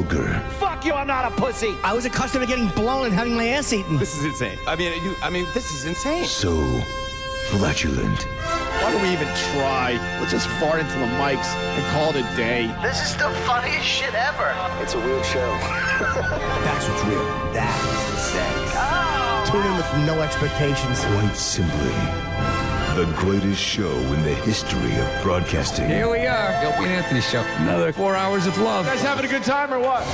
vulgar. Fuck you, I'm not a pussy. I was accustomed to getting blown and having my ass eaten. This is insane. I mean, this is insane. So flatulent. Why don't we even try? Let's just fart into the mics and call it a day. This is the funniest shit ever. It's a weird show. That's what's real. That is the sex. Oh, tune in with no expectations. Quite simply, the greatest show in the history of broadcasting. Here we are, the Openy Anthony Show. Another 4 hours of love. You guys having a good time or what?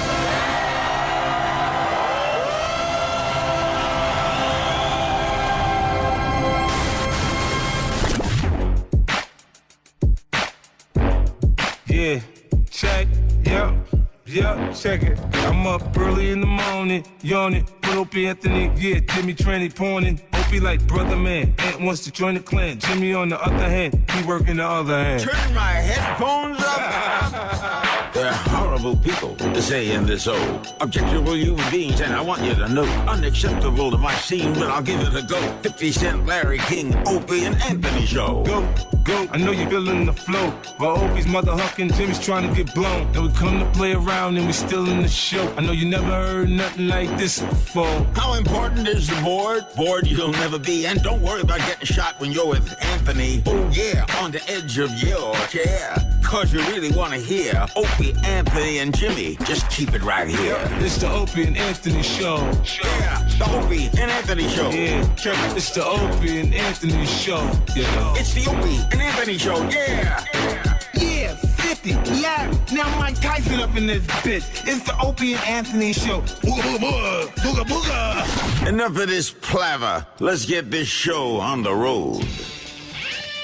Yeah, check, check it. I'm up early in the morning, yawning. Put Openy Anthony, yeah, Jimmy Tranny pawning. Opie like brother man, Ant wants to join the clan. Jimmy on the other hand, he working the other hand. Turn my headphones up. There are horrible people to say in this old objectionable human beings, and I want you to know, unacceptable to my scene, but I'll give it a go. 50 Cent, Larry King, Opie and Anthony Show. Go, I know you're feeling the flow. While Opie's mother hucking, Jimmy's trying to get blown. And we come to play around and we still in the show. I know you never heard nothing like this before. How important is the board? Bored you'll never be, and don't worry about getting shot when you're with Anthony. Oh yeah, on the edge of your chair. Cause you really want to hear Opie, Anthony, and Jimmy. Just keep it right here. It's the Opie and Anthony Show. Yeah, the Opie and Anthony Show. Yeah, check it. It's the Opie and Anthony Show. Yeah. It's the Opie and Anthony Show. Yeah. Yeah, 50. Yeah, now Mike Tyson up in this bitch. It's the Opie and Anthony Show. Booga, booga, booga. Enough of this palaver. Let's get this show on the road.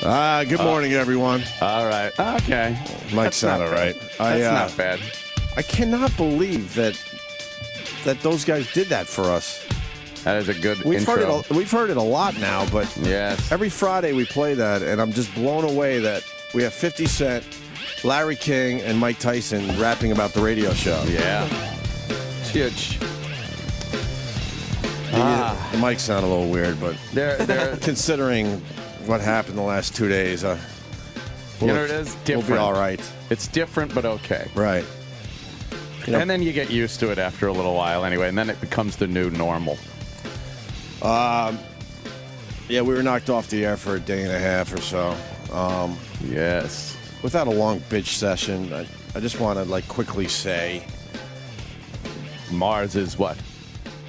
Good morning, everyone. All right. Okay. Might sound all right. That's not bad. I cannot believe that those guys did that for us. That is a good We've intro. heard it a lot now, but Yes. every Friday we play that, and I'm just blown away that we have 50 Cent, Larry King, and Mike Tyson rapping about the radio show. Yeah. It's huge. The mics sound a little weird, but They're considering what happened the last 2 days, you know, it is different. We'll be all right. It's different, but okay. Right. You know, And then you get used to it after a little while anyway, and then it becomes the new normal. yeah, we were knocked off the air for a day and a half or so. Yes. Without a long bitch session, I just want to quickly say Mars is what?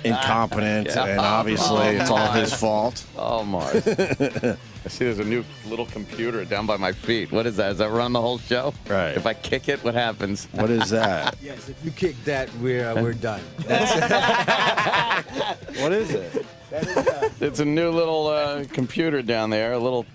incompetent, Yeah. and obviously it's all his fault. Oh, Mars. I see there's a new little computer down by my feet. What is that? Does that run the whole show? Right. If I kick it, what happens? What is that? Yes, if you kick that, we're done. What is it? It's a new little computer down there, a little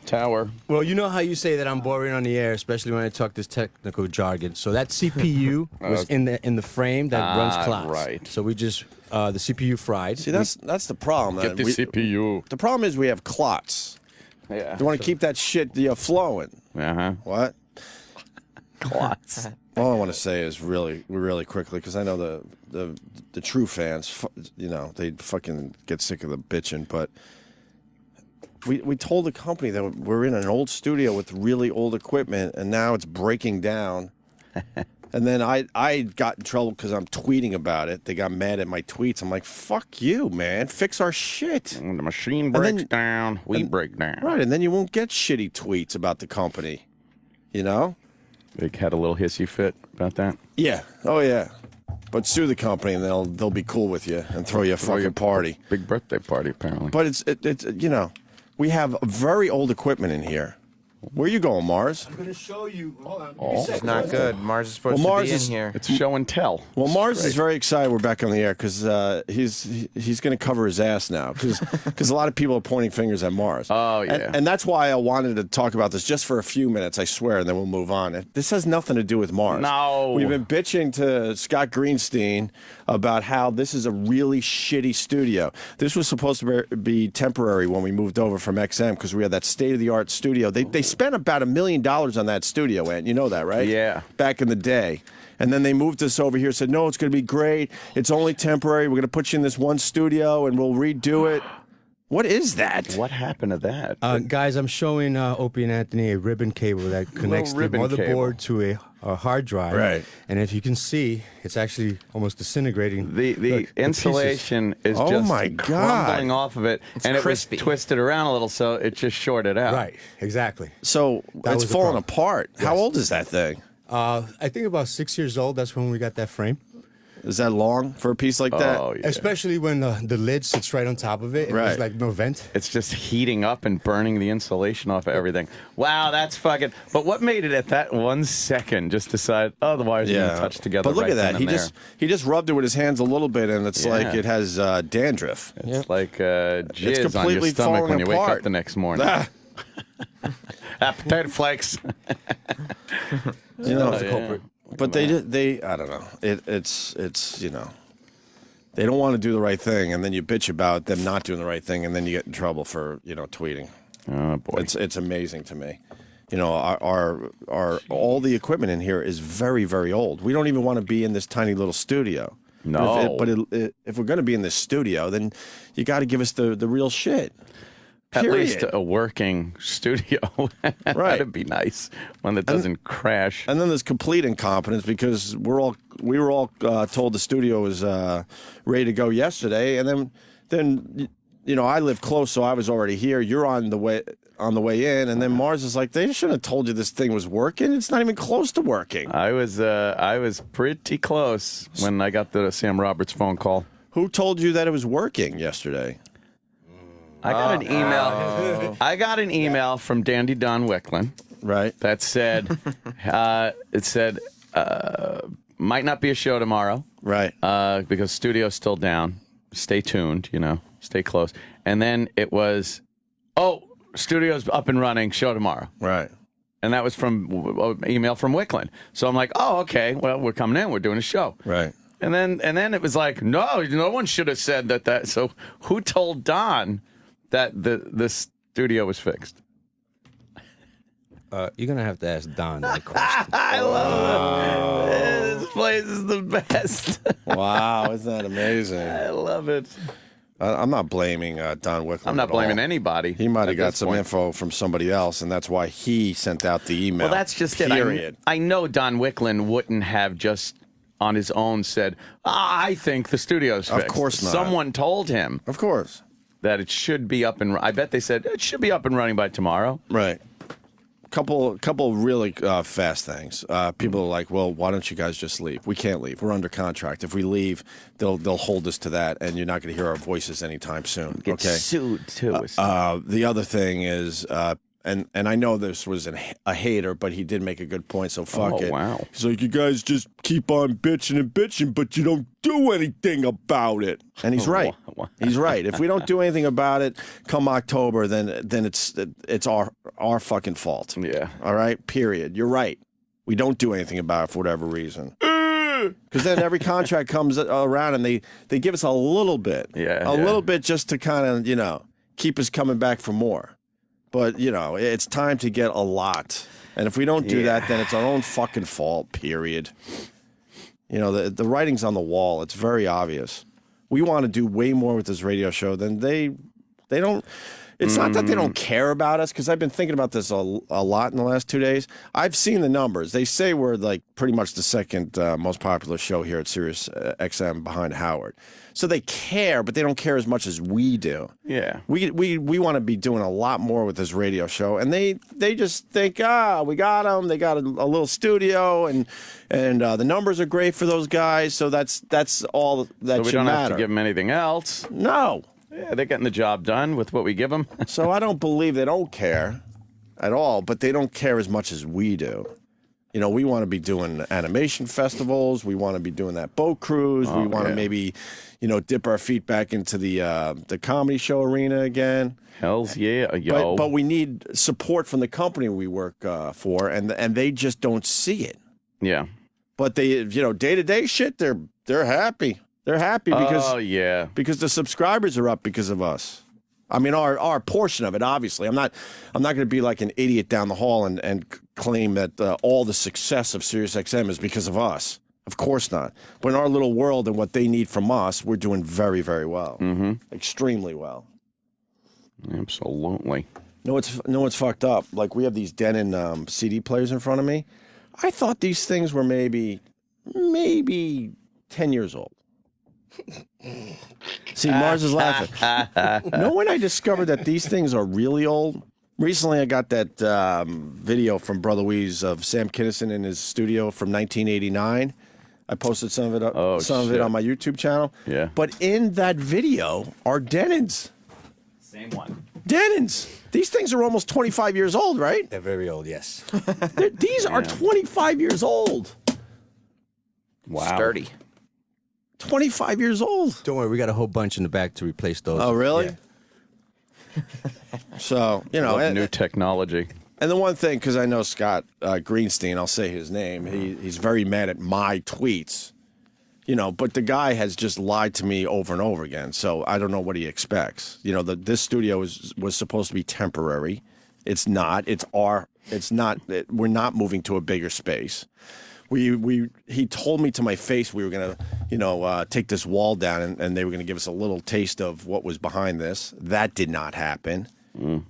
tower. Well, you know how you say that I'm boring on the air, especially when I talk this technical jargon. So that CPU was in the frame that runs clocks. Right. So we just the CPU fried. See, that's the problem. Get the We- CPU. The problem is we have clots. Yeah. You want to keep that shit flowing. Uh-huh. What? Clots. All I want to say is really quickly, because I know the true fans, they fucking get sick of the bitching, but we told the company that we're in an old studio with really old equipment, and now it's breaking down. And then I got in trouble because I'm tweeting about it. They got mad at my tweets. I'm like, fuck you, man. Fix our shit. When the machine breaks down, we break down. Right, and then you won't get shitty tweets about the company, you know? They had a little hissy fit about that. Yeah. Oh, yeah. But sue the company, and they'll be cool with you and throw you a fucking party. Big birthday party, apparently. But it's we have very old equipment in here. Where you going, Mars? I'm gonna show you. Hold on. It's not good. Mars is supposed Well, Mars to be is- in here. It's show and tell. Well, Mars is very excited we're back on the air because he's going to cover his ass now because a lot of people are pointing fingers at Mars. Oh, yeah. And that's why I wanted to talk about this just for a few minutes, I swear, and then we'll move on. This has nothing to do with Mars. No. We've been bitching to Scott Greenstein about how this is a really shitty studio. This was supposed to be temporary when we moved over from XM because we had that state-of-the-art studio. They spent about $1 million on that studio, Ant. You know that, right? Yeah. Back in the day. And then they moved us over here, said, no, it's going to be great. It's only temporary. We're going to put you in this one studio, and we'll redo it. What is that? What happened to that? Guys, I'm showing Opie and Anthony a ribbon cable that connects the ribbon motherboard to a hard drive. Right. And if you can see, it's actually almost disintegrating. The Look, insulation is Oh just my God. crumbling off of it, and crispy. it was twisted around a little, so it just shorted out. Right, exactly. So That it's was the falling problem. apart. How Yes. old is that thing? I think about 6 years old. That's when we got that frame. Is that long for a piece like that? Oh, yeah. Especially when the lid sits right on top of it. And Right. there's like no vent. It's just heating up and burning the insulation off of everything. Wow, that's fucking. But what made it at that 1 second just decide, oh, the wires are going to touch together? But look right at that. then and He just rubbed it with his hands a little bit, and it's like Yeah. it has dandruff. there. It's like jizz on your completely stomach when falling you wake apart. up the next morning. Potato flakes. You know, yeah. but they I don't know. It's you know, they don't want to do the right thing, and then you bitch about them not doing the right thing, and then you get in trouble for tweeting. Oh boy. It's amazing to me. You know, our all the equipment in here is very, very old. We don't even want to be in this tiny little studio. No. If we're going to be in this studio, then you got to give us the real shit. At Period. least a working studio. Right. That'd be nice. One that doesn't crash. And then there's complete incompetence because we were all told the studio was ready to go yesterday, and then I live close, so I was already here. You're on the way in, and then Mars is like, they shouldn't have told you this thing was working. It's not even close to working. I was pretty close when I got the Sam Roberts phone call. Who told you that it was working yesterday? I got an email. I got an email from Dandy Don Wicklin. Right. That said, might not be a show tomorrow. Right. Because studio's still down. Stay tuned, stay close. And then it was, studio's up and running, show tomorrow. Right. And that was from email from Wicklin. So I'm like, oh, okay, well, we're coming in, we're doing a show. Right. And then it was like, no one should have said that. So who told Don that the studio was fixed? You're going to have to ask Don that question. I love it. This place is the best. Wow, isn't that amazing? I love it. I'm not blaming Don Wicklin. I'm not at blaming all. anybody. He might have at got this some point. info from somebody else, and that's why he sent out the email. Well, that's just Period. it. I know Don Wicklin wouldn't have just on his own said, I think the studio's fixed. Of course not. Someone told him Of course. that it should be up and I bet they said it should be up and running by tomorrow. Right. Couple really fast things. People are like, well, why don't you guys just leave? We can't leave. We're under contract. If we leave, they'll hold us to that, and you're not going to hear our voices anytime soon. Get Okay. sued too. The other thing is, and I know this was a hater, but he did make a good point. So fuck it. Wow. He's like, you guys just keep on bitching and bitching, but you don't do anything about it. And he's right. Wow. He's right. If we don't do anything about it come October, then it's our fucking fault. Yeah. All right. Period. You're right. We don't do anything about it for whatever reason. Because then every contract comes around and they give us a little bit. Yeah, A little bit just to kind of, keep us coming back for more. But, it's time to get a lot. And if we don't do that, then it's our own fucking fault, period. The writing's on the wall. It's very obvious. We want to do way more with this radio show than they don't. It's not that they don't care about us, because I've been thinking about this a lot in the last 2 days. I've seen the numbers. They say we're like pretty much the second most popular show here at Sirius XM behind Howard. So they care, but they don't care as much as we do. Yeah. We want to be doing a lot more with this radio show, and they just think, we got them. They got a little studio, and the numbers are great for those guys. So that's all that So we should don't matter. have to give them anything else. No. Yeah, they're getting the job done with what we give them. So I don't believe they don't care at all, but they don't care as much as we do. We want to be doing animation festivals. We want to be doing that boat cruise. We want to maybe, dip our feet back into the comedy show arena again. Hells yeah, yo. But we need support from the company we work for, and they just don't see it. Yeah. But they, day-to-day shit, they're happy. They're happy because the subscribers are up because of us. I mean, our portion of it, obviously. I'm not going to be like an idiot down the hall and claim that all the success of SiriusXM is because of us. Of course not. But in our little world and what they need from us, we're doing very, very well. Mm-hmm. Extremely well. Absolutely. No, it's fucked up. Like, we have these Denon CD players in front of me. I thought these things were maybe 10 years old. See, Mars is laughing. Know when I discovered that these things are really old? Recently, I got that video from Brother Weeze of Sam Kinison in his studio from 1989. I posted some of it up, of it on my YouTube channel. Yeah. But in that video are Denons. Same one. Denons. These things are almost 25 years old, right? They're very old, yes. These are 25 years old. Wow. Sturdy. 25 years old. Don't worry, we got a whole bunch in the back to replace those. Oh, really? Yeah. So, you know. New technology. And the one thing, because I know Scott Greenstein, I'll say his name, he's very mad at my tweets. You know, but the guy has just lied to me over and over again. So I don't know what he expects. You know, this studio was supposed to be temporary. It's not. It's not. We're not moving to a bigger space. He told me to my face we were gonna, take this wall down and they were gonna give us a little taste of what was behind this. That did not happen. Mm.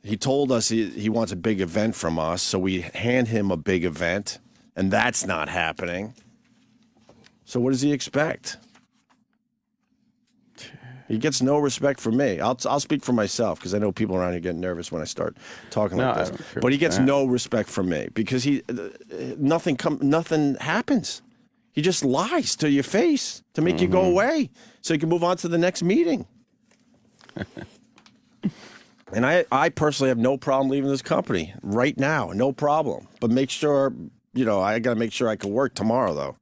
He told us he wants a big event from us, so we hand him a big event, and that's not happening. So what does he expect? He gets no respect from me. I'll speak for myself because I know people around here get nervous when I start talking like this. But he gets no respect from me because nothing happens. He just lies to your face to make you go away so you can move on to the next meeting. And I personally have no problem leaving this company right now, no problem. But make sure, I got to make sure I can work tomorrow though.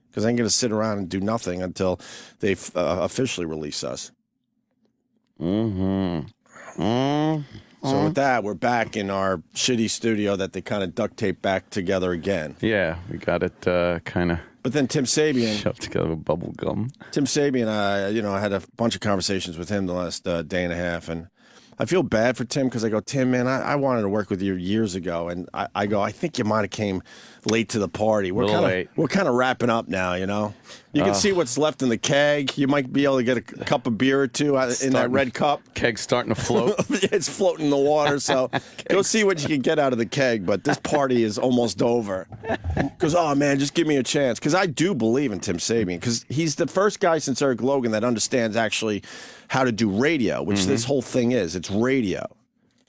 Because I ain't going to sit around and do nothing until they officially release us. So with that, we're back in our shitty studio that they kind of duct tape back together again. Yeah, we got it kind of. But then Tim Sabian shoved together with bubble gum. Tim Sabian, I had a bunch of conversations with him the last day and a half, and I feel bad for Tim because I go, Tim, man, I wanted to work with you years ago, and I go, I think you might have came late to the party. We're kind of wrapping up now, You can see what's left in the keg. You might be able to get a cup of beer or two in that red cup. Keg's starting to float. It's floating in the water, so go see what you can get out of the keg. But this party is almost over. Goes, oh man, just give me a chance, because I do believe in Tim Sabian, because he's the first guy since Eric Logan that understands actually how to do radio, which this whole thing is. It's radio.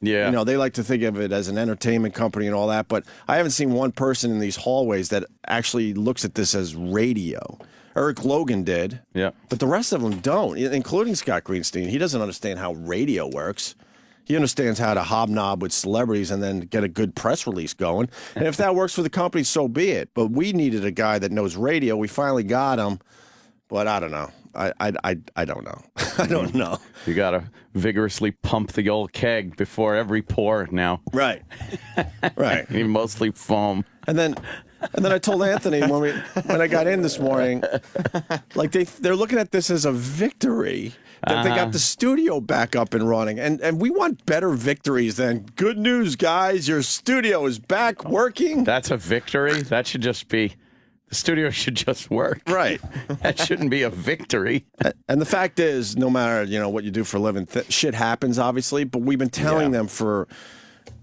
Yeah. They like to think of it as an entertainment company and all that, but I haven't seen one person in these hallways that actually looks at this as radio. Eric Logan did, yeah, but the rest of them don't, including Scott Greenstein. He doesn't understand how radio works. He understands how to hobnob with celebrities and then get a good press release going. And if that works for the company, so be it. But we needed a guy that knows radio. We finally got him, but I don't know. I don't know. I don't know. You got to vigorously pump the old keg before every pour now. Right. Right. Mostly foam. And then I told Anthony when I got in this morning, like they're looking at this as a victory that they got the studio back up and running. And we want better victories than good news, guys. Your studio is back working. That's a victory. That should just be. The studio should just work. Right. That shouldn't be a victory. And the fact is, no matter, what you do for a living, shit happens, obviously. But we've been telling them for,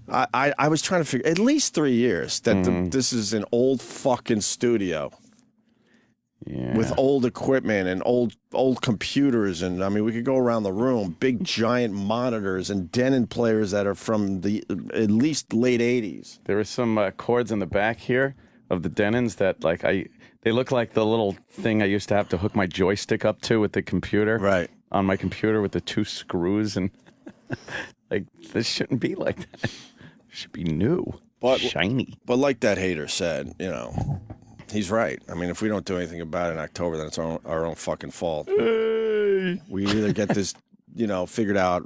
I was trying to figure, at least 3 years, that this is an old fucking studio. Yeah. With old equipment and old computers. And, we could go around the room, big giant monitors and Denon players that are from the at least late 80s. There are some cords in the back here of the Denons that they look like the little thing I used to have to hook my joystick up to with the computer. Right. On my computer with the 2 screws, and this shouldn't be like that. It should be new. Shiny. But like that hater said, he's right. If we don't do anything about it in October, then it's our own fucking fault. Hey. We either get this, figured out,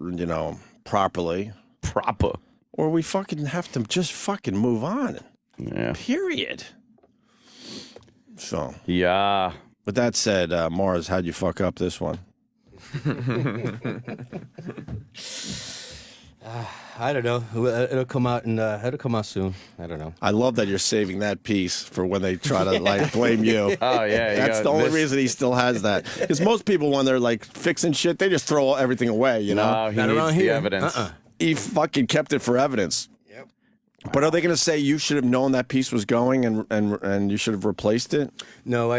properly. Proper. Or we fucking have to just fucking move on. Yeah. Period. So. Yeah. With that said, Mars, how'd you fuck up this one? I don't know. It'll come out and it'll come out soon. I don't know. I love that you're saving that piece for when they try to blame you. Oh yeah, that's the only reason he still has that. Because most people, when they're fixing shit, they just throw everything away. No, he needs the evidence. He fucking kept it for evidence. But are they going to say you should have known that piece was going and you should have replaced it? No,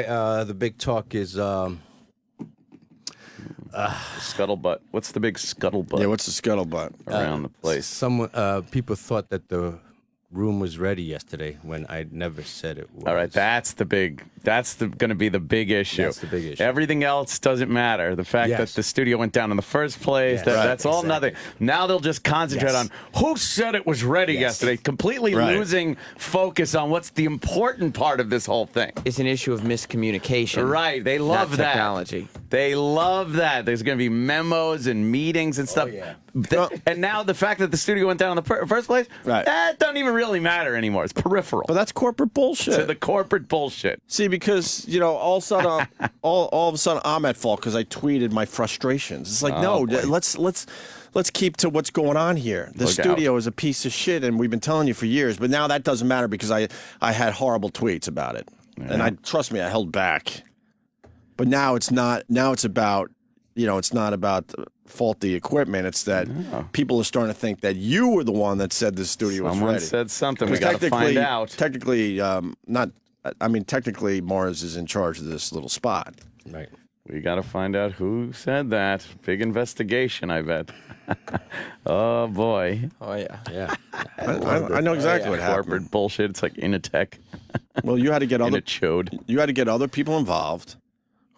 the big talk is Scuttlebutt. What's the big scuttlebutt? Yeah, what's the scuttlebutt? Around the place. someone people thought that the room was ready yesterday when I never said it was. All right, that's going to be the big issue. That's the big issue. Everything else doesn't matter. The fact that Yes. the studio went down in the first place, Yes. that's all Exactly. nothing. Now they'll just concentrate Yes. on who said it was ready yesterday, completely losing focus on what's the important part of this whole thing. It's an issue of miscommunication. Right, they not love that. technology. They love that. There's going to be memos and meetings and stuff. yeah. And now the fact that the studio went down in the first place, Right. that doesn't even really matter anymore. It's peripheral But that's corporate bullshit. to the corporate bullshit. See, because all of a sudden, all of a sudden, I'm at fault because I tweeted my frustrations. It's like, no, boy. let's keep to what's going on here. The Look studio is a piece of shit, and we've been telling you for years. But now that doesn't matter because I had horrible tweets about it, and trust me, I held back. But now it's not. Now it's about, it's not about faulty equipment. It's that people are starting to think that you were the one that said the studio was Someone ready. said something. We 'Cause got to find out. Technically, technically, Mars is in charge of this little spot. Right. We got to find out who said that. Big investigation, I bet. Oh, boy. Oh, yeah. Yeah. I know exactly what happened. Corporate bullshit. It's like Initech. Well, you had to get other Chode. you had to get other people involved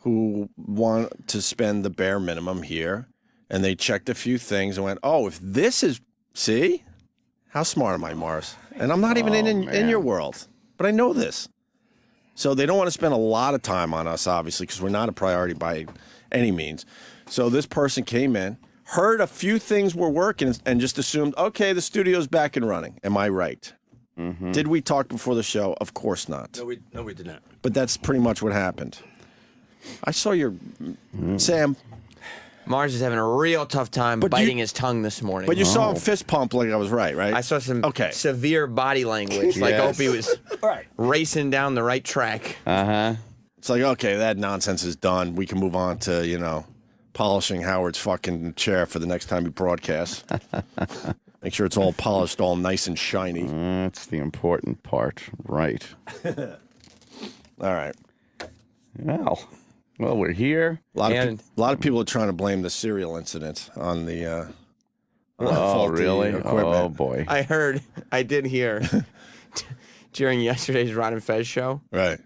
who want to spend the bare minimum here, and they checked a few things and went, "Oh, if this is see, how smart am I, Mars?" And I'm not even in your world, but I know this. So they don't want to spend a lot of time on us, obviously, because we're not a priority by any means. So this person came in, heard a few things were working, and just assumed, okay, the studio's back and running. Am I right? Mm-hmm. Did we talk before the show? Of course not. No, we did not. But that's pretty much what happened. I saw your Sam, Mars is having a real tough time But you- biting his tongue this morning. but you saw him fist pump like I was right? I saw some Okay. severe body language, like Yes. Opie was racing down the right track. Uh-huh. It's like, okay, that nonsense is done. We can move on to, polishing Howard's fucking chair for the next time he broadcasts. Make sure it's all polished, all nice and shiny. That's the important part. Right. All right. Well, we're here. A lot of people are trying to blame the cereal incident on the faulty really? equipment. Oh, boy. I did hear during yesterday's Ron and Fez show, Right.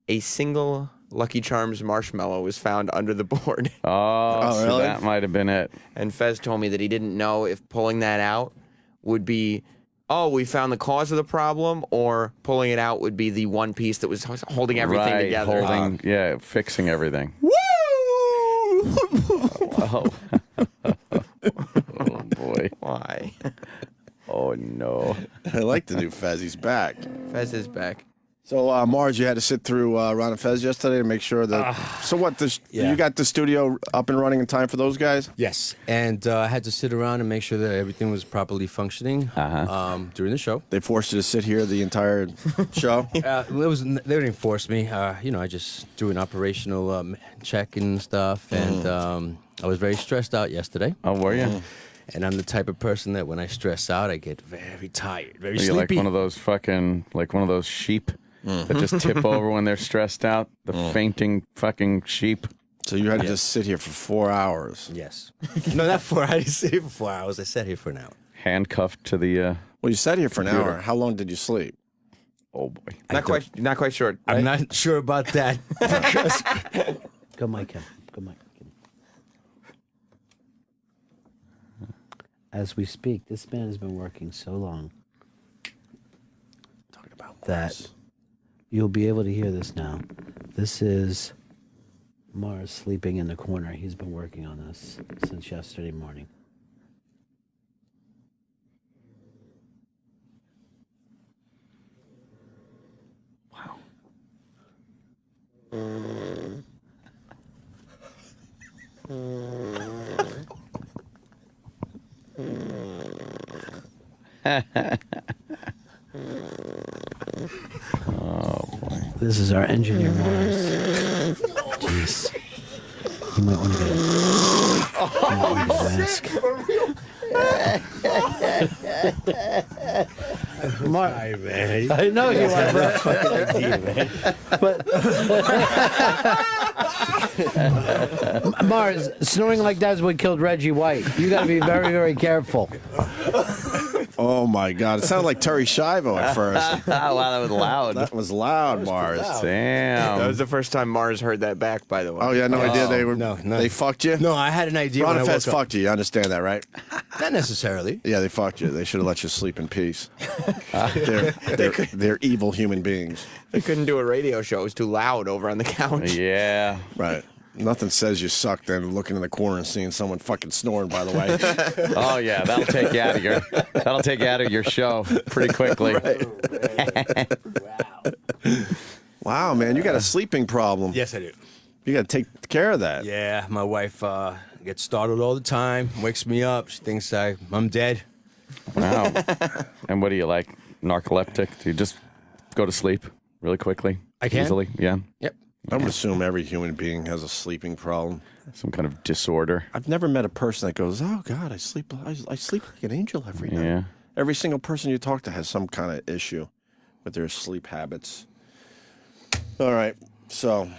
a single Lucky Charms marshmallow was found under the board. Oh, so really? that might have been it. And Fez told me that he didn't know if pulling that out would be, oh, we found the cause of the problem, or pulling it out would be the one piece that was holding everything Right, together. fixing everything. Woo! Oh. Oh, boy. Why? Oh, no. I like the new Fez. He's back. Fez is back. So, Mars, you had to sit through Ron and Fez yesterday to make sure that. So what? Yeah. You got the studio up and running in time for those guys? Yes. And I had to sit around and make sure that everything was properly functioning during the show. They forced you to sit here the entire show. They didn't force me. I just do an operational check and stuff, and I was very stressed out yesterday. Oh, were you? And I'm the type of person that when I stress out, I get very tired, very You're like sleepy. one of those sheep that just tip over when they're stressed out. The fainting fucking sheep. So you had to just sit here for 4 hours. Yes. No, not 4 hours. I didn't sit here for 4 hours. I sat here for an hour. Handcuffed to the. Well, you sat here for an hour. How long did you sleep? Oh, boy. Not quite sure. I'm not sure about that. because Go, Mike. Go, Mike. As we speak, this man has been working so long that you'll be able to hear this now. This is Mars sleeping in the corner. He's been working on this since yesterday morning. Wow. This is our engineer, Mars. Jeez. You might want to get a mask. Mar- man. I know you are, but Mars, snoring like that's what killed Reggie White. You got to be very, very careful. Oh my God! It sounded like Terry Schiavo at first. Wow, that was loud. That was loud, Mars. Damn. That was the first time Mars heard that back, by the way. Oh yeah, no idea they were. No. They fucked you. No, I had an idea. Ron when and I Fez woke up. fucked you. You understand that, right? Not necessarily. Yeah, they fucked you. They should have let you sleep in peace. They're evil human beings. They couldn't do a radio show. It was too loud over on the couch. Yeah. Right. Nothing says you suck than looking in the corner and seeing someone fucking snoring. By the way. Oh yeah, that'll take you out of your show pretty quickly. Wow, man, you got a sleeping problem. Yes, I do. You got to take care of that. Yeah, my wife gets startled all the time, wakes me up. She thinks I'm dead. Wow. And what do you like? Narcoleptic? Do you just go to sleep really quickly? I can. Easily? Yeah. Yep. I would assume every human being has a sleeping problem. Some kind of disorder. I've never met a person that goes, "Oh God, I sleep like an angel every night." Yeah. Every single person you talk to has some kind of issue with their sleep habits. All right, so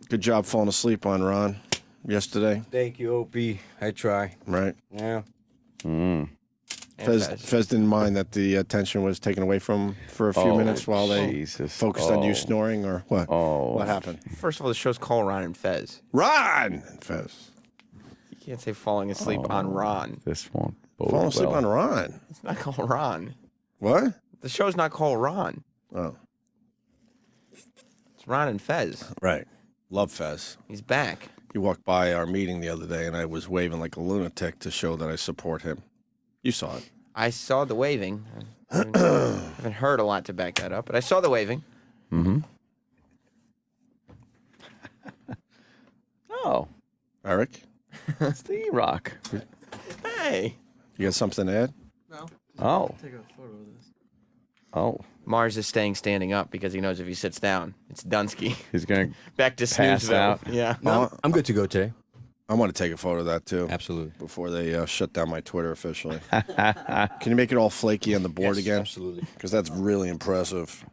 good job falling asleep on Ron yesterday, Thank you, Opie. I try. right? Yeah. Fez didn't mind that the attention was taken away from him for a few minutes while they Jesus. focused on you snoring, or what? Oh. What happened? First of all, the show's called Ron and Fez. Ron and Fez. You can't say falling asleep on Ron. This won't bode Falling asleep well. on Ron. It's not called Ron. What? The show's not called Ron. Oh, It's Ron and Fez. right. Love Fez. He's back. He walked by our meeting the other day, and I was waving like a lunatic to show that I support him. You saw it. I saw the waving. I haven't heard a lot to back that up, but I saw the waving. Mm-hmm. Oh, Eric, it's the E-Rock. Hey. you got something to add? Oh. Oh. Mars is staying standing up because he knows if he sits down, it's Dunsky. He's going to Back to Pass Snoozeville. out. Yeah. No, I'm good to go today. I want to take a photo of that too. Absolutely. Before they shut down my Twitter officially. Can you make it all flaky on the board Yes, again? absolutely. Because that's really impressive.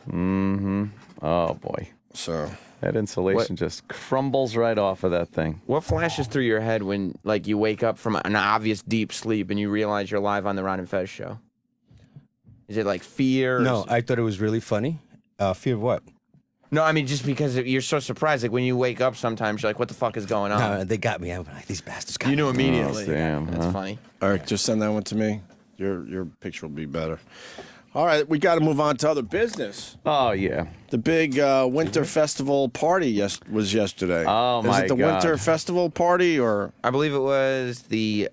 Mm-hmm. Oh, boy. So That insulation just crumbles right off of that thing. What flashes through your head when, like, you wake up from an obvious deep sleep and you realize you're live on the Ron and Fez show? Is it like fear? No, I thought it was really funny. Fear of what? No, I mean, just because you're so surprised. Like, when you wake up sometimes, you're like, what the fuck is going on? No, they got me. I'm like, these bastards got You me. knew immediately. Oh, damn, That's huh? funny. Eric, just send that one to me. Your picture will be better. All right, we got to move on to other business. Oh, yeah. The big winter festival party was yesterday. Oh, my Is it the God. winter festival party or I believe it was the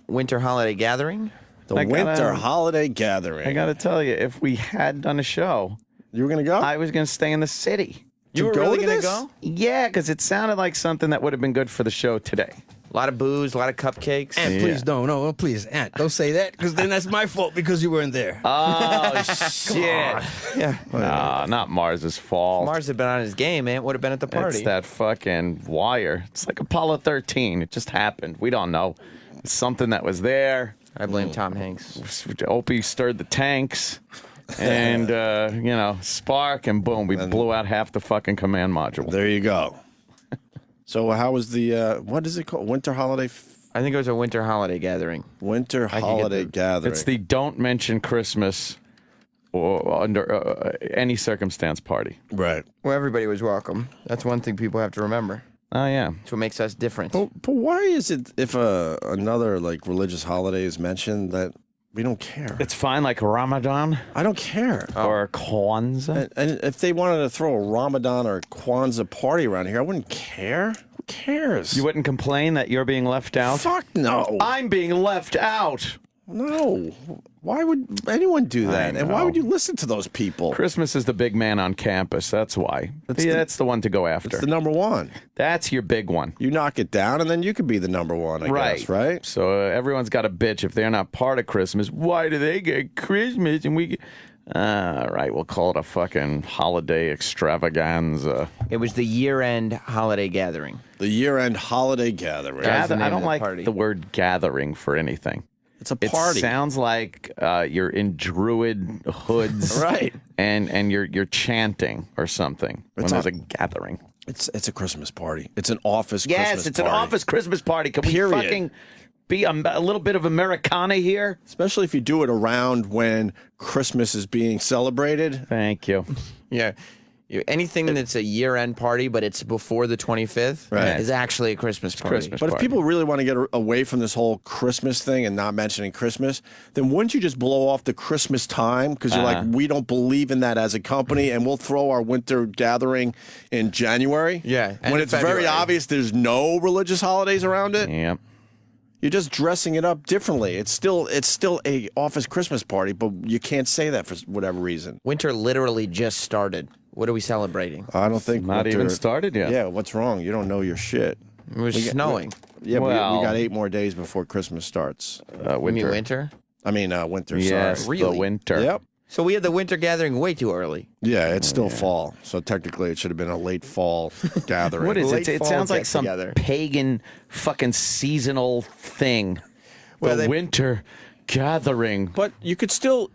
Winter Holiday Gathering. the I gotta- winter holiday gathering? I got to tell you, if we had done a show, You were going to go? I was going to stay in the city. You were go really to going to this? go? Yeah, because it sounded like something that would have been good for the show today. A lot of booze, a lot of cupcakes. Aunt, please no, please, Aunt, don't say that, because then that's my fault because you weren't there. Oh, shit. Yeah. Nah, not Mars's fault. Mars had been on his game, man. Would have been at the party. It's that fucking wire. It's like Apollo 13. It just happened. We don't know. It's something that was there. I blame Tom Hanks. Opie stirred the tanks. And, spark, and boom, we blew out half the fucking command module. There you go. So how was the, what is it called? Winter holiday? I think it was a Winter Holiday Gathering. Winter can get holiday the- gathering. It's the don't mention Christmas or under any circumstance party. Right. Well, everybody was welcome. That's one thing people have to remember. Oh, yeah. That's what makes us different. But why is it if another like religious holiday is mentioned that we don't care? It's fine, like Ramadan I don't care. or Kwanzaa. And if they wanted to throw a Ramadan or Kwanzaa party around here, I wouldn't care. Who cares? You wouldn't complain that you're being left out? Fuck no. I'm being left out. No. Why would anyone do that? And why know. would you listen to those people? Christmas is the big man on campus. That's why. That's the one to go after. It's the number one. That's your big one. You knock it down, and then you could be the number one, I guess, right? So everyone's got a bitch if they're not part of Christmas. Why do they get Christmas and we get... All right, we'll call it a fucking holiday extravaganza. It was the year-end holiday gathering. The year-end holiday gathering. That's the name I of don't the like party. the word gathering for anything. It's a party. It sounds like you're in druid hoods, Right. And you're chanting or something when there's a gathering. It's a Christmas party. It's an office Yes, Christmas it's party. an office Christmas party. Can Period. we fucking be a little bit of Americana here? Especially if you do it around when Christmas is being celebrated. Thank you. Yeah. Anything that's a year-end party, but it's before the 25th, Right. is actually a Christmas party. Christmas. But if party. people really want to get away from this whole Christmas thing and not mentioning Christmas, then wouldn't you just blow off the Christmas time? Because you're like, we don't believe in that as a company, and we'll throw our winter gathering in January. Yeah, end when of it's very February. obvious there's no religious holidays around it. Yep. You're just dressing it up differently. It's still a office Christmas party, but you can't say that for whatever reason. Winter literally just started. What are we celebrating? I don't think Not even started yet. Yeah, what's wrong? You don't know your shit. It was snowing. Yeah, Well- we got 8 more days before Christmas starts. You mean Winter. winter? I mean, winter. Yes, Sorry. the Really? winter. Yep. So we had the winter gathering way too early. Yeah, it's still fall, so technically it should have been a late fall gathering. What is Late it? It fall sounds like get some together. pagan fucking seasonal thing. Well, the they- winter gathering. But you're still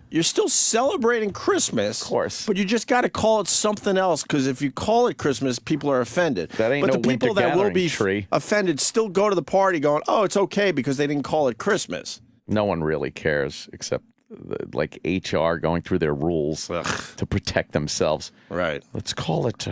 celebrating Christmas, Of course. But you just got to call it something else, because if you call it Christmas, people are offended. That ain't but no the people winter that will gathering be tree. offended still go to the party, going, "Oh, it's okay," because they didn't call it Christmas. No one really cares except like HR going through their rules to protect themselves. Right. Let's call it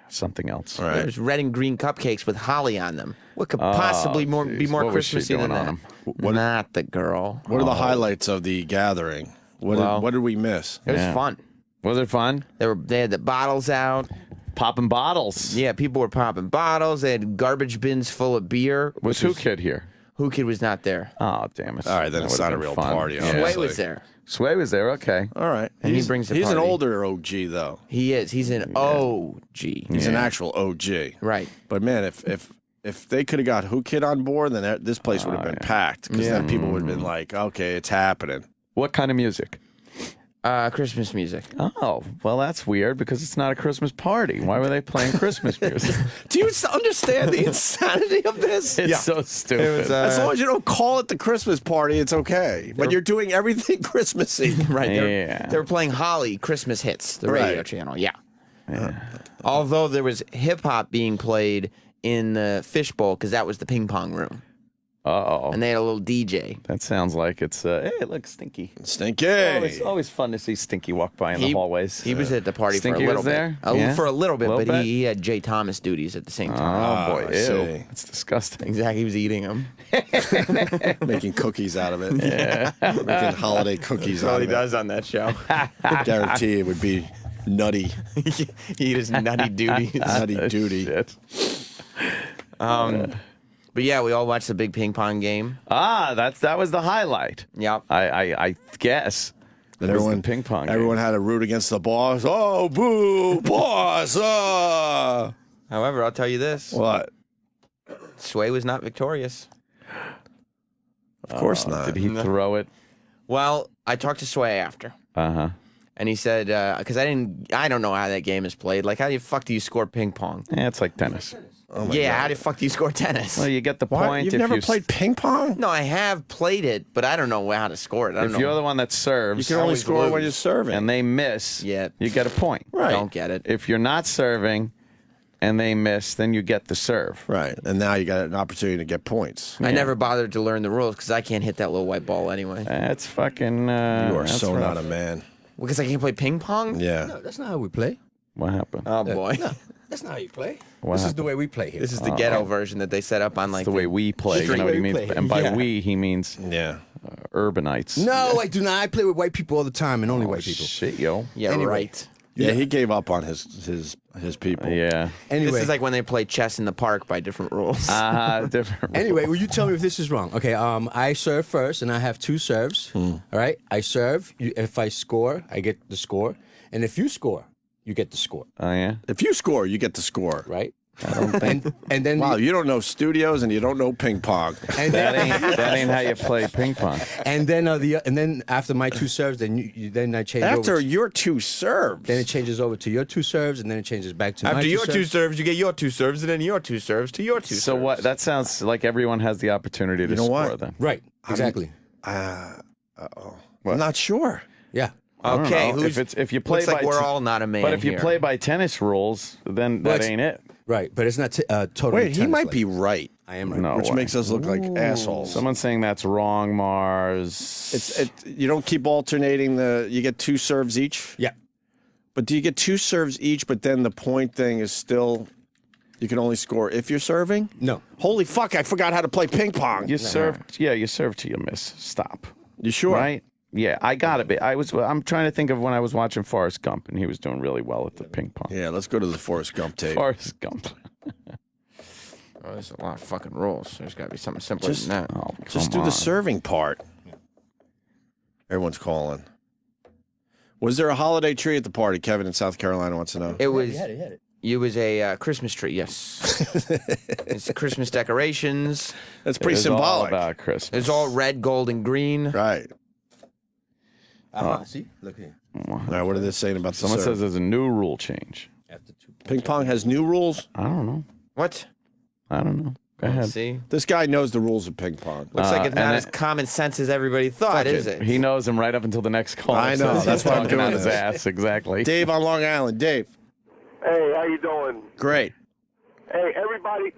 something else. Right. There's red and green cupcakes with holly on them. What could possibly be geez. more What was she Christmassy than doing on that? 'em? Not the girl. What are the highlights of the gathering? What did we miss? It was Yeah. fun. Was it fun? They had the bottles out. Popping bottles. Yeah, people were popping bottles. They had garbage bins full of beer. Was Who Kid here? Who Kid was not there. Oh, damn it. All right, then That it's would've not a been real fun. party, Yeah. Sway obviously. was there. Sway was there. Okay. All right, And he brings the He's an party. older OG though. He is. He's an OG. He's an actual OG. Right. But man, if they could have got Who Kid on board, then this place would have been packed, because then people would have been like, "Okay, it's happening." What kind of music? Christmas music. Oh, well, that's weird because it's not a Christmas party. Why were they playing Christmas music? Do you understand the insanity of this? It's so stupid. As long as you don't call it the Christmas party, it's okay. But you're doing everything Christmassy. Right. Yeah. They were playing Holly Christmas hits, the radio Right. channel. Yeah. Although there was hip hop being played in the fishbowl because that was the ping pong room, Uh-oh. and they had a little DJ. That sounds like it's, hey, look, Stinky. Stinky. Always fun to see Stinky walk by in the hallways. He was at the party Stinky for a little was there? bit. Yeah? For a little bit, Little but bit? he had Jay Thomas duties at the same time. Oh, boy. I Ew. see. That's disgusting. Exactly. He was eating them. Making cookies out of it. Making holiday cookies out of it. on that show. Guarantee it would be nutty. He eat his nutty duties. Nutty duty. Shit. But yeah, we all watched the big ping pong game. That was the highlight. Yep. I guess. And It was everyone, the ping pong game. everyone had to root against the boss. Oh, boo, boss. However, I'll tell you this: What? Sway was not victorious. Of course not. Did he throw it? Well, I talked to Sway after. Uh-huh. And he said, because I don't know how that game is played. Like, how the fuck do you score ping pong? Yeah, it's like tennis. How the fuck do you score tennis? Well, you get the What? point. You've if never you played ping pong? No, I have played it, but I don't know how to score it. I don't If know. you're the one that serves, You can only always score when lose. you're serving. and they miss, Yeah. you get a point. Right. Don't get it. If you're not serving and they miss, then you get the serve. Right. And now you got an opportunity to get points. I never bothered to learn the rules because I can't hit that little white ball anyway. That's fucking. You are that's so rough. not a man. Because I can't play ping pong? Yeah. No, that's not how we play. What happened? Oh, boy. No, that's not how you play. What This is happened? the way we play here. This is the ghetto version that they set up on like the way we play. You know what he means? And by Yeah. we, he means Yeah. urbanites. No, I do not. I play with white people all the time, and only white people. Shit, yo. Yeah, Anyway. right. Yeah, he gave up on his people. Yeah. Anyway, This is like when they play chess in the park by different rules. Different. Anyway, will you tell me if this is wrong? Okay, I serve first, and I have 2 serves. All right, I serve. If I score, I get the score, and if you score, you get the score. Oh, yeah? If you score, you get the score. Right? and then Wow, you don't know studios and you don't know ping pong. and That then, ain't how you play ping pong. and then after my 2 serves, then I change After over. your 2 serves. Then it changes over to your 2 serves, and then it changes back to my After 2 your 2 serves. serves, you get your 2 serves, and then your 2 serves to your 2 serves. So what? That sounds like everyone has the opportunity to know score what? then. Right? Exactly. I'm not sure. Yeah. I don't Okay, know. If you play looks like by we're all not a man. but if you here. play by tennis rules, then Well, that ain't it. Right, but it's not totally. Wait, he tennis might like. be right, I am right. No which way. makes us look like assholes. Someone's saying that's wrong, Mars. You don't keep alternating you get 2 serves each? Yeah. But do you get 2 serves each, but then the point thing is still, you can only score if you're serving? No. Holy fuck, I forgot how to play ping pong. You serve, yeah, you serve till you miss. Stop. You sure? Right? Yeah, I got it. I'm trying to think of when I was watching Forrest Gump, and he was doing really well at the ping pong. Yeah, let's go to the Forrest Gump tape. Forrest Gump. Oh, there's a lot of fucking rules. There's got to be something simpler Just- than that. Oh, Just come do the on. serving part. Everyone's calling. Was there a holiday tree at the party? Kevin in South Carolina wants to know. It was. He had it. It was a Christmas tree. Yes. It's Christmas decorations. That's pretty It is all symbolic. about Christmas. It's all red, gold, and green. Right. See, look here. All right, what are they saying about the Someone serve? says there's a new rule change. After 2. Ping pong has new rules? I don't know. What? I don't know. Go ahead. See, This guy knows the rules of ping pong. looks like it's and not it- as common sense as everybody thought, is it? He knows him right up until the next call. I know, Says that's he's why I'm talking doing on his this. ass. Exactly. Dave on Long Island. Dave. Hey, how you doing? Great. Hey, everybody,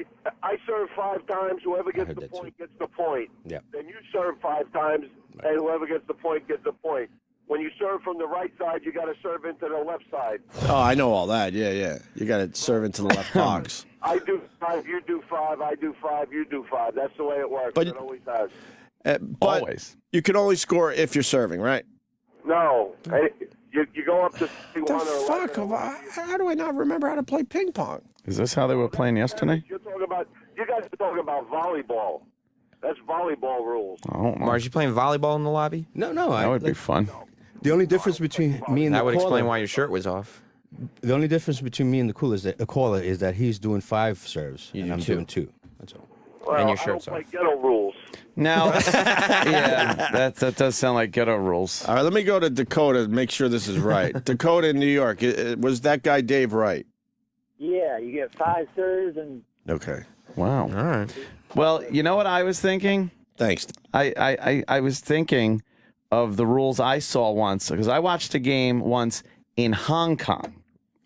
I serve 5 times. Whoever gets heard the that point gets the point. Yeah. Then you serve 5 times, and whoever gets the point gets the point. When you serve from the right side, you got to serve into the left side. Oh, I know all that. Yeah. You got to serve into the left box. I do 5, you do 5, I do 5, you do 5. That's the way it works. But- It always has. But Always. you can only score if you're serving, right? No. You go up to 61 The or fuck? 11. How do I not remember how to play ping pong? Is this how they were playing yesterday? You guys are talking about volleyball. That's volleyball rules. I don't know. Mars, you playing volleyball in the lobby? No. That would be fun. The only difference between me and That the would caller, explain why your shirt was off. The only difference between me and the caller is that he's doing 5 serves You and do I'm 2. doing 2. That's all. Well, And your I shirt's don't play off. ghetto rules. Now, yeah, that does sound like ghetto rules. All right, let me go to Dakota and make sure this is right. Dakota in New York. Was that guy Dave right? Yeah, you get 5 serves and Okay. Wow. All right. Well, you know what I was thinking? Thanks. I was thinking of the rules I saw once because I watched a game once in Hong Kong.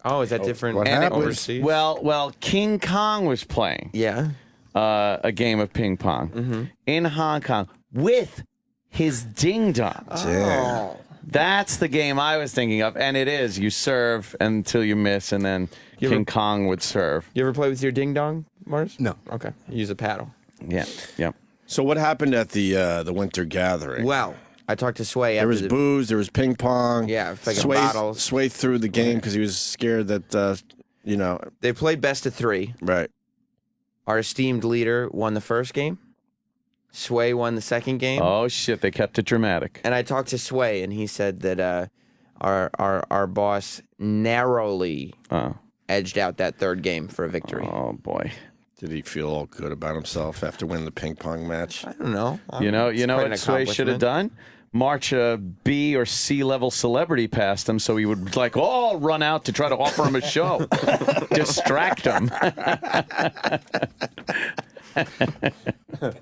Oh, is that different what happened? overseas? Well, King Kong was playing yeah. a game of ping pong in Hong Kong with his ding dong. Oh. That's the game I was thinking of, and it is. You serve until you miss, and then King Kong would serve. You ever play with your ding dong, Mars? No. Okay. You use a paddle. Yeah. So what happened at the winter gathering? Well, I talked to Sway there after was the booze, there was ping pong. Yeah, fucking Sway, bottles. Sway threw the game because he was scared that, They played best of 3. right. Our esteemed leader won the first game. Sway won the second game. Oh shit! They kept it dramatic. And I talked to Sway, and he said that our boss narrowly edged out that third game for a victory. Oh boy! Did he feel all good about himself after winning the ping pong match? I don't know. You know It's quite what an Sway should have accomplishment. done? March a B or C level celebrity past him, so he would run out to try to offer him a show, distract him. But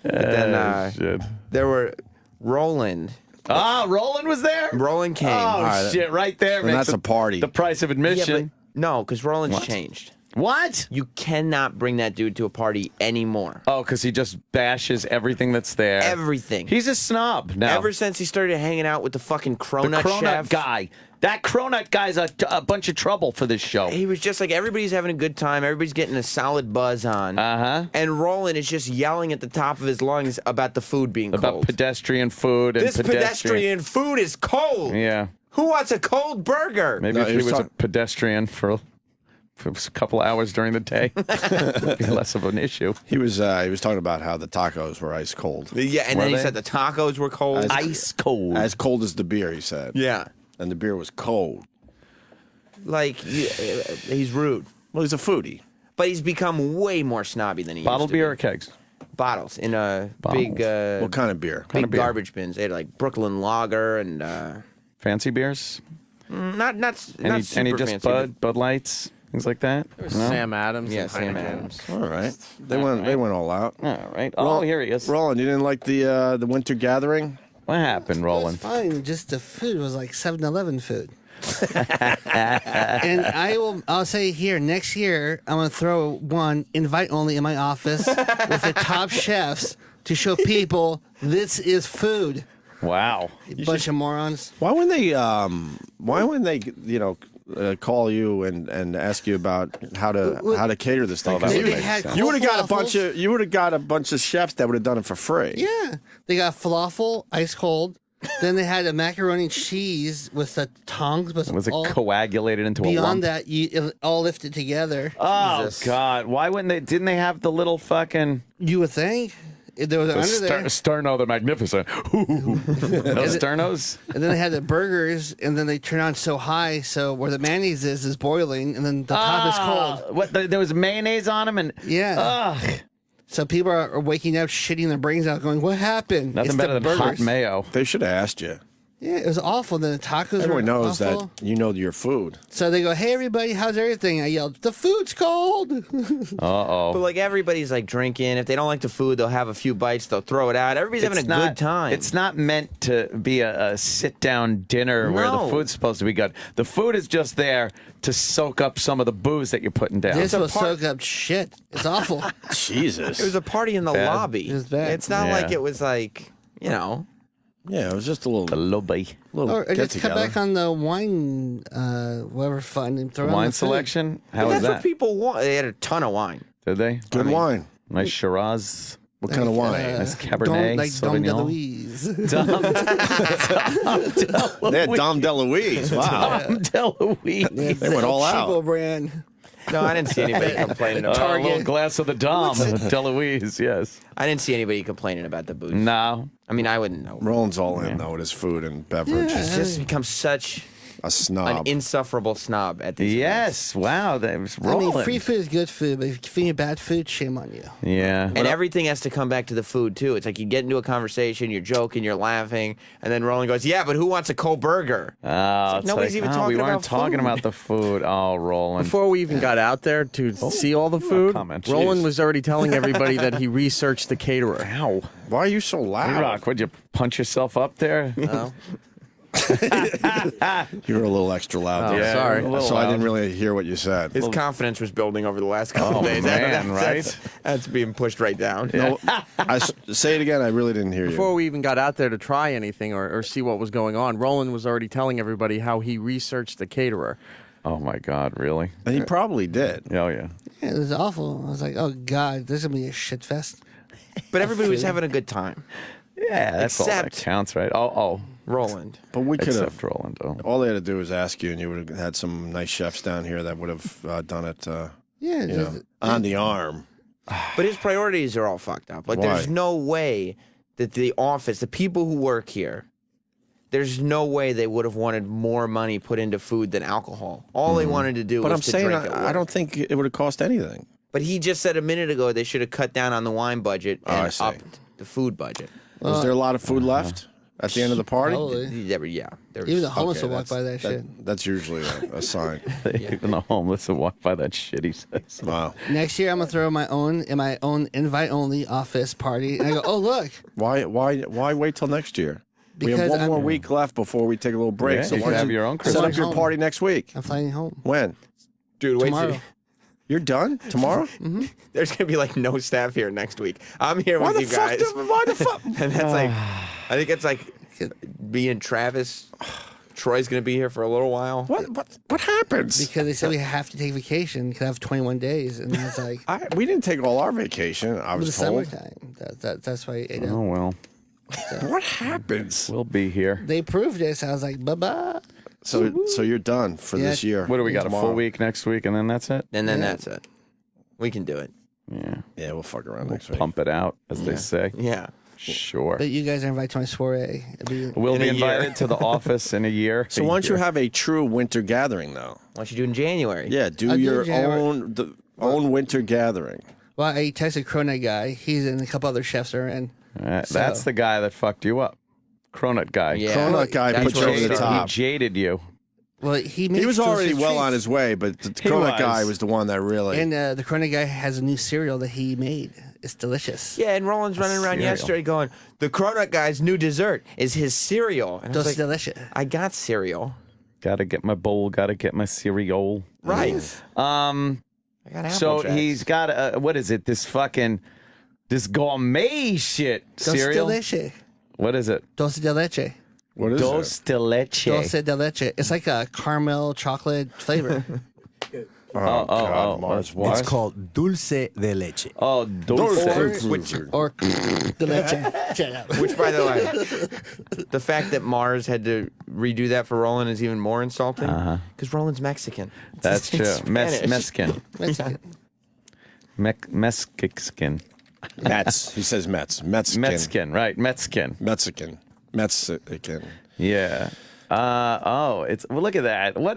then Shit. there were Roland. Roland was there. Roland came. Oh shit! Right there, And makes that's a party. The price of Yeah, admission. but no, because Roland's What? changed. What? You cannot bring that dude to a party anymore. Oh, because he just bashes everything that's there. Everything. He's a snob now. Ever since he started hanging out with the fucking the cronut cronut chef guy. That cronut guy's a bunch of trouble for this show. He was just like, everybody's having a good time. Everybody's getting a solid buzz on. And Roland is just yelling at the top of his lungs about the food being About cold. pedestrian food and This pedestrian food is cold. Yeah. Who wants a cold burger? Maybe if he was a pedestrian for a couple of hours during the day, it'd be less of an issue. He was talking about how the tacos were ice cold. Yeah, and Were then he they? said the tacos were cold. Ice cold. As cold as the beer, he said. Yeah. And the beer was cold. Like, he's rude. Well, he's a foodie. But he's become way more snobby than he Bottled used to beer be. or kegs? Bottles in a Bottles. big What kind of beer? big of beer? garbage bins. They had like Brooklyn Lager and Fancy beers? not Any super just fancy, Bud Lights? things like that. No? Sam Adams. Yeah, and Sam Heineken. Adams. All right. They went all out. All right. Oh, here he is. Roland, you didn't like the Winter Gathering? What happened, It was Roland? fine. Just the food was like 7-Eleven food. And I'll say here, next year, I'm going to throw one invite only in my office with the top chefs to show people this is food. Wow. You bunch of morons. Why wouldn't they call you and ask you about how to cater this thing? that would They make had sense. You would have got a falafels. bunch of chefs that would have done it for free. Yeah. They got falafel, ice cold. Then they had a macaroni and cheese with the tongs. But Was it all, coagulated into a lump? beyond that, it all lifted together. Oh, Jesus. God. Why wouldn't they? Didn't they have the little fucking... You would think. There was under there. Sterno the Magnificent. Those Sternos? And then they had the burgers, and then they turn on so high, so where the mayonnaise is boiling, and then the top is cold. What? There was mayonnaise on them, and Yeah. ugh, So people are waking up, shitting their brains out, going, "What happened?" nothing It's better the than hot burgers. mayo. They should have asked you. Yeah, it was awful. Then the tacos Everyone were knows awful. that you know your food. So they go, "Hey, everybody, how's everything?" I yelled, "The food's cold." Uh-oh. But like everybody's like drinking. If they don't like the food, they'll have a few bites. They'll throw it out. Everybody's having a good time. It's not meant to be a sit-down dinner where the No. food's supposed to be good. The food is just there to soak up some of the booze that you're putting down. This will soak up shit. It's awful. Jesus. It was a party in the Bad. lobby. It was bad. It's not Yeah. like it was like, you know. Yeah, it was just a little lobby. Or get just come together. back on the wine, whatever fun, and throw on Wine the food. selection? But How was that's that? what people want. They had a ton of wine. Did they? Good wine. Nice Shiraz. What kind of wine? Nice Cabernet Like Dom Sauvignon. DeLuise. They had Dom DeLuise. Wow. Dom DeLuise. They went all Cheapo out. brand. No, I didn't see anybody complaining A about little glass of the Dom. DeLuise, yes. I didn't see anybody complaining about the booze. No. I mean, I wouldn't know. Roland's all in, though, with his food and beverage. He's just become such A an snob. insufferable snob at these Yes. Wow. That was I rolling. mean, free food is good food, but if you feed bad food, shame on you. Yeah. And everything has to come back to the food too. It's like you get into a conversation, you're joking, you're laughing, and then Roland goes, "Yeah, but who wants a cold burger?" Oh, it's nobody's like, even we talking weren't about talking food. about the food. Oh, Roland. Before we even got out there to see all the food, comment. Roland Jeez. was already telling everybody that he researched the caterer. Ow. Why are you so loud? Rock, would you punch yourself up there? No. You were a little extra loud Oh, there. sorry. a little So I loud. didn't really hear what you said. His confidence was building over the last couple Oh, of days. man, That's being pushed right down. No, say it again. I really didn't hear Before you. we even got out there to try anything or see what was going on, Roland was already telling everybody how he researched the caterer. Oh, my God. Really? And he probably did. Oh, yeah. Yeah, it was awful. I was like, oh, God, this is going to be a shit fest. But everybody was having a good time. Yeah, that's all that Except- counts, right? Oh. Roland. But we could have. Except Roland. Oh. All they had to do was ask you, and you would have had some nice chefs down here that would have done it Yeah, you know, on the arm. But his priorities are all fucked up. Like, Why? there's no way that the office, the people who work here, there's no way they would have wanted more money put into food than alcohol. All they wanted to do But was I'm to saying drink at I work. don't think it would have cost anything. But he just said a minute ago they should have cut down on the wine budget Oh, I and see. upped the food budget. Was there a lot of food left at the end of the party? Probably. There was, Even the homeless Okay, will walk by that shit. That's usually a sign. Even the homeless will walk by that shit, he says. Wow. Next year, I'm going to throw my own invite-only office party. And I go, oh, look. Why wait till next year? We have Because one more I'm- week left before we take a little break. Yeah, so you why can don't have your own set Christmas. up your Home. party next week. I'm flying home. When? dude, wait Tomorrow. You're done tomorrow? There's gonna be like no staff here next week. I'm here Why with the you fuck? guys. Why the fuck? And that's like, I think it's like being Travis. Troy's gonna be here for a little while. What happens? Because they said we have to take vacation because I have 21 days. And it's like, We didn't take all our vacation. I it was was told. summertime. That's why you Oh, know, well. What happens? We'll be here. they proved this. I was like, bye-bye. So you're done for this year. What do we got? A full Tomorrow. week next week, and then that's it? And then Yeah. that's it. We can do it. Yeah. Yeah, we'll fuck around We'll next week. pump it out, as they say. Yeah. Sure. But you guys are invited to my soiree. It'll be, We'll In be a year. invited to the office in a year. So why don't you have a true winter gathering though? Why don't you do it in January? Yeah, do I'll do your January. own winter gathering. well, I texted Cronut guy. He's in, a couple other chefs are in. That's the guy that fucked you up. Cronut guy. Yeah. Cronut guy That's put you what over he the said. top. He jaded you. Well, he makes was already delicious well on treats. his way, but the Corona guy was the one that really. And the Corona guy has a new cereal that he made. It's delicious. Yeah, and Roland's running around cereal. yesterday going, the Cronut guy's new dessert is his cereal. And I was It's like, delicious. I got cereal. Gotta get my bowl. Gotta get my cereal. Right. I got Apple So Jacks. he's got what is it? This gourmet shit cereal. Dulce de leche. What is it? Dulce de leche. What is Dulce de leche. Dulce de leche. It's like a caramel chocolate flavor. God, Mars, what? It's called dulce de leche. Oh, dulce. or de leche. Which, by the way, the fact that Mars had to redo that for Roland is even more insulting. Because Roland's Mexican. That's true. It's Spanish. Mexican. Mexican. Mexican. Mets. He says Mets. Mexican. Mexican, right. Mexican. Mexican. Mexican. Yeah. Look at that. What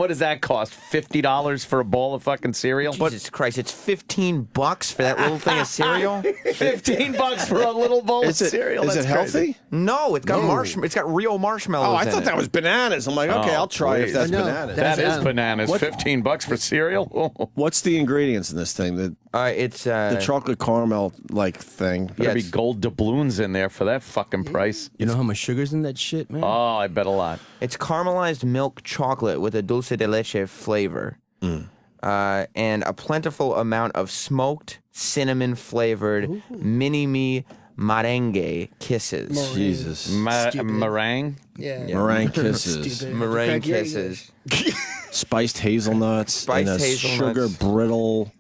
does that cost? $50 for a bowl of fucking cereal? Jesus Christ, it's $15 for that little thing of cereal? $15 for a little bowl of cereal? Is it That's healthy? crazy. No, it's got it's got real marshmallows. Oh, I in thought it. that was bananas. I'm like, okay, I'll try it if that's No, bananas. That is bananas. What- $15 for cereal? What's the ingredients in this thing? It's The chocolate caramel like thing. There'd be gold doubloons in there for that fucking price. You know how much sugar's in that shit, man? Oh, I bet a lot. It's caramelized milk chocolate with a dulce de leche flavor. And a plentiful amount of smoked cinnamon flavored mini-me merengue kisses. Jesus. Meringue? Yeah. Meringue kisses. Stupid. Meringue Craig, yeah, kisses. Spiced hazelnuts. Spiced and a hazelnuts. Sugar brittle.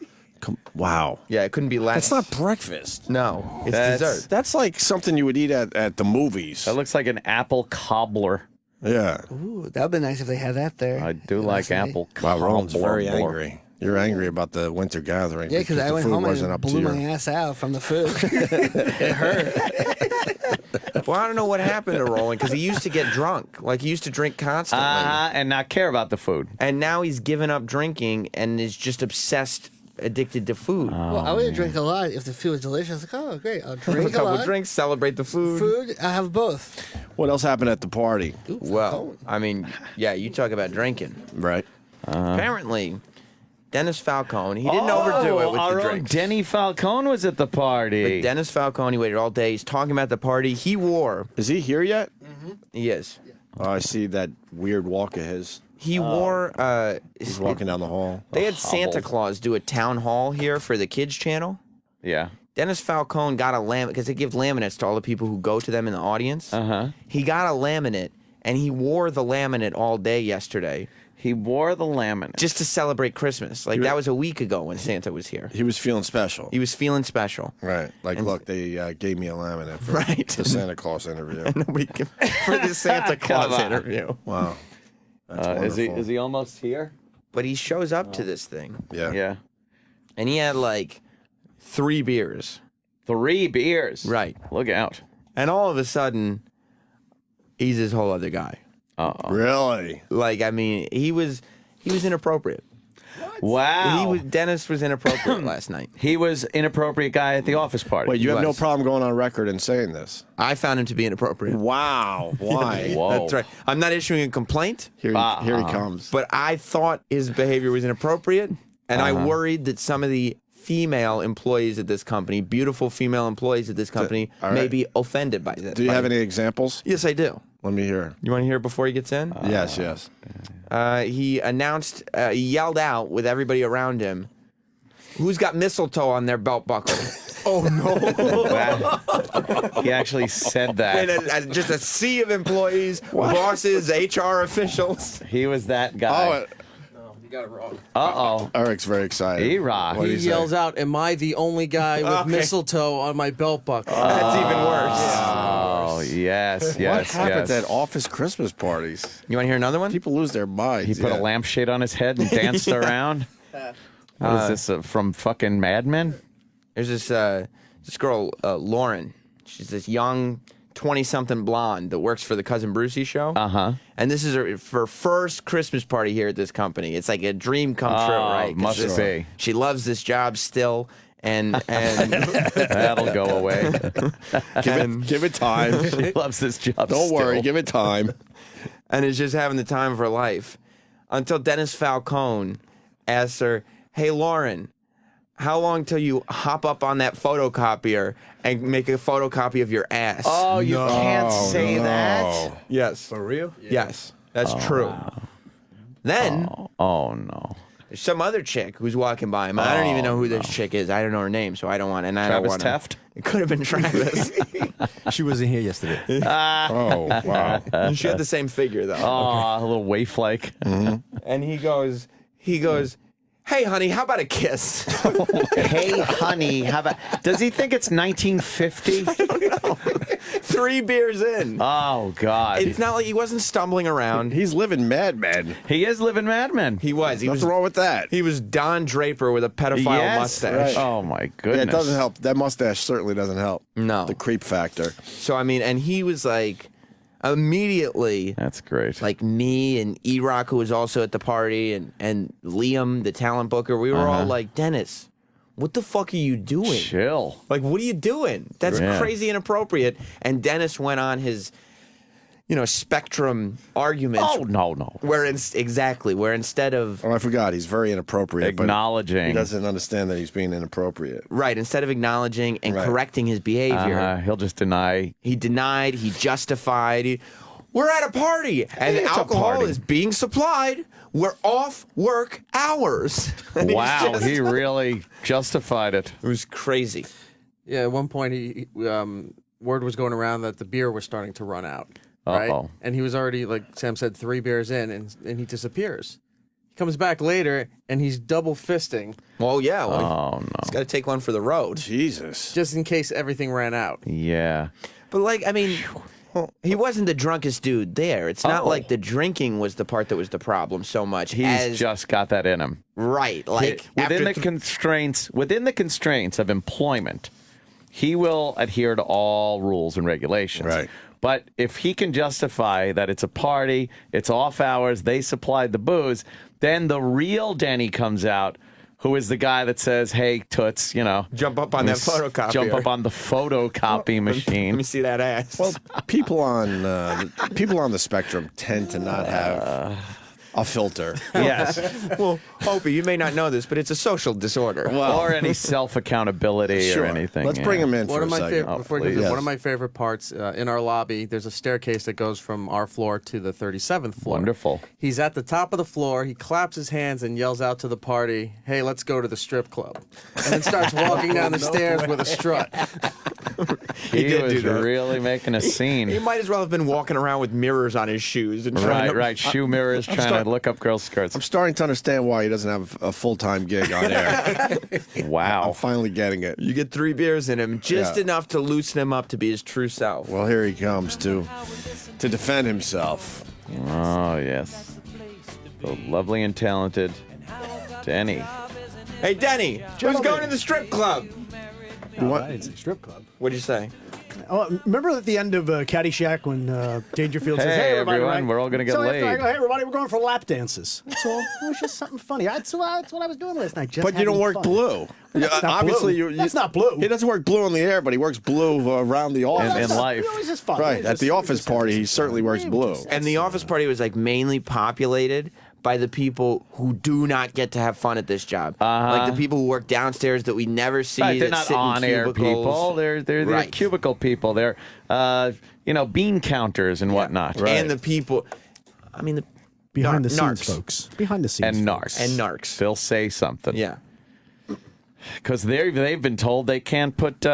Wow. Yeah, it couldn't be less. That's not breakfast. No, it's That's- dessert. That's like something you would eat at the movies. That looks like an apple cobbler. Yeah. Ooh, that would be nice if they had that there. I do like apple Wow, cobbler. Roland's very angry. You're angry about the winter gathering. Yeah, because I the went food home wasn't and up to blew your... my ass out from the food. It hurt. Well, I don't know what happened to Roland because he used to get drunk. Like, he used to drink constantly. And not care about the food. And now he's given up drinking and is just obsessed, addicted to food. Well, I would drink a lot if the food was delicious. Like, oh, great. I'll drink a a couple lot. drinks, celebrate the food. Food, I have both. What else happened at the party? Well, I mean, yeah, you talk about drinking. Right. Apparently, Dennis Falcone, he didn't overdo it with our the own drinks. Denny Falcone was at the party. But Dennis Falcone waited all day. He's talking about the party. He wore. Is he here yet? He is. Oh, I see that weird walk of his. He wore. He's walking down the hall. They had hobble. Santa Claus do a town hall here for the kids channel. Yeah. Dennis Falcone got a laminate because they give laminates to all the people who go to them in the audience. He got a laminate and he wore the laminate all day yesterday. He wore the laminate. Just to celebrate Christmas. Like, that was a week ago when Santa was here. He was feeling special. He was feeling special. Right. Like, look, they gave me a laminate for Right. the Santa Claus interview. Nobody can, for the Santa Claus on. interview. Wow. That's is he almost here? But he shows up to this thing. Yeah. Yeah. And he had like 3 beers. 3 beers. Right. Look out. And all of a sudden, he's this whole other guy. Really? Like, I mean, he was inappropriate. Wow. Dennis was inappropriate last night. He was inappropriate guy at the office party. Wait, you He have no was. problem going on record and saying this? I found him to be inappropriate. Wow. Why? Whoa. That's right. I'm not issuing a complaint, Here he comes. but I thought his behavior was inappropriate, and I worried that some of the female employees at this company, beautiful female employees at this company, all may right. be offended by this. Do you have any examples? Yes, I do. Let me hear. You want to hear it before he gets in? Yes, yes. He announced, he yelled out with everybody around him, "Who's got mistletoe on their belt buckle?" Oh, no. He actually said that. And just a sea of employees, bosses, HR officials. He was that guy. You got it wrong. Uh-oh. Eric's very excited. He rocked. What He did he yells say? out, "Am I the only guy with Okay. mistletoe on my belt buckle?" That's even worse. Oh, yes, What yes, happens yes. at office Christmas parties? You want to hear another one? People lose their minds. He put yeah. a lampshade on his head and danced around. What is this, from fucking Mad Men? There's this girl, Lauren. She's this young 20-something blonde that works for the Cousin Brucey show. Uh-huh. And this is her first Christmas party here at this company. It's like a dream come true, right? 'Cause must be. She loves this job still, and That'll go away. Give it time. He loves this job Don't worry. still. Give it time. and is just having the time of her life. until Dennis Falcone asks her, "Hey, Lauren, how long till you hop up on that photocopier and make a photocopy of your ass?" Oh, you can't say that? Yes. For real? Yes, that's true. Then, Oh, no. there's some other chick who's walking by him. I don't even know who this chick is. I don't know her name, so I don't want. And I don't Travis want Taft? It could have been Travis. She wasn't here yesterday. Oh, wow. She had the same figure though. Oh, a little waif-like. And he goes, "Hey, honey, how about a kiss?" Hey, honey, how about... Does he think it's 1950? 3 beers in. Oh, God. It's not like he wasn't stumbling around. He's living Mad Men. He is living Mad Men. He was. Nothing wrong with that. He was Don Draper with a pedophile Yes. mustache. Right. Oh, my goodness. Yeah, it doesn't help. That mustache certainly doesn't help. No. The creep factor. So, I mean, and he was like, immediately, That's great. like me and E-Rock, who was also at the party, and Liam, the talent booker, we were all like, "Dennis, what the fuck are you doing? Chill. Like, what are you doing? That's Yeah. crazy inappropriate." And Dennis went on his, Spectrum argument. Oh, no. Where instead of Oh, I forgot. He's very inappropriate. but Acknowledging. He doesn't understand that he's being inappropriate. instead of acknowledging and Right. correcting his behavior, He'll just deny. he denied, he justified. We're at a party, and It's a alcohol party. is being supplied. We're off work hours. And he's Wow, just- he really justified it. It was crazy. Yeah, at one point, word was going around that the beer was starting to run out. Right? Uh-oh. And he was already, like Sam said, 3 beers in, and he disappears. He comes back later, and he's double fisting Well, yeah. Well, Oh, no. he's got to take one for the road. Jesus. just in case everything ran out. Yeah. But, like, I mean, he wasn't the drunkest dude there. It's not Oh. like the drinking was the part that was the problem so much. He's as, just got that in him. right. Like, within after within the constraints of employment, he will adhere to all rules and regulations. Right. But if he can justify that it's a party, it's off hours, they supplied the booze, then the real Denny comes out, who is the guy that says, "Hey, toots, jump up on that photocopier. jump up on the photocopy machine." Let me see that ass. Well, people on the spectrum tend to not have a filter. Yes. Well, Opie, you may not know this, but it's a social disorder. Or any self-accountability Sure. or anything. Let's yeah. bring him in One for of a my second. favorite, before you do please. this, one of my favorite parts in our lobby. There's a staircase that goes from our floor to the 37th floor. Wonderful. He's at the top of the floor. He claps his hands and yells out to the party, "Hey, let's go to the strip club!" And then starts walking down the stairs with a strut. He did was do that. really making a scene. He might as well have been walking around with mirrors on his shoes and trying Right. Shoe mirrors, trying to look up girls' skirts. I'm starting to understand why he doesn't have a full-time gig on air. Wow. I'm finally getting it. You get 3 beers in him, just Yeah. enough to loosen him up to be his true self. Well, here he comes to defend himself. Oh, yes. The lovely and talented Denny. Hey, Denny, who's going to the strip club? What? It's a strip club. What'd you say? Oh, remember at the end of Caddyshack when Dangerfield says, Hey, "Hey, everybody, everyone, right?" we're all gonna get so after I laid. go, "Hey, everybody, we're going for lap dances." So it was just something funny. That's what I was doing last night. Just But you don't having work fun. blue. That's not Obviously, blue. That's not blue. He doesn't work blue in the air, but he works blue around the office. In life. It was just fun. Right. It was At just- the it was office just party, he having certainly fun. works blue. And the office party was like mainly populated by the people who do not get to have fun at this job. Like the people who work downstairs that we never see. Right, they're that not sit in on-air cubicles. people. They're the Right. cubicle people. They're bean counters and whatnot. And the people, I mean, the Behind the scenes, narcs. folks. Behind the scenes. And folks. narcs. And narcs. They'll say something. Yeah. Because they've been told they can't put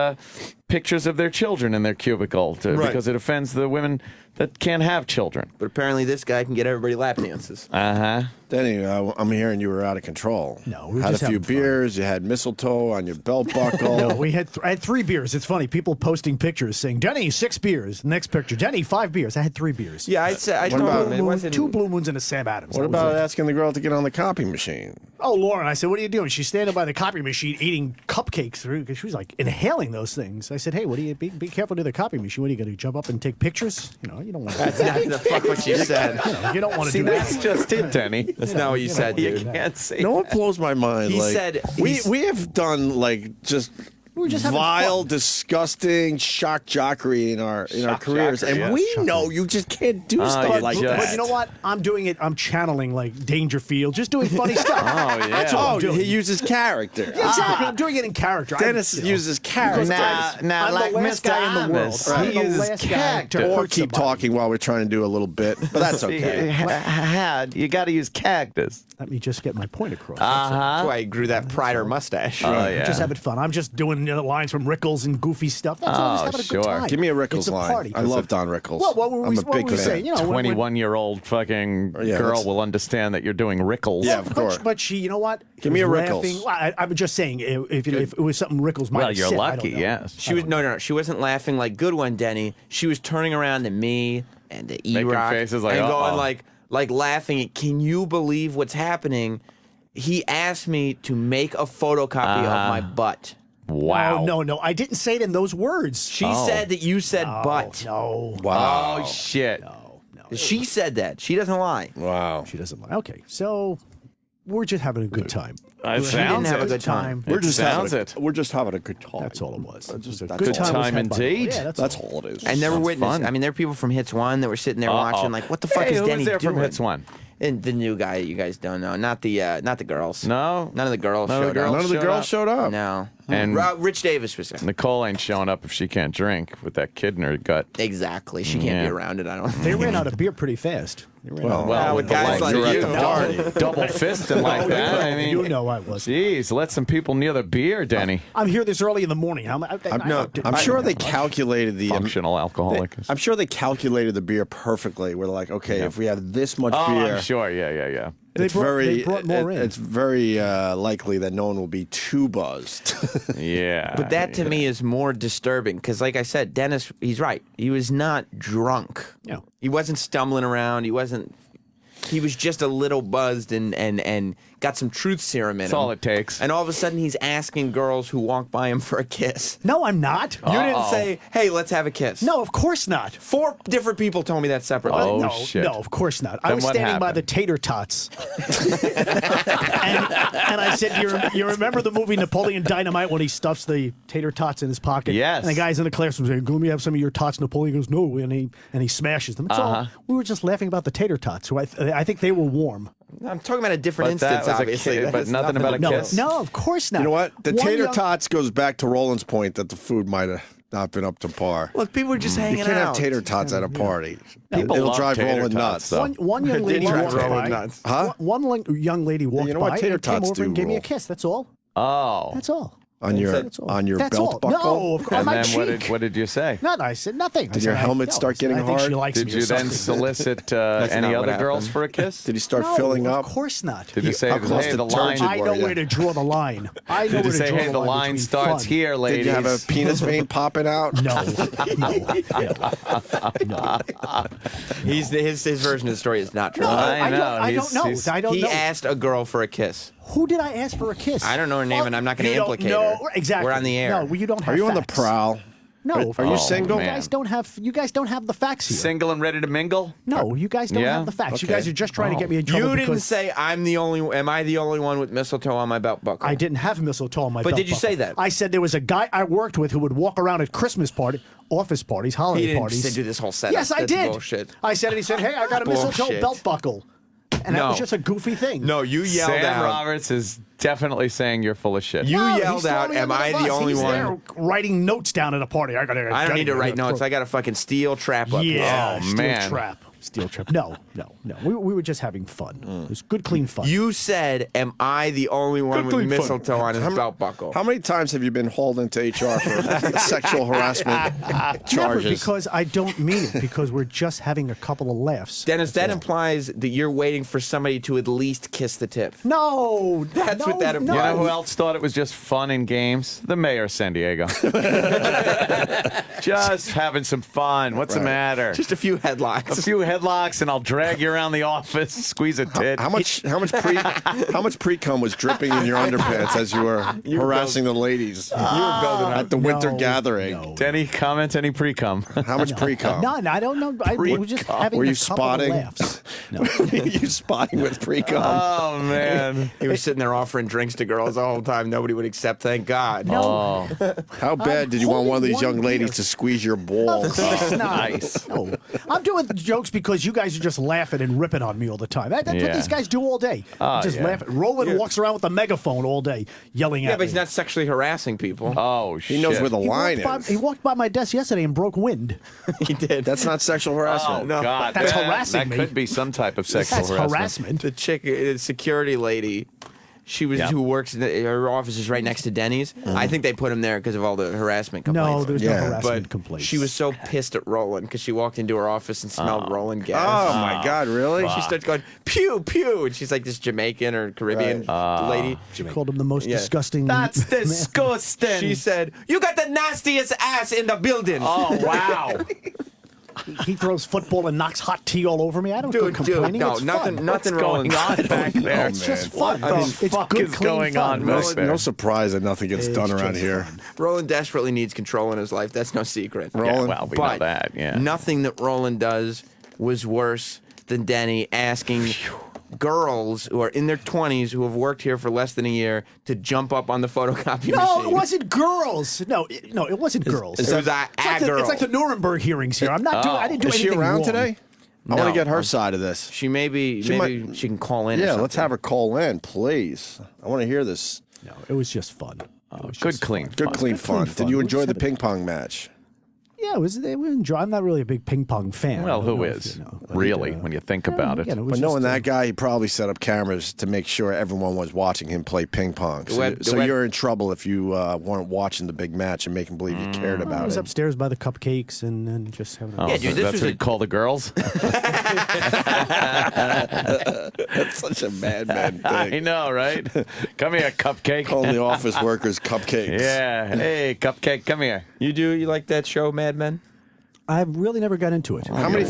pictures of their children in their cubicle Right. because it offends the women that can't have children. But apparently this guy can get everybody lap dances. Uh-huh. Denny, I'm hearing you were out of control. No, we were had just a few having fun. beers. You had mistletoe on your belt buckle. No, I had 3 beers. It's funny. People posting pictures saying, "Denny, 6 beers." Next picture, "Denny, 5 beers." I had 3 beers. Yeah, I'd say I What told about- him it wasn't 2 Blue Moons and a Sam Adams. What That was about it. asking the girl to get on the copy machine? Oh, Lauren, I said, "What are you doing?" She's standing by the copy machine eating cupcakes through because she was like inhaling those things. I said, "Hey, what do you be careful to the copy machine? What are you going to jump up and take pictures? You don't want to. That's not the fuck what you said. You don't want to See, do that's that." just it, Denny. That's not what you said, You dude. can't say No, it blows my mind. He like, said- we have done like just We were just having vile, fun. disgusting shock jockery in our careers, jockery, and yes. we know you just can't do stuff you like just- that. But you know what? I'm doing it. I'm channeling like Dangerfield, just doing funny stuff. Oh, yeah. That's all I'm doing. he uses character. Yeah, exactly. I'm doing it in character. Dennis uses character. Now, I'm like the last Mr. guy in the world. Amos, I'm he the uses last guy character. to Or hurt keep somebody. talking while we're trying to do a little bit, but that's okay. You got to use characters. Let me just get my point across. That's why he grew that pride or mustache. Oh, I'm yeah. just having fun. I'm just doing lines from Rickles and goofy stuff. That's all. Just having a good sure. time. Give me a Rickles it's a line. party. I love Don Rickles. Well, what were I'm we, a what big were we fan. saying? You know, when- 21-year-old fucking Yeah, girl that's- will understand that you're doing Rickles. Yeah, of course. But she, you know what? Give me a was Rickles. laughing. Well, I'm just saying, if it was something Rickles might Well, have you're said, I lucky, don't know. yes. She was no. She wasn't laughing like good one, Denny. She was turning around to me and to Making E-Rock faces like, and going uh-oh. like laughing. Can you believe what's happening? He asked me to make a photocopy of my butt. Wow. No. I didn't say it in those words. She said that you said butt. No. Wow. Oh, shit. She said that. She doesn't lie. Wow. She doesn't lie. Okay, so we're just having a good time. It She didn't sounds have a it. good time. We're just sounds having it. We're just having a good time. That's all it was. Just a that's good all. time, was Time had by all. indeed. Yeah, That's all it is. And there were Sounds witnesses. fun. I mean, there were people from Hits One that were sitting there watching, like, what the fuck Hey, is who Denny was there doing? from Hits One? And the new guy you guys don't know, not the girls. No? None of the girls None of the showed girls up. None of the showed girls up? showed up. No. And- Rich Davis was there. Nicole ain't showing up if she can't drink with that kid in her gut. Exactly. She can't be Yeah. around it. I don't. They ran out of beer pretty fast. They ran out of- Well, with guys like you're you. at the party. double fisting like that. I mean, you know I was. Jeez, let some people near the beer, Denny. I'm here this early in the morning. I'm sure they calculated the Functional alcoholic. I'm sure they calculated the beer perfectly. We're like, okay, if we have this much Oh, beer, I'm sure. Yeah. They brought more in. It's very likely that no one will be too buzzed. Yeah. But that to me is more disturbing because, like I said, Dennis, he's right. He was not drunk. No. He wasn't stumbling around. He wasn't. He was just a little buzzed and got some truth serum in him. That's all it takes. And all of a sudden, he's asking girls who walk by him for a kiss. No, I'm not. You didn't say, "Hey, let's have a kiss." No, of course not. 4 different people told me that separately. Oh, no, shit. no, of course not. I Then was what standing by happened? the tater tots, and I said, "You remember the movie Napoleon Dynamite when he stuffs the tater tots in his pocket?" Yes. And the guys in the classroom say, "Let me have some of your tots." Napoleon goes, "No," and he smashes them. It's all, we were just laughing about the tater tots, who I think they were warm. I'm talking about a different But that instance, was a obviously. kid, That but has nothing about a No, kiss. no, of course not. You know what? The One tater young- tots goes back to Roland's point that the food might have not been up to par. Look, people were just hanging You can't out. have tater tots at a party. People It'll love drive tater Roland tots, nuts. though. One young lady drive walked Roland by. nuts. Huh? Young lady walked you know what by tater and came tots over and do, gave me a Roll? kiss. That's all. Oh. That's all. On your That's all. belt That's all. buckle? No, of course. On And my then cheek. what did you say? No, I said nothing. Did your helmet start getting I think hard? She likes Did me or you then something. solicit not any what other girls happened. for a kiss? Did he start No, filling up? Of course not. Did you say, How close hey, to the line? turgid I were know you? where to draw the line. I know Did where you to say, draw hey, the line between starts fun. here, ladies? Did you have a penis vein popping out? No. His version of the story is not true. No, I know. I don't know. He's- I don't He know. asked a girl for a kiss. Who did I ask for a kiss? I don't know her name, and I'm not going to You don't implicate know- her. Exactly. We're on the air. No, well, you don't have Are you on the facts. prowl? No. Are you Oh, single? man. You guys don't have. You guys don't have the facts here. Single and ready to mingle? No, you guys don't Yeah? have the facts. You Okay. guys are just trying to get me in trouble You didn't because say am I the only one with mistletoe on my belt buckle? I didn't have mistletoe on my But belt did you buckle. say that? I said there was a guy I worked with who would walk around at Christmas office parties, holiday He didn't parties. do this whole setup. Yes, I That's did. bullshit. I said it. He said, "Hey, I got a mistletoe Bullshit. belt buckle," and that No. was just a goofy thing. No, you yelled Sam out. Roberts is definitely saying you're full of shit. You No, yelled he's throwing out, me "Am under I bus. the only He's one?" there writing notes down at a party. I don't need to write notes. I got a fucking steel trap up here. Yeah, Oh, steel man. trap. Steel trap. No. We were just having fun. It was good, clean fun. You said, "Am I the only one Good with clean fun. mistletoe on his belt buckle?" How many times have you been hauled into HR for sexual harassment Never, charges? because I don't mean it. Because we're just having a couple of laughs. Dennis, that implies that you're waiting for somebody to at least kiss the tip. No, That's what that no, implies. You know who else thought it was just fun and games? The mayor of San Diego. Just having some fun. What's the matter? Just a few headlocks. A few headlocks, and I'll drag you around the office, squeeze a tit. How much pre-cum was dripping in your underpants as you were harassing the ladies You were building up. at the winter No, gathering? no. Any comment? Any pre-cum? How much pre-cum? None. I don't know. I was just having Were a you couple spotting? of laughs. You spotting with pre-cum. Oh, man. He was sitting there offering drinks to girls the whole time. Nobody would accept. Thank God. Oh. How bad did you want one of these young ladies to squeeze your balls? Of course not. Nice. No. I'm doing the jokes because you guys are just laughing and ripping on me all the time. That's what these guys do all day. Just laughing. Roland walks around with a megaphone all day yelling at me. Yeah, but he's not sexually harassing people. Oh, shit. He knows where the line is. He walked by my desk yesterday and broke wind. He did. That's not sexual harassment. Oh, God. That's harassing me. That could be some type of sexual That's harassment. The chick, the security lady, she was who works in her office is right next to Denny's. I think they put him there because of all the harassment complaints. No, there's no harassment complaints. She was so pissed at Roland because she walked into her office and smelled Roland gas. Oh, my God, really? She started going, pew, pew. And she's like this Jamaican or Caribbean lady. She called him the most disgusting. That's disgusting. She said, you got the nastiest ass in the building. Oh, wow. He throws football and knocks hot tea all over me. I don't go complaining. no, It's nothing, fun. nothing going on back there? It's just fun. What the It's fuck good, is clean going fun. on back there? No surprise that nothing gets done around just here. fun. Roland desperately needs control in his life. That's no secret. Roland? Yeah, well, we know that, yeah. Nothing that Roland does was worse than Denny asking girls who are in their 20s who have worked here for less than a year to jump up on the photocopy No, machine. it wasn't girls. No, it wasn't girls. It was It's like the Nuremberg hearings here. I'm not doing. I didn't do Is she anything around wrong. today? I want to get her side of this. She maybe she can call in. or Yeah, something. let's have her call in, please. I want to hear this. No, it was just fun. Good, clean Good, fun. clean fun. fun. Did you We enjoy just the had ping pong match? Yeah, it was. They were enjoy. I'm not really a big ping pong fan. Well, I don't who know if is? you know, but, Really, when you think about it. yeah, it was But knowing just, that guy, he probably set up cameras to make sure everyone was watching him play ping pong. So, you're in trouble if you weren't watching the big match and making believe you cared I about was it. upstairs by the cupcakes and just having. Oh, Yeah, dude, so this that's was what a- you call the girls? That's such a madman I thing. know, right? Come here, cupcake. Call the office workers cupcakes. Yeah. Hey, cupcake, come here. You like that show, Mad Men? I've really never got into it. How many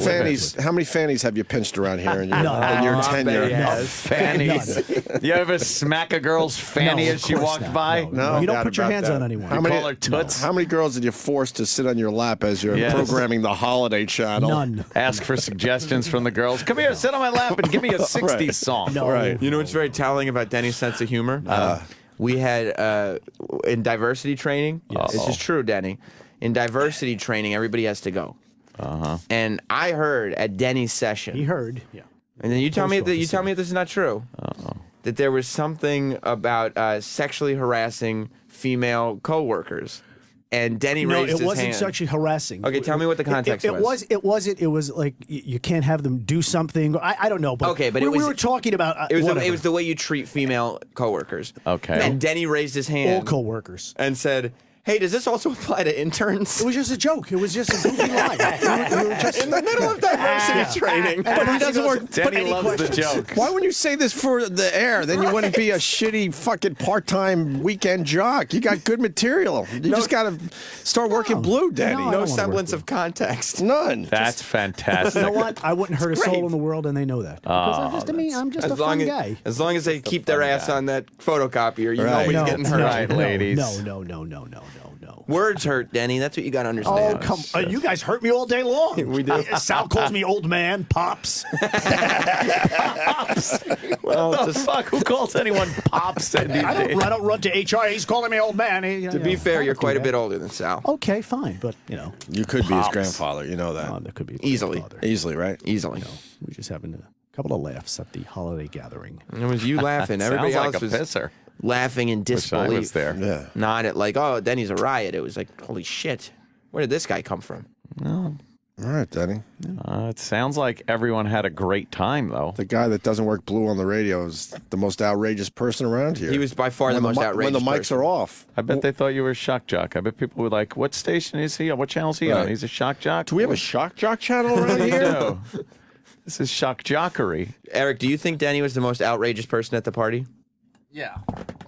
fannies have you pinched around here in your, None. in your I bet tenure? he has. Fannies. You ever smack a girl's fanny No, as she of course walked not. by? No. You don't doubt put your about hands that. on anyone. How You many- call her toots? How many girls did you force to sit on your lap as you're Yes. programming the holiday channel? None. Ask for suggestions from the girls. Come here, sit on my lap and give me a 60s song. No. Right. You know what's very telling about Denny's sense of humor? We had in diversity training. This is true, Denny. In diversity training, everybody has to go. And I heard at Denny's session. He heard. Yeah. And then you tell me that this is not true. That there was something about sexually harassing female coworkers, and Denny No, raised it his wasn't hand. sexually harassing. Okay, tell me what the context It was. It was like you can't have them do something. I don't know. But Okay, but we were talking about. It was whatever. it was the way you treat female coworkers. Okay. And Denny raised his all hand coworkers. and said, "Hey, does this also apply to interns?" It was just a joke. It was just a goofy line. We were just in the middle of diversity training. But he doesn't work. Denny loves the joke. Why wouldn't you say this for the air? Then you wouldn't be a shitty fucking part-time weekend jock. You got good material. You just got to start working blue, Danny. No, I No don't wanna semblance work of context. None. That's fantastic. You know what? I wouldn't hurt a soul in the world, and they know that. Because I'm just a fun guy. As long as they keep their ass on that photocopier, Right. nobody's No, getting hurt. Right, ladies. No. Words hurt, Denny. That's what you got to Oh, understand. come on. You guys hurt me all day long. We do. Sal calls me old man, Pops. What the fuck? Who calls anyone pops these days? I don't run to HR. He's calling me old man. To be fair, you're quite a bit older than Sal. Okay, fine. But, You could be his grandfather. You know that. that could be Easily. father. Easily, right? Easily. We're just having a couple of laughs at the holiday gathering. It was you laughing. Everybody Sounds else like a was pisser. laughing in Wish I disbelief. was there. Yeah. Not at like, oh, Denny's a riot. It was like, holy shit. Where did this guy come from? All right, Danny. It sounds like everyone had a great time, though. The guy that doesn't work blue on the radio is the most outrageous person around here. He was by far the most outrageous when the mics person. are off. I bet they thought you were a shock jock. I bet people were like, what station is he on? What channel is he on? Right. He's a shock jock? Do we have a shock jock channel around We here? do. This is shock jockery. Eric, do you think Denny was the most outrageous person at the party? Yeah.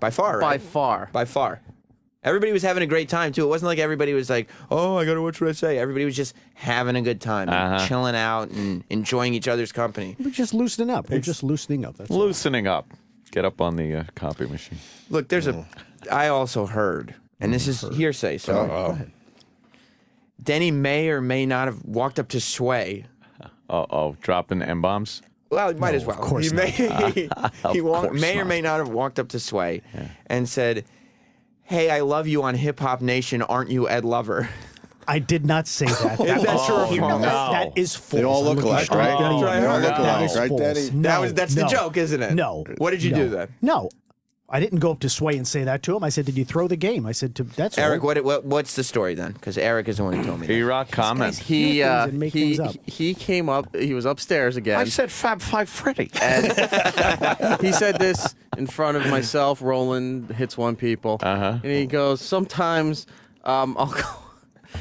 By far, By right? far. By far. Everybody was having a great time, too. It wasn't like everybody was like, oh, I got to watch what I say. Everybody was just having a good time, and chilling out and enjoying each other's company. We're just loosening up. We're just loosening up. That's all. Loosening up. Get up on the copy machine. Look, I also heard, and this is hearsay, so Denny may or may not have walked up to Sway. Dropping M-bombs? Well, he might as well. Of course he not. may or may not have walked up to Sway and said, "Hey, I love you on Hip Hop Nation. Aren't you Ed Lover?" I did not say that. That's true. That is false. They all look alike, right? That's They all look alike, right, false. Daddy? No, That's the joke, isn't it? No. What did you do then? No. I didn't go up to Sway and say that to him. I said, "Did you throw the game?" I said, "That's Eric, all." what's the story then? Because Eric is the one who told me. E-Rock, comment. He make things up. He came up. He was upstairs again. I said Fab Five Freddy. And he said this in front of myself. Roland hits one people, and he goes, "Sometimes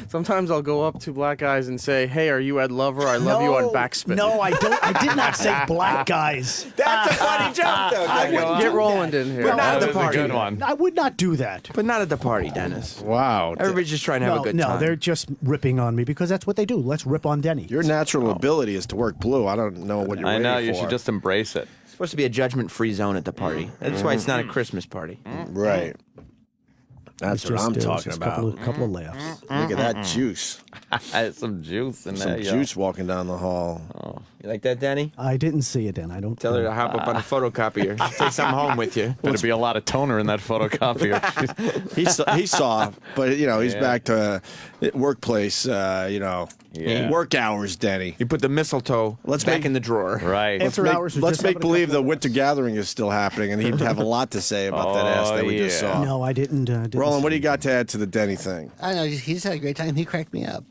Sometimes I'll go up to black guys and say, "Hey, are you Ed Lover? I love you on backspin." No, I don't. I did not say black guys. That's a funny joke, though. I wouldn't Get do Roland that. in here. But not at the That was a party. good one. I would not do that. But not at the party, Dennis. Wow. Everybody's just trying to have a good no, time. they're just ripping on me because that's what they do. Let's rip on Denny. Your natural ability is to work blue. I don't know what you're I know, waiting you for. should just embrace it. It's supposed to be a judgment-free zone at the party. That's why it's not a Christmas party. Right. That's what I'm talking about. A couple of laughs. Look at that juice. Some juice in Some there. yo. juice walking down the hall. Oh, you like that, Danny? I didn't see it, and I don't Tell her to hop up on a photocopier. Take something home with you. Better be a lot of toner in that photocopier. He saw, but he's back to workplace. Work hours, Denny. You put the mistletoe back in the drawer. Right. After hours. Let's make believe the winter gathering is still happening, and he'd have a lot to say about that ass that we just saw. No, I didn't. Roland, what do you got to add to the Denny thing? I don't know. He just had a great time. He cracked me up.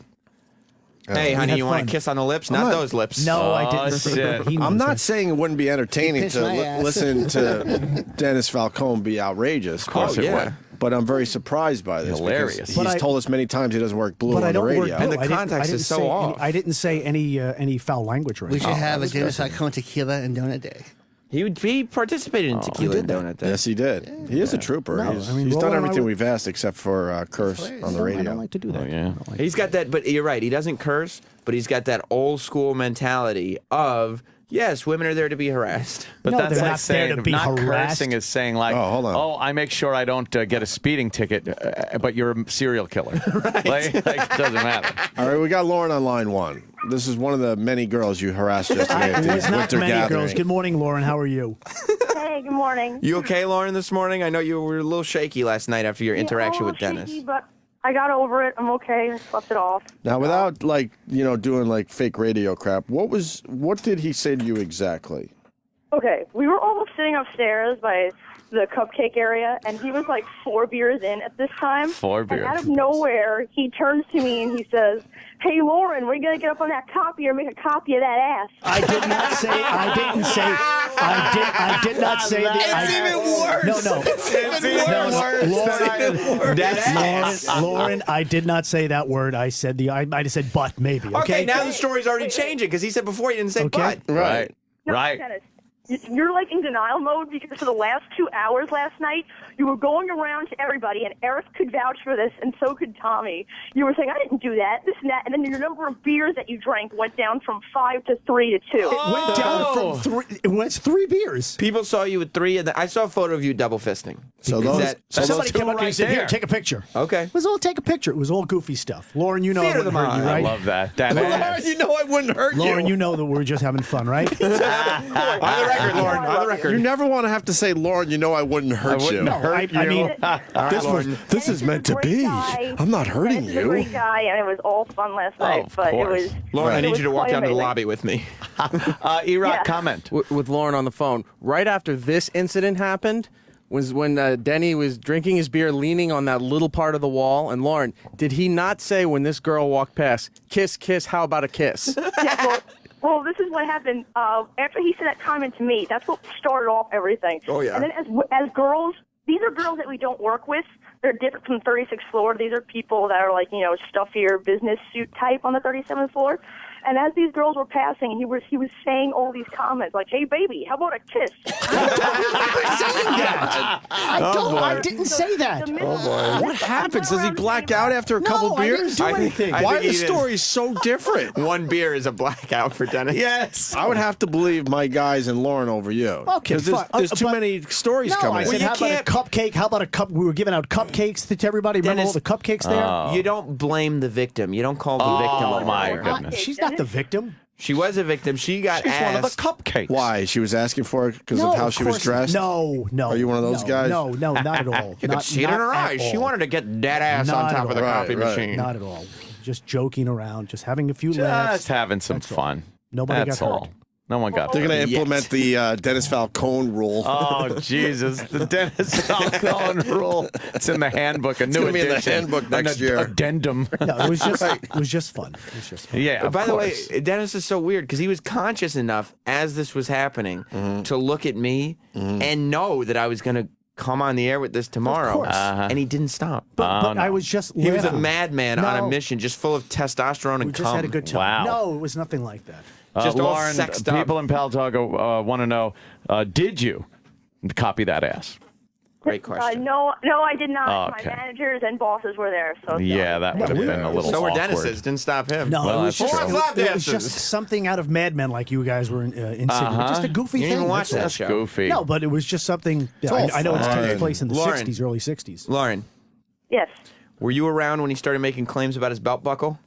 Hey, honey, had you want fun. a kiss on the lips? Not those lips. No, I Oh, didn't say shit. that. He I'm knows not that. saying it wouldn't be entertaining Kiss to my ass. listen to Dennis Falcone be outrageous. Of course it would. But I'm very surprised by this. Hilarious. because But He's I- told us many times he doesn't work blue But on I the don't work radio. blue. And the I didn't- context I didn't is so say off. I didn't say any foul language or We anything. should have a Dennis Falcone tequila and donut day. He participated in Tequila did that. Donut Day. Yes, he did. He is a trooper. No, he's I mean, he's done Roland and I everything would- we've asked except for curse on the I radio. don't like to do that. Oh, yeah. I don't like He's got that, but you're right. He doesn't curse, but he's got that old school mentality of, yes, women are there to be harassed. But No, that's they're like not there saying to be not harassed. cursing is saying like, Oh, hold on. I make sure I don't get a speeding ticket, but you're a serial killer. Like, it doesn't matter. All right, we got Lauren on line one. This is one of the many girls you harassed yesterday at It was the not winter many gathering. girls. Good morning, Lauren. How are you? Hey, good morning. You okay, Lauren, this morning? I know you were a little shaky last night after your interaction Yeah, with Dennis. shaky, but I got over it. I'm okay. I slept it off. Now, without doing fake radio crap, what did he say to you exactly? Okay, we were all sitting upstairs by the cupcake area, and he was like 4 beers in at this time. 4 beers. And out of nowhere, he turns to me and he says, "Hey, Lauren, we're going to get up on that copier and make a copy of that ass." I did not say. I didn't say. I did not say that. It's even worse. No. It's even worse. Lauren, I did not say that word. I said I might have said but maybe. Okay. Okay, now the story's already changing because he said before he didn't say Okay. but. Right. No, Right. Dennis, you're like in denial mode because for the last 2 hours last night, you were going around to everybody, and Eric could vouch for this, and so could Tommy. You were saying, "I didn't do that, this and that," and then your number of beers that you drank went down from 5 to 3 to 2. Went down from 3. It was 3 beers. People saw you with 3, and I saw a photo of you double fisting. So Is those, that- so Somebody those came up to me and said, "Here, take a picture." Okay. It was all take a picture. It was all goofy stuff. Lauren, you know I Theater wouldn't of the hurt you, mind. I right? love that. That ass. you know I wouldn't hurt Lauren, you. you know that we're just having fun, right? On the record, Lauren. On the record. You never want to have to say, Lauren, you know I wouldn't hurt you. No, I mean, This is meant to be. I'm not hurting Dennis is a you. great guy, and it was all fun last night, of but course. it was. Lauren, I it need was you to walk quite down to the amazing. lobby with me. E-Rock, Yeah. comment. With Lauren on the phone. Right after this incident happened was when Denny was drinking his beer, leaning on that little part of the wall. And Lauren, did he not say when this girl walked past, "Kiss, kiss, how about a kiss"? Yeah, well, this is what happened. After he said that comment to me, that's what started off everything. Oh, yeah. And then as girls, these are girls that we don't work with. They're different from 36th floor. These are people that are like, stuffier business suit type on the 37th floor. And as these girls were passing, he was saying all these comments like, "Hey, baby, how about a kiss?" I didn't say that. What happens? Does he black out after a couple No, I beers? didn't do anything. Why are the he did. stories so different? One beer is a blackout for Dennis. Yes. I would have to believe my guys and Lauren over you. Okay, 'Cause there's, fine. there's too But- many stories No, coming I in. said, you how about a can't- cupcake? How about a cup? We were giving out cupcakes to everybody. Remember Dennis- all the cupcakes there? You don't blame the victim. You don't call the victim. Oh, a my liar. goodness. She's not the victim. She was a victim. She got She's asked. one of the cupcakes. Why? She was asking for it because No, of how of she was course- dressed? No. Are you one of those guys? No, not at all. You could Not- see it in not her at eyes. She all. wanted to get dead ass Not on at top of the all. copy machine. Not at all. Just joking around, just having a few Just laughs. having some That's all. fun. Nobody That's got hurt. all. No one got They're hurt. going to implement the Dennis Falcone rule. Oh, Jesus. The Dennis Falcone rule. It's in the handbook, a new gonna be in the edition. handbook next An year. Addendum. No, it was just fun. It was just fun. Yeah, But of by the way, course. Dennis is so weird because he was conscious enough as this was happening to look at me and know that I was going to come on the air with this tomorrow. course. And he didn't stop. But I was just He was a laughing. madman on a No. mission, just full of testosterone and We just cum. had a good time. Wow. No, it was nothing like that. Just all Lauren, sexed up. people in Palo Alto want to know, did you copy that ass? Great question. No, I did not. Okay. My managers and bosses were there. So Yeah, that would have been a little So were awkward. Dennis's. Didn't stop him. No, Well, it was that's just, true. it was just something out of Mad Men, like you guys were insinuating. Just a goofy You thing. didn't even watch that's that all. show. Goofy. No, but it was just something. all I know it fine. takes place in the Lauren. 60s, early 60s. Lauren, Yes. were you around when he started making claims about his belt buckle?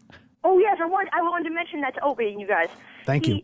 Oh yes, I wanted to mention that to Opie and you guys. Thank you.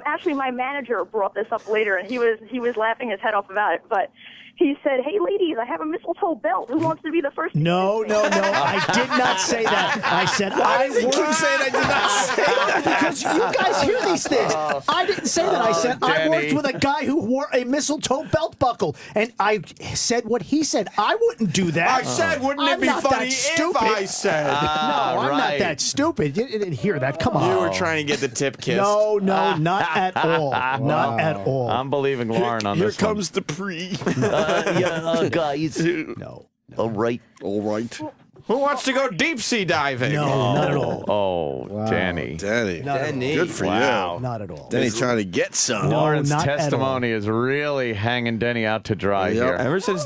Actually, my manager brought this up later, and he was laughing his head off about it. But he said, "Hey, ladies, I have a mistletoe belt. Who wants to be the first?" No, I did not say that. I said I keep saying I did not say that? because you guys hear these things. I didn't say that. I said I Danny. worked with a guy who wore a mistletoe belt buckle, and I said what he said. I wouldn't do that. I said, wouldn't it I'm be not funny that if stupid. I said? No, I'm right. not that stupid. You didn't hear that. Come on. You were trying to get the tip kissed. No, not at all. Not at all. I'm believing Lauren on Here this comes the pre. Guys. No. All right. All right. Who wants to go deep sea diving? No, not at all. Oh, Danny. Danny. Danny. Good for Wow. you. Not at all. Danny's trying to get some. No, Lauren's not at testimony is really hanging Denny out to dry Yep. here. Ever since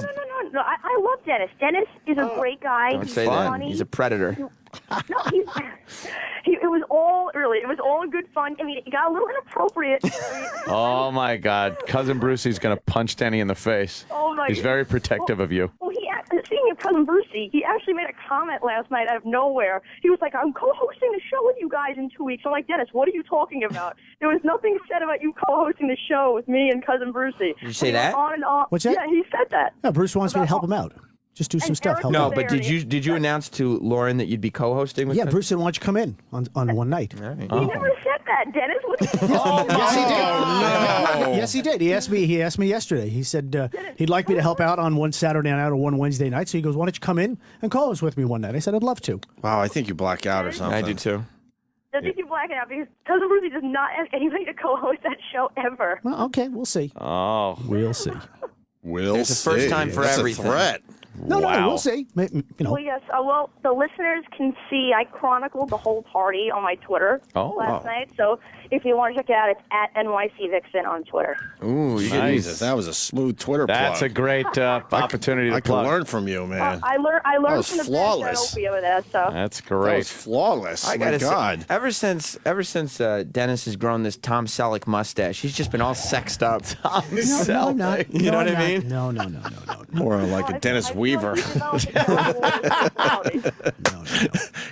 No. I love Dennis. Dennis is a great guy. don't He's say that. funny. He's a predator. No, it was all early. It was all in good fun. I mean, it got a little inappropriate. Oh, my God. Cousin Brucey's going to punch Denny in the face. Oh, my He's very protective of you. Well, speaking of Cousin Brucey, he actually made a comment last night out of nowhere. He was like, "I'm co-hosting the show with you guys in 2 weeks." I'm like, "Dennis, what are you talking about? There was nothing said about you co-hosting the show with me and Cousin Brucey." Did you say that? On and on. What's that? Yeah, he said that. No, Bruce wants me to help him out. Just do some And stuff. Eric Help No, him. but did you announce to Lauren that you'd be co-hosting with? Yeah, us? Bruce said, "Why don't you come in on one night?" He never said that, Dennis. What Yes, he did. Yes, he did. He asked me yesterday. He said he'd like me to help out on one Saturday night or one Wednesday night. So he goes, "Why don't you come in and co-host with me one night?" I said, "I'd love to." Wow, I think you black out or something. I do too. I think you're blacking out because Cousin Brucey does not ask anybody to co-host that show ever. Well, okay, we'll see. Oh, We'll see. We'll It's the first see. time for That's everything. A threat. No, wow. we'll see. You know, Well, yes. Well, the listeners can see I chronicled the whole party on my Twitter last night. So if you want to check it out, it's at NYC Vixen on Twitter. Ooh, you Nice. Jesus, that was a smooth Twitter That's a plug. great opportunity I to can plug. learn from you, man. I learned was from the flawless. best over there. So That's That great. was flawless. I My gotta God. say, ever since Dennis has grown this Tom Selleck mustache, he's just been all sexed up. no, I'm not. You know No, what I I'm mean? not. No. More like a Dennis Weaver.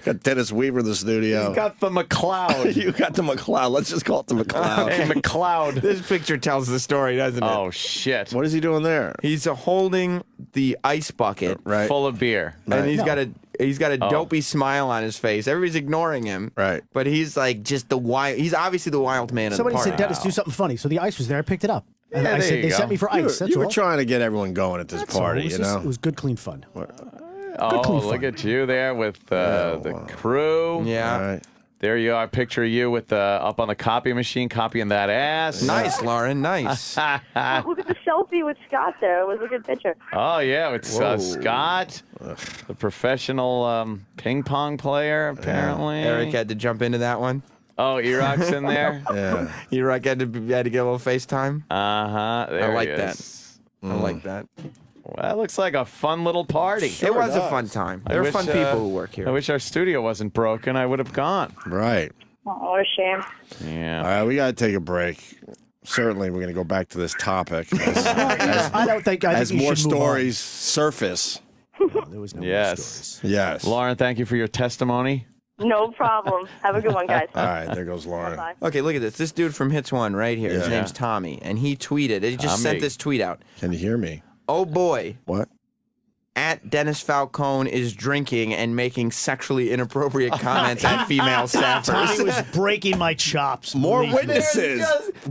Got Dennis Weaver in the studio. You got the McLeod. You got the McLeod. Let's just call it the McLeod. Hey, McLeod. This picture tells the story, doesn't it? Oh, shit. What is he doing there? He's holding the ice bucket, Right. Full of beer. and he's No. got a dopey smile on his face. Everybody's ignoring him, Right. But he's like just the wild. He's obviously the wild man of Somebody the party. said, "Dennis, do something funny." So the ice was there. I picked it up. And Yeah, I there said you they go. sent me for ice. That's You were all. trying to get everyone going at this That's all. party, It was you just- know? It was good, clean fun. Oh, clean look fun. at you there with the crew. Yeah. All right. There you are. Picture of you with up on the copy machine, copying that ass. Nice, Lauren. Nice. Look at the selfie with Scott there. It was a good picture. Oh, yeah. It's Scott, the professional ping pong player, apparently. Eric had to jump into that one. Oh, Eroc's in there? Yeah. Eric had to get a little FaceTime. Uh-huh. There I like he that. is. I like that. Well, that looks like a fun little party. It was a fun time. There are fun people who work here. I wish our studio wasn't broken. I would have gone. Right. Oh, what a shame. Yeah. All right, we got to take a break. Certainly, we're going to go back to this topic I don't think. I as think you more should move on. stories surface. No, there was no more Yes. stories. Yes. Lauren, thank you for your testimony. No problem. Have a good one, guys. All right, there goes Lauren. Bye. Okay, look at this. This dude from Hits One right here. His Yeah. name's Tommy, and he tweeted. He just sent this tweet out. Can you hear me? Oh boy. What? At Dennis Falcone is drinking and making sexually inappropriate comments at female Tommy staffers. was breaking my chops. More believe me. witnesses.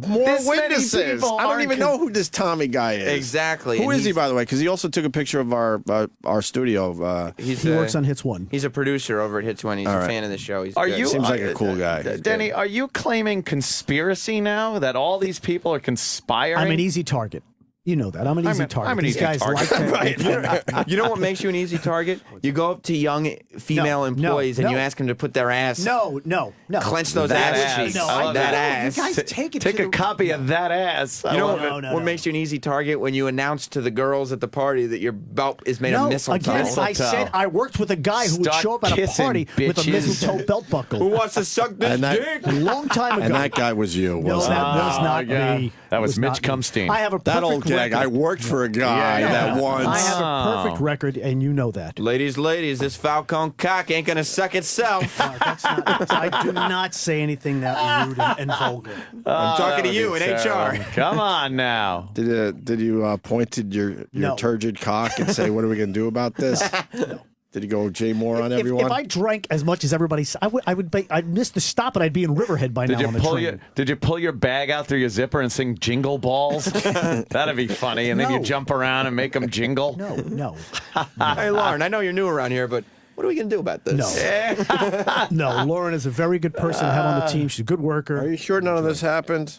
More this many witnesses. people I don't aren't even know who this Tommy guy is. Exactly. Who and is he, he's- by the way? Because he also took a picture of our studio. He works on Hits One. He's a producer over at Hits One. He's All a right. fan of the show. He's Are good. you Seems like a cool guy. Denny? Are you claiming conspiracy now that all these people are conspiring? I'm an easy target. You know that. I'm an easy target. I'm an These easy guys target. like to. You know what makes you an easy target? You go up to young female employees and you ask them to put their ass. No. Clench those That ass ass. cheeks. No, I that know. ass. You guys take it Take to a the- copy of that ass. You know I love it. what makes you an easy target when you announce to the girls at the party that your belt is made of mistletoe? Again, I said I worked with a guy who would Start show up at a kissing, party with a bitches. mistletoe belt buckle. Who wants to suck this And that- dick? A long time ago. And that guy was you, No, wasn't that it? was not yeah. me. That was Mitch not me. Cumstein. I have a perfect That old gag. record. I worked for a guy Yeah. that once. I have a perfect record, and you know that. Ladies, this Falcone cock ain't gonna suck itself. That's not, I do not say anything that rude and vulgar. I'm talking to you in HR. Come on now. Did you point to your No. turgid cock and say, "What are we gonna do about this"? Did he go Jay Moore on everyone? If I drank as much as everybody, I'd miss the stop, and I'd be in Riverhead by Did now you on the pull train. your Did you pull your bag out through your zipper and sing Jingle Balls? That'd be funny. And then you No. jump around and make them jingle. No. Hey, Lauren, I know you're new around here, but what are we gonna do about this? No. No, Lauren is a very good person to have on the team. She's a good worker. Are you sure none of this happened?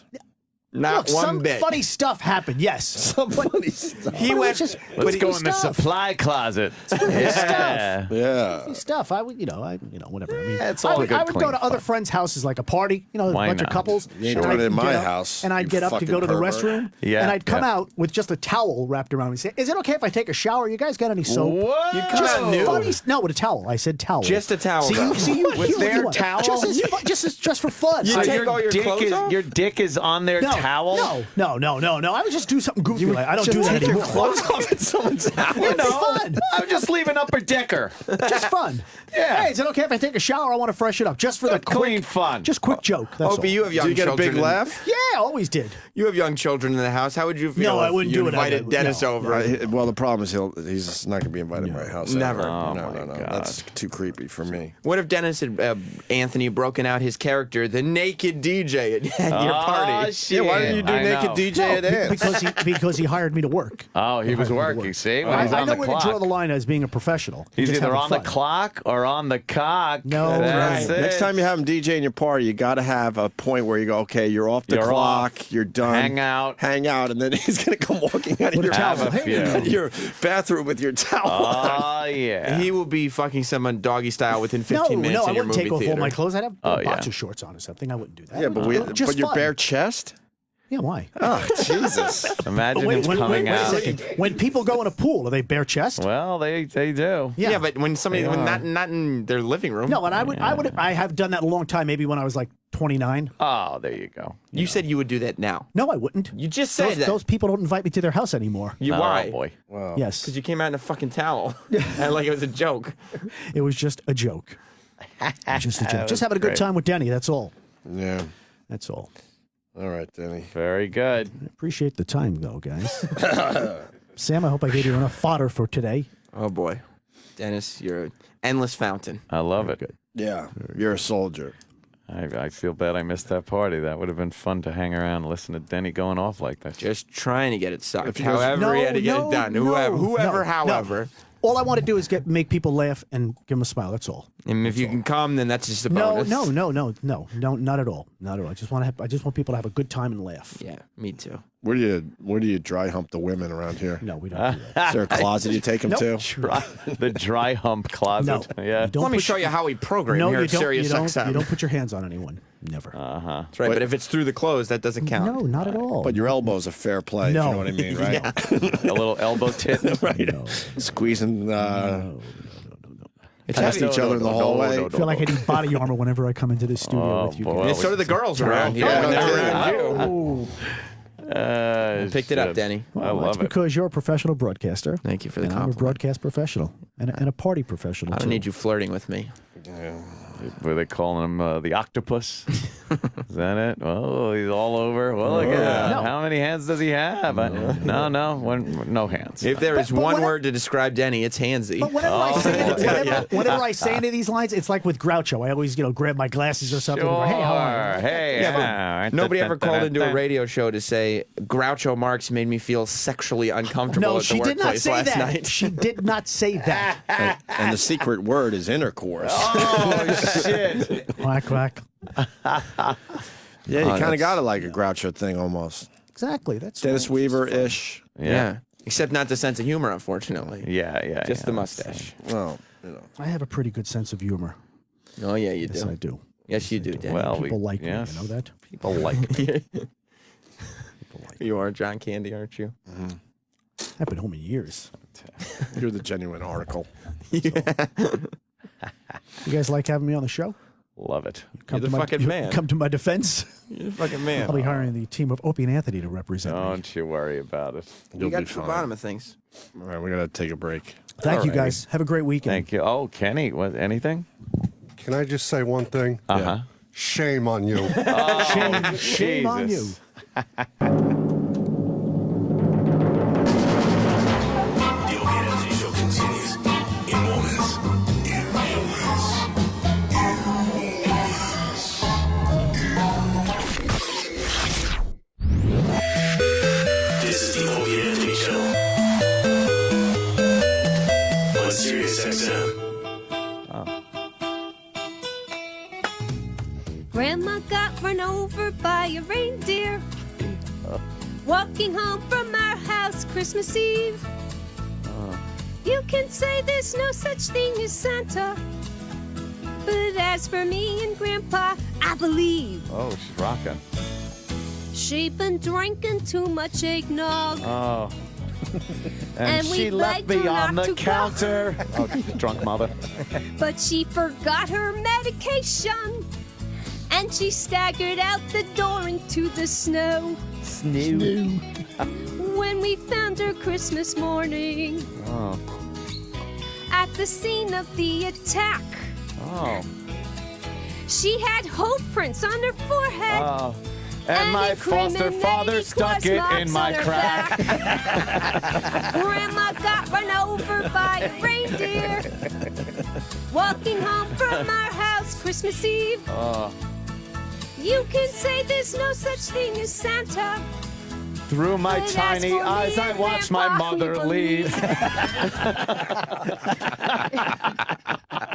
Not Look, one some bit. funny stuff happened, yes. Some funny stuff. He went. Let's go in the supply closet. Yeah. Yeah. Stuff. I would, whatever. I mean, It's all I good, would go clean to other fun. friends' houses, like a party, a Why bunch not? of couples. You ain't and doing I'd it in my get up- house, And I'd you get up to fucking go to the pervert. restroom, Yeah, and I'd come yeah. out with just a towel wrapped around me. Say, "Is it okay if I take a shower? You guys got any soap?" What? You come Just out nude? funny. No, with a towel. I said towel. Just a towel, See, though. you With you- their you- towel? just for fun. You So take all your dick clothes is off? your dick is on their towel. No. I would just do something goofy. Like, I don't do that Take your anymore. clothes off at someone's house. It'd be fun. I'm just leaving upper decker. Just fun. Yeah. Hey, is it okay if I take a shower? I want to freshen up. Just for the Clean quick, fun. just quick joke. That's all. Opie, you have young Do you get a children. big laugh? Yeah, always did. You have young children in the house. How would you feel No, I if wouldn't you do it. invited Dennis No. over? Well, the problem is he's not gonna be invited to my house. Never. ever. Oh, no, my no. God. That's too creepy for me. What if Dennis had Anthony broken out his character, the naked DJ, at your party? Shit. Yeah, why didn't you do I naked know. DJ at Ants? Because he hired me to work. Oh, he was working. See, when he's I on know the where clock. to draw the line as being a professional. He's Just either having on the fun. clock or on the cock. No, That's right. it. Next time you have him DJ in your party, you got to have a point where you go, okay, you're off the You're clock, off. you're done. Hang out. And then he's going to come walking out of With a your, towel. Have a few. out of your bathroom with your towel. Oh, yeah. He will be fucking someone doggy style within No, 15 minutes I in your wouldn't movie take off theater. all my clothes. I'd have Oh, boxer yeah. shorts on or something. I wouldn't do that. Yeah, but, Just your fun. bare chest? Yeah, why? Oh, Jesus. Imagine Wait, him coming wait a out. second. When people go in a pool, are they bare chest? Well, they do. Yeah, but when somebody, They when are. not in their living room. No, and I have done that a long time. Maybe when I was like 29. Oh, there you go. You said you would do that now. No, I wouldn't. You just said Those, that. those people don't invite me to their house anymore. Why? Oh, boy. Wow. Yes, Because you came out in a fucking towel. And like it was a joke. it was just a joke. Just a joke. Just having a good great. time with Denny. That's all. Yeah. That's all. All right, Denny. Very good. I appreciate the time, though, guys. Sam, I hope I gave you enough fodder for today. Oh, boy. Dennis, you're an endless fountain. I love it. Yeah, you're a soldier. I feel bad I missed that party. That would have been fun to hang around and listen to Denny going off like that. Just trying to get it sucked. If you guys- However, he had to get it done. Whoever, no. however. All I want to do is make people laugh and give them a smile. That's all. And if you can come, then that's just a No, bonus. no, not at all. Not at all. I just want people to have a good time and laugh. Yeah, me too. Where do you dry hump the women around here? No, we don't do that. Is there a closet you take them Nope. to? The dry hump closet. No. Yeah. Don't Let me push- show you how we program No, here you at don't. Sirius You don't, XM. you don't put your hands on anyone. Never. That's right, but if it's through the clothes, that doesn't count. No, not at all. But your elbow's a fair play, if No. you know what I mean, right? A little elbow tit. Right. No. Squeezing It's past heavy. each other in the hallway. I feel like I need body armor whenever I come into the studio with you boy. guys. And so do the girls around here. Yeah, when they're they around you. Picked it up, shit. Denny. I Well, that's love it. because you're a professional broadcaster. Thank you for the And I'm a compliment. broadcast professional and a party professional. I don't too. need you flirting with me. Were they calling him the octopus? Is that it? Oh, he's all over. Well, look at that. No. How many hands does he have? No hands. If there is one word to describe Denny, it's handsy. But whenever I say any of these lines, it's like with Groucho. I always, grab my glasses or something. And go, hey, how are you? Hey, Nobody ever called into a radio show to say Groucho Marx made me feel sexually uncomfortable No, at the she did not workplace say last that. night. She did not say that. And the secret word is intercourse. Oh, shit. Quack, quack. Yeah, you kind of got it like a Groucho thing almost. Exactly. That's Dennis Weaver-ish. Yeah. Except not the sense of humor, unfortunately. Yeah. Just the mustache. Well, I have a pretty good sense of humor. Oh, yeah, you do. Yes, I do. Yes, you do, Denny. Well, People like me, yes. you know that? People like me. You are John Candy, aren't you? I've been home in years. You're the genuine article. You guys like having me on the show? Love it. You're the fucking man. Come to my defense. You're the fucking man. I'll be hiring the team of Openy Anthony to represent me. Don't you worry about it. You got to the bottom of things. All right, we got to take a break. Thank you, Alrighty. guys. Have a great weekend. Thank you. Oh, Kenny, anything? Can I just say one thing? Uh-huh. Shame on you. Shame on you. The Openy Anthony Show continues in moments. This is the Openy Anthony Show on Sirius XM. Grandma got run over by a reindeer walking home from our house Christmas Eve. You can say there's no such thing as Santa, but as for me and Grandpa, I believe. Oh, she's rocking. She'd been drinking too much eggnog. Oh. And she we'd left like me to on knock the to counter. Oh, drunk mother. But she forgot her medication, and she staggered out the door into the snow. Snoo. When we found her Christmas morning Oh. at the scene of the attack, Oh. she had hope prints on her forehead. Oh. And my foster father stuck it in my crack. Grandma got run over by a reindeer walking home from our house Christmas Eve. Oh. You can say there's no such thing as Santa. Through my But as tiny for me eyes, I and watched my Grandpa, we mother leave.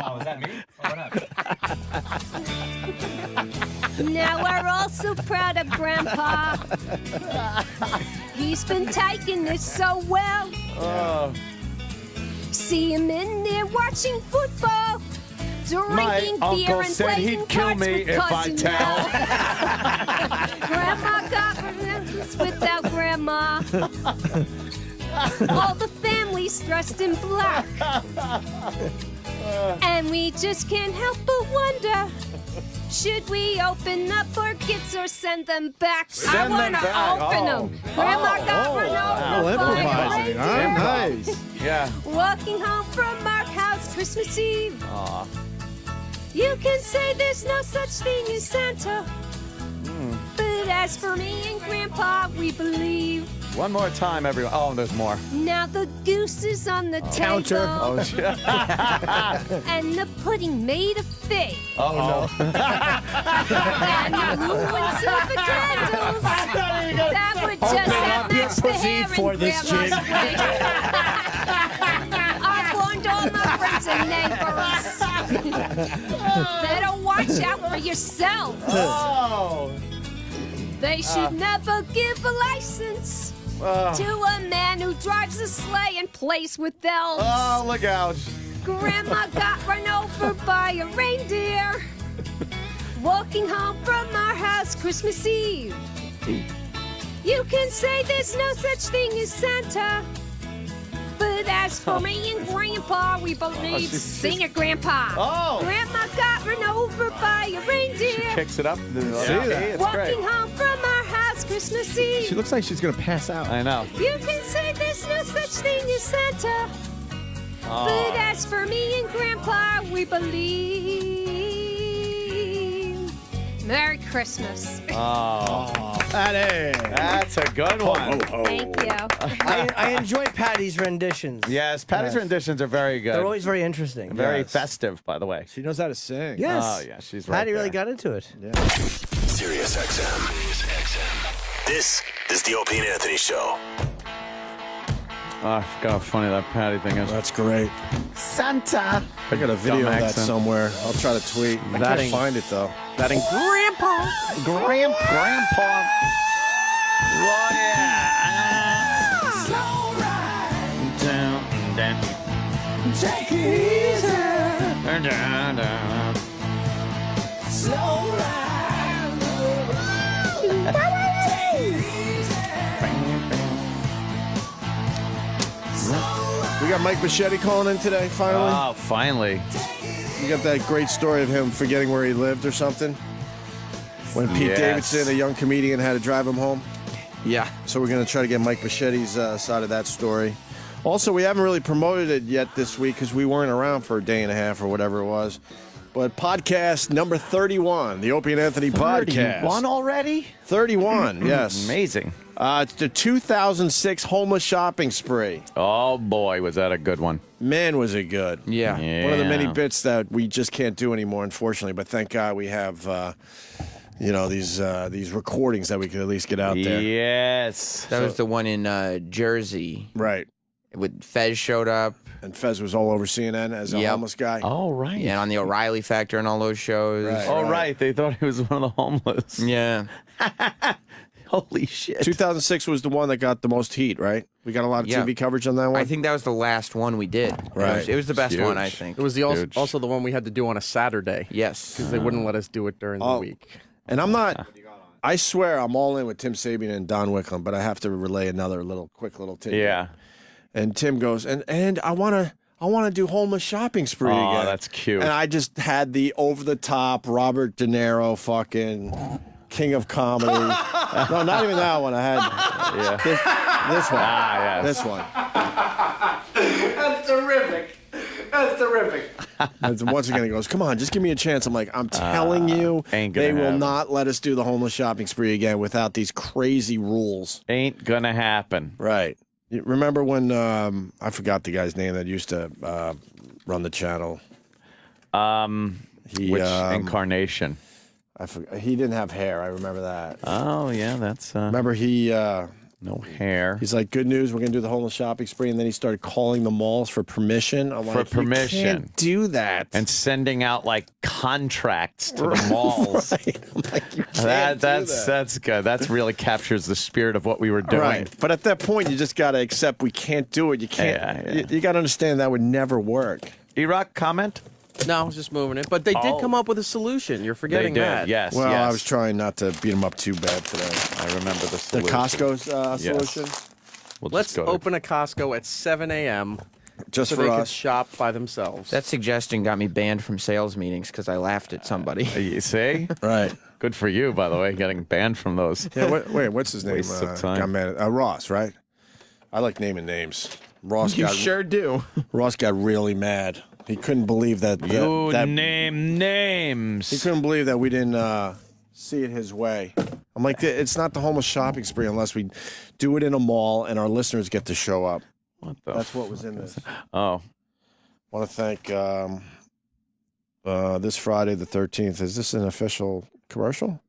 Oh, is that me? What up? Now we're all so proud of Grandpa. He's been taking this so well. Oh. See him in there watching football, drinking My beer uncle and said playing he'd kill cards me with if I Cousin tell. Mel. Grandma got revenge without Grandma. All the family's dressed in black, and we just can't help but wonder. Should we open up our gifts or send them back? I Send them want to back. open Oh. them. Grandma got run over by a reindeer. Nice. Yeah. Walking home from our house Christmas Eve. Aw. You can say there's no such thing as Santa. But as for me and Grandpa, we believe. One more time, everyone. Oh, there's more. Now the goose is on the Counter. table. Oh, shit. And the pudding made of fig. Uh-oh. And the blue and silver candles. That would just have up your matched the pussy hair for in this Grandma's chick. wig. I warned all my friends and neighbors. Better watch out for yourselves. Oh. They should never give a license to a man who drives a sleigh and plays with elves. Oh, look out. Grandma got run over by a reindeer walking home from our house Christmas Eve. You can say there's no such thing as Santa. But as for me and Grandpa, we believe. Sing it, Grandpa. Oh. Grandma got run over by a reindeer. She kicks it up. Walking It's great. home from our house Christmas Eve. She looks like she's going to pass out. I know. You can say there's no such thing as Santa. Oh. But as for me and Grandpa, we believe. Merry Christmas. Oh, Patty. that's a good one. Thank you. I enjoy Patty's renditions. Yes, Patty's renditions are very good. They're always very interesting. Very festive, by the way. She knows how to sing. Yes. Oh, yeah, she's right Patty really there. got into it. Yeah. Sirius XM. This is the Openy Anthony Show. Oh, I forgot how funny that Patty thing is. That's great. Santa. I got a video of Dumb that accent. somewhere. I'll try to tweet. I That can't ain't- find it, though. That ain't Grandpa. Grandpa. Oh, yeah. Down, down. Take it easy. Down, down, down. Slow We got Mike Machete calling in today, finally. Oh, finally. You got that great story of him forgetting where he lived or something? When Pete Yes. Davidson, a young comedian, had to drive him home? Yeah. So we're going to try to get Mike Machete's side of that story. Also, we haven't really promoted it yet this week because we weren't around for a day and a half or whatever it was. But podcast number 31, the Opie and Anthony podcast. 31 already? 31, yes. Amazing. It's the 2006 homeless shopping spree. Oh, boy, was that a good one. Man, was it good. Yeah. One of the many bits that we just can't do anymore, unfortunately. But thank God we have, these recordings that we could at least get out there. Yes. That was the one in Jersey. Right. With Fez showed up. And Fez was all over CNN as a homeless guy. Oh, right. Yeah, and on the O'Reilly Factor and all those shows. Right. Oh, right. They thought he was one of the homeless. Yeah. Holy shit. 2006 was the one that got the most heat, right? We got a lot of Yeah. TV coverage on that one. I think that was the last one we did. Right. It was the best Huge. one, I think. It was the also the one we had to do on a Saturday. Yes. Because they wouldn't let us do it during the week. And I'm not. I swear I'm all in with Tim Sabian and Don Wicklund, but I have to relay another quick little tidbit. Yeah. And Tim goes, and I want to do homeless shopping spree Oh, again. that's cute. And I just had the over the top Robert De Niro fucking king of comedy. No, not even that one. I had this one. Ah, yes. This one. That's terrific. That's terrific. And once again, he goes, "Come on, just give me a chance." I'm like, "I'm telling you, ain't gonna they will happen. not let us do the homeless shopping spree again without these crazy rules." Ain't gonna happen. Right. You remember when I forgot the guy's name that used to run the channel? Which incarnation? He didn't have hair. I remember that. Oh, yeah, that's... Remember he... no hair. He's like, good news, we're going to do the homeless shopping spree. And then he started calling the malls for permission. I'm For like, permission. You can't do that. And sending out, like, contracts to the malls. Right. I'm like, you can't do that. That's good. That really captures the spirit of what we were doing. Right. But at that point, you just got to accept we can't do it. You can't. Yeah. You got to understand that would never work. E-Rock, comment? No, I was just moving it. But they did come up with a solution. You're forgetting They did, that. yes. Well, yes. I was trying not to beat him up too bad today. I remember the The solution. Costco's Yes. solution? We'll just Let's go to- open a Costco at 7 a.m. Just so for they us. could shop by themselves. That suggestion got me banned from sales meetings because I laughed at somebody. You see? Right. Good for you, by the way, getting banned from those. Yeah, wait, what's his name? Waste of time. Got mad at, Ross, right? I like naming names. Ross You got sure do. Ross got really mad. He couldn't believe that. You that name names. he couldn't believe that we didn't see it his way. I'm like, it's not the homeless shopping spree unless we do it in a mall and our listeners get to show up. What the? That's what was in this. Oh, Want to thank this Friday the 13th. Is this an official commercial?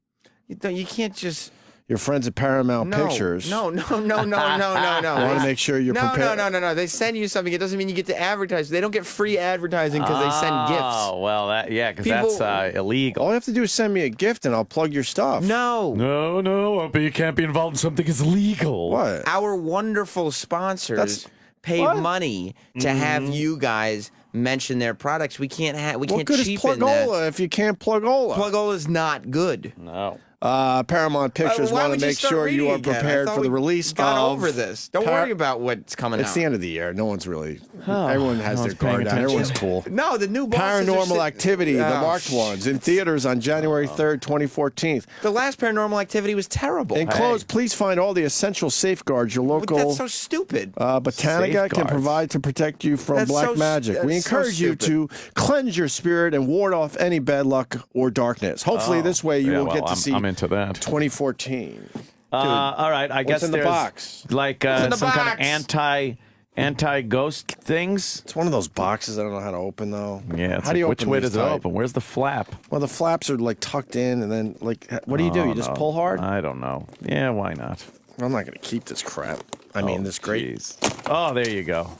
You can't just. Your friends at Paramount Pictures. No. Want to make sure you're prepared. No. They send you something. It doesn't mean you get to advertise. They don't get free advertising because they send gifts. Oh, well, because People- that's illegal. All you have to do is send me a gift and I'll plug your stuff. No. No, but you can't be involved in something that's illegal. What? Our wonderful sponsors That's- pay what? money to have you guys mention their products. We can't have. We What can't good is cheapen that. Plugola if you can't Plugola? Plugola's not good. No. Paramount Pictures Why want would to you make start sure you reading are again? I prepared thought for the we release got of... over this. Don't worry about what's coming out. It's the end of the year. No one's really... Oh, everyone has no their one's paying guard down. attention. Everyone's cool. No, the new bosses are Paranormal Activity, the Oh, marked ones, in theaters on January 3rd, 2014. The last Paranormal Activity was terrible. Enclosed, please find all the essential safeguards your local... That's so stupid. Botanica can Safeguards. provide to protect you from That's black so- magic. We that's so encourage you to cleanse your spirit and ward off any bad luck or darkness. Hopefully, this way you will get to see I'm into that. 2014. All right, I guess in the there's box? like in the some kind box? of anti-ghost things. It's one of those boxes I don't know how to open, though. Yeah, it's How do you which open way these does it tight? open? Where's the flap? Well, the flaps are like tucked in, and then like, what do? You just no. pull hard? I don't know. Yeah, why not? I'm not going to keep this crap. I mean, this great. Jeez. Oh, there you go.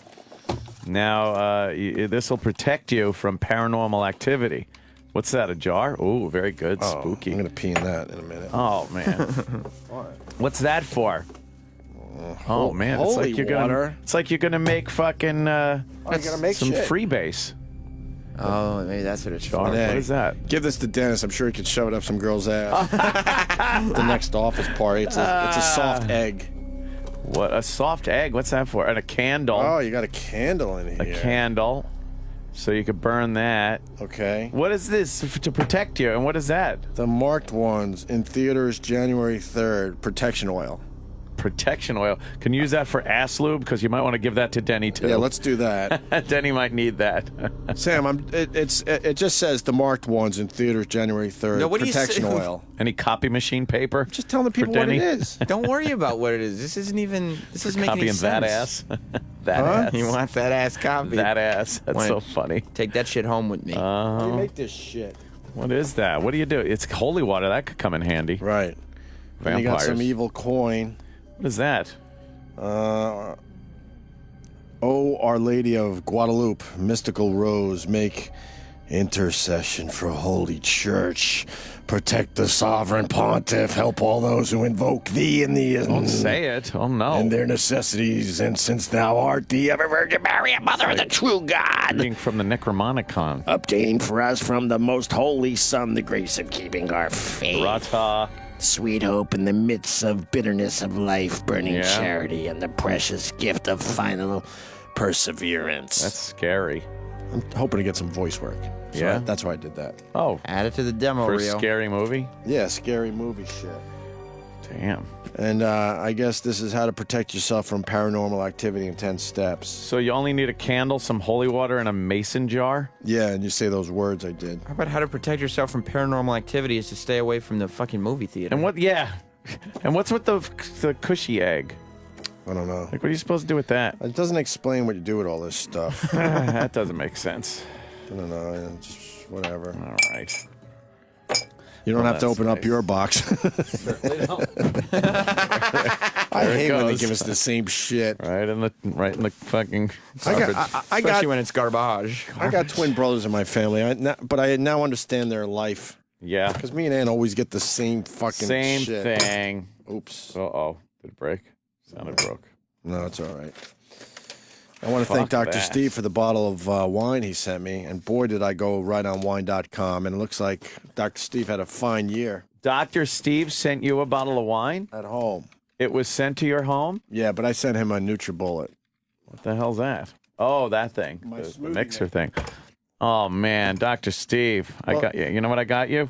Now, this will protect you from paranormal activity. What's that, a jar? Oh, very good. Oh, Spooky. I'm going to pee in that in a minute. Oh, man. What's that for? Oh, man. It's holy like you're gonna, water. it's like you're going to make fucking you gotta make some shit. freebase. Oh, maybe that's what it's for. What Hey, is that? Give this to Dennis. I'm sure he could shove it up some girl's ass. The next office party. It's a soft egg. What? A soft egg? What's that for? And a candle. Oh, you got a candle in here. A candle. So you could burn that. Okay. What is this to protect you? And what is that? The marked ones in theaters January 3rd. Protection oil. Protection oil. Can you use that for ass lube? Because you might want to give that to Denny too. Yeah, let's do that. Denny might need that. Sam, it just says the marked ones in theaters January 3rd. No, what do you Protection say? oil. Any copy machine paper? Just telling the people for what it Denny? is. Don't worry about what it is. This isn't even. This isn't making any Copying sense. that ass. That Huh? ass. You want that ass copy? That ass. That's Why so don't funny. Take that shit home with me. How do you make this shit? What is that? What do you do? It's holy water. That could come in handy. Right. And you got Vampires. some evil coin. What is that? Oh, Our Lady of Guadalupe, mystical rose, make intercession for Holy Church. Protect the sovereign pontiff. Help all those who invoke thee in the Don't say it. Oh no. and their necessities. And since thou art the ever Virgin Mary, mother of the true God, Reading from the Necromonicon. obtain for us from the most holy Son the grace of keeping our faith. Rata. Sweet hope in the midst of bitterness of life, burning Yeah. charity, and the precious gift of final perseverance. That's scary. I'm hoping to get some voice work. So Yeah? that's why I did that. Oh, Add it to the demo for a reel. scary movie? Yeah, scary movie shit. Damn. And I guess this is how to protect yourself from paranormal activity in 10 steps. So you only need a candle, some holy water, and a mason jar? Yeah, and you say those words I did. How about how to protect yourself from paranormal activity is to stay away from the fucking movie theater? And what, yeah. And what's with the cushy egg? I don't know. Like, what are you supposed to do with that? It doesn't explain what you do with all this stuff. That doesn't make sense. I don't know. Just whatever. All right. You don't Well, have to that's open up nice. your box. I There it hate when they goes. give us the same shit. Right in the fucking I garbage. got, Especially when it's garbage. I got twin brothers in my family, but I now understand their life. Yeah. Because me and Ann always get the same fucking Same shit. thing. Oops. Uh-oh. Did it break? Sounded broke. No, it's all right. I want to thank Fuck Dr. that. Steve for the bottle of wine he sent me. And boy, did I go right on wine.com. And it looks like Dr. Steve had a fine year Dr. Steve sent you a bottle of wine? at home. It was sent to your home? Yeah, but I sent him a NutriBullet. What the hell's that? Oh, that thing. My The smoothie mixer thing. Oh, man. Dr. Steve. I got you. You know what I got you?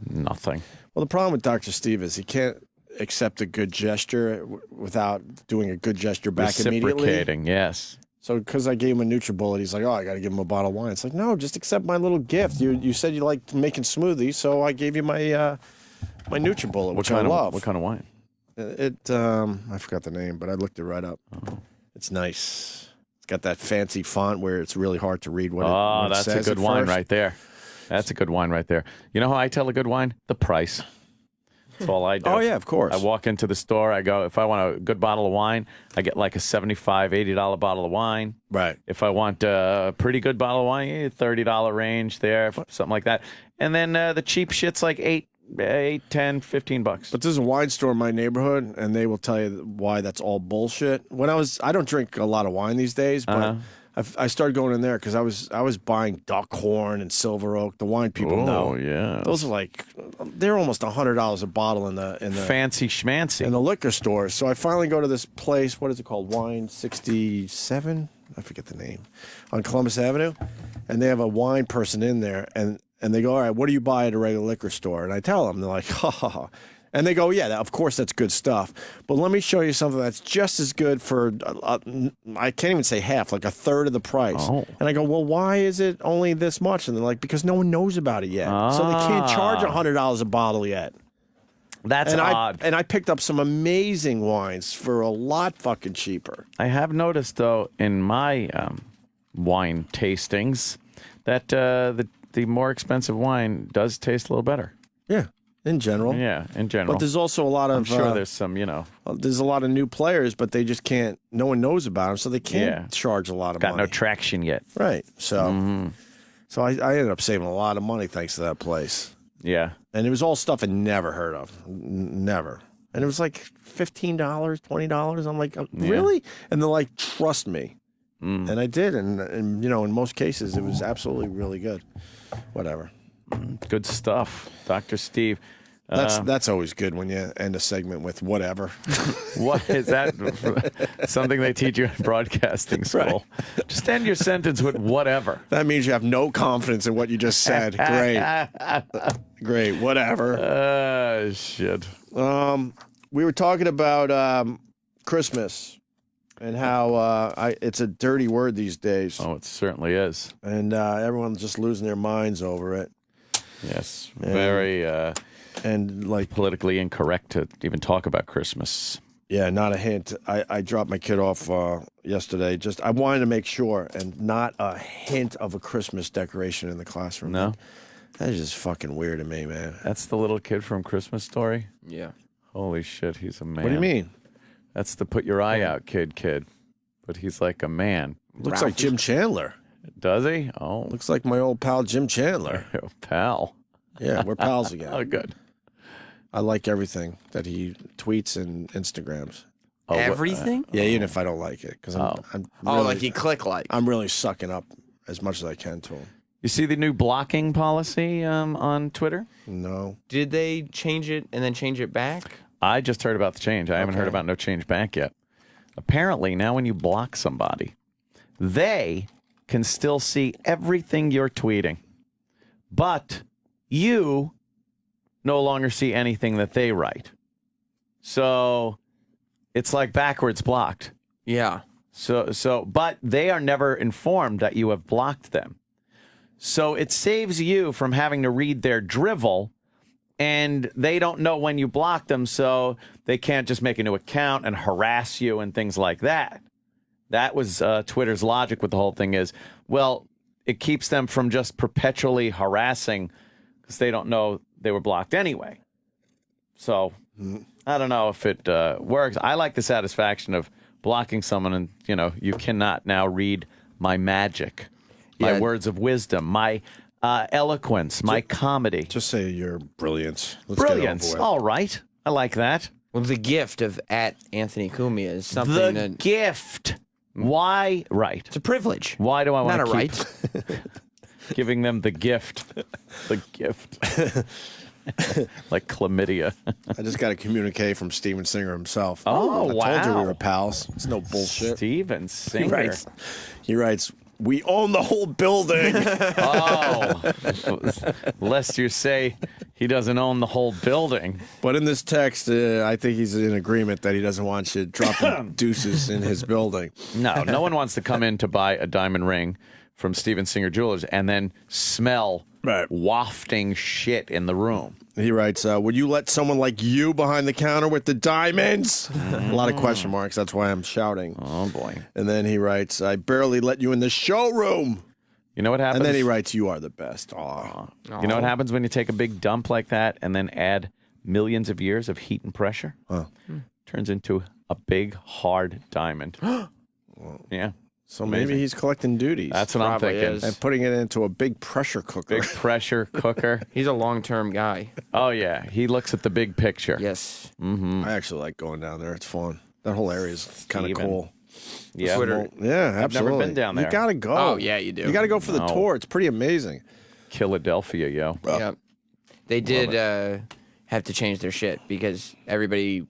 Nothing. Well, the problem with Dr. Steve is he can't accept a good gesture without doing a good gesture back immediately. Reciprocating, yes. So because I gave him a NutriBullet, he's like, oh, I got to give him a bottle of wine. It's like, no, just accept my little gift. You said you liked making smoothies, so I gave you my my NutriBullet, which I love. What kind of wine? I forgot the name, but I looked it right up. Oh. It's nice. It's got that fancy font where it's really hard to read what Oh, it that's a says good at wine first. right there. That's a good wine right there. You know how I tell a good wine? The price. That's all I do. Oh, yeah, of course. I walk into the store. I go, if I want a good bottle of wine, I get like a $75, $80 bottle of wine. Right. If I want a pretty good bottle of wine, $30 range there, something like that. And then the cheap shit's like $8, $10, $15. But there's a wine store in my neighborhood, and they will tell you why that's all bullshit. I don't drink a lot of wine these days, but I started going in there because I was buying Duckhorn and Silver Oak. The wine people know. Yeah. Those are they're almost $100 a bottle in the fancy schmancy in the liquor stores. So I finally go to this place. What is it called? Wine 67. I forget the name, on Columbus Avenue, and they have a wine person in there, and they go, all right, what do you buy at a regular liquor store? And I tell them, they're like, ha ha ha. And they go, yeah, of course that's good stuff. But let me show you something that's just as good for, I can't even say half, like a third of the price. Oh. And I go, well, why is it only this much? And they're like, because no one knows about it yet. So they can't charge $100 a bottle yet. That's odd. And I picked up some amazing wines for a lot fucking cheaper. I have noticed, though, in my wine tastings that the more expensive wine does taste a little better. Yeah. In general. Yeah, in general. But there's also a lot of... I'm sure there's some, there's a lot of new players, but they just can't... No one knows about them, so they can't charge a lot of money. Got no traction yet. Right. So so I ended up saving a lot of money thanks to that place. Yeah. And it was all stuff I'd never heard of. Never. And it was like $15, $20. I'm like, really? And they're like, trust me. And I did. And, in most cases, it was absolutely really good. Whatever. Good stuff. Dr. Steve. That's always good when you end a segment with whatever. What is that? Something they teach you in broadcasting school. Right. Just end your sentence with whatever. That means you have no confidence in what you just said. Great. Great. Whatever. Shit. We were talking about Christmas and how it's a dirty word these days. Oh, it certainly is. And everyone's just losing their minds over it. Yes. Very... and like politically incorrect to even talk about Christmas. Yeah, not a hint. I dropped my kid off yesterday. Just I wanted to make sure, and not a hint of a Christmas decoration in the classroom. No, that is just fucking weird to me, man. That's the little kid from Christmas Story. Yeah. Holy shit, he's a man. What do you mean? That's the put your eye out kid. But he's like a man. Looks like Jim Chandler. Does he? Oh, looks like my old pal Jim Chandler. Pal. Yeah, we're pals again. Oh, good. I like everything that he tweets and Instagrams. Oh, everything? Yeah, even if I don't like it, because I'm really, like you click like. I'm really sucking up as much as I can to him. You see the new blocking policy on Twitter? No. Did they change it and then change it back? I just heard about the change. I haven't heard about no change back yet. Apparently, now when you block somebody, they can still see everything you're tweeting, but you no longer see anything that they write. So it's like backwards blocked. Yeah. But they are never informed that you have blocked them. So it saves you from having to read their drivel, and they don't know when you blocked them, so they can't just make a new account and harass you and things like that. That was Twitter's logic with the whole thing is, well, it keeps them from just perpetually harassing because they don't know they were blocked anyway. So I don't know if it works. I like the satisfaction of blocking someone and, you cannot now read my magic, my words of wisdom, my eloquence, my comedy. Just say your brilliance. Brilliance. All right. I like that. Well, the gift of @Anthony Cumia is something the gift. Why? Right. It's a privilege. Why do I want to Not a keep right. giving them the gift? The gift. Like chlamydia. I just got a communique from Steven Singer himself. Oh, wow. I told you we were pals. It's no bullshit. Steven Singer. He writes, we own the whole building. Oh. Lest you say he doesn't own the whole building. But in this text, I think he's in agreement that he doesn't want you dropping deuces in his building. No one wants to come in to buy a diamond ring from Steven Singer Jewelers and then smell wafting shit in the room. He writes, would you let someone like you behind the counter with the diamonds? A lot of question marks. That's why I'm shouting. Oh, boy. And then he writes, I barely let you in the showroom. You know what happens? And then he writes, you are the best. Aw. You know what happens when you take a big dump like that and then add millions of years of heat and pressure? Turns into a big, hard diamond. Yeah. So maybe he's collecting duties. That's what I'm thinking. Is. And putting it into a big pressure cooker. Big pressure cooker. He's a long-term guy. Oh, yeah. He looks at the big picture. Yes. Mm-hmm. I actually like going down there. It's fun. That whole area is kind of cool. Yeah, Twitter. Yeah, I've never absolutely. been down there. You got to go. Oh, yeah, you do. You got to go for the No. tour. It's pretty amazing. Philadelphia, yo. Yep. They did have to change their shit because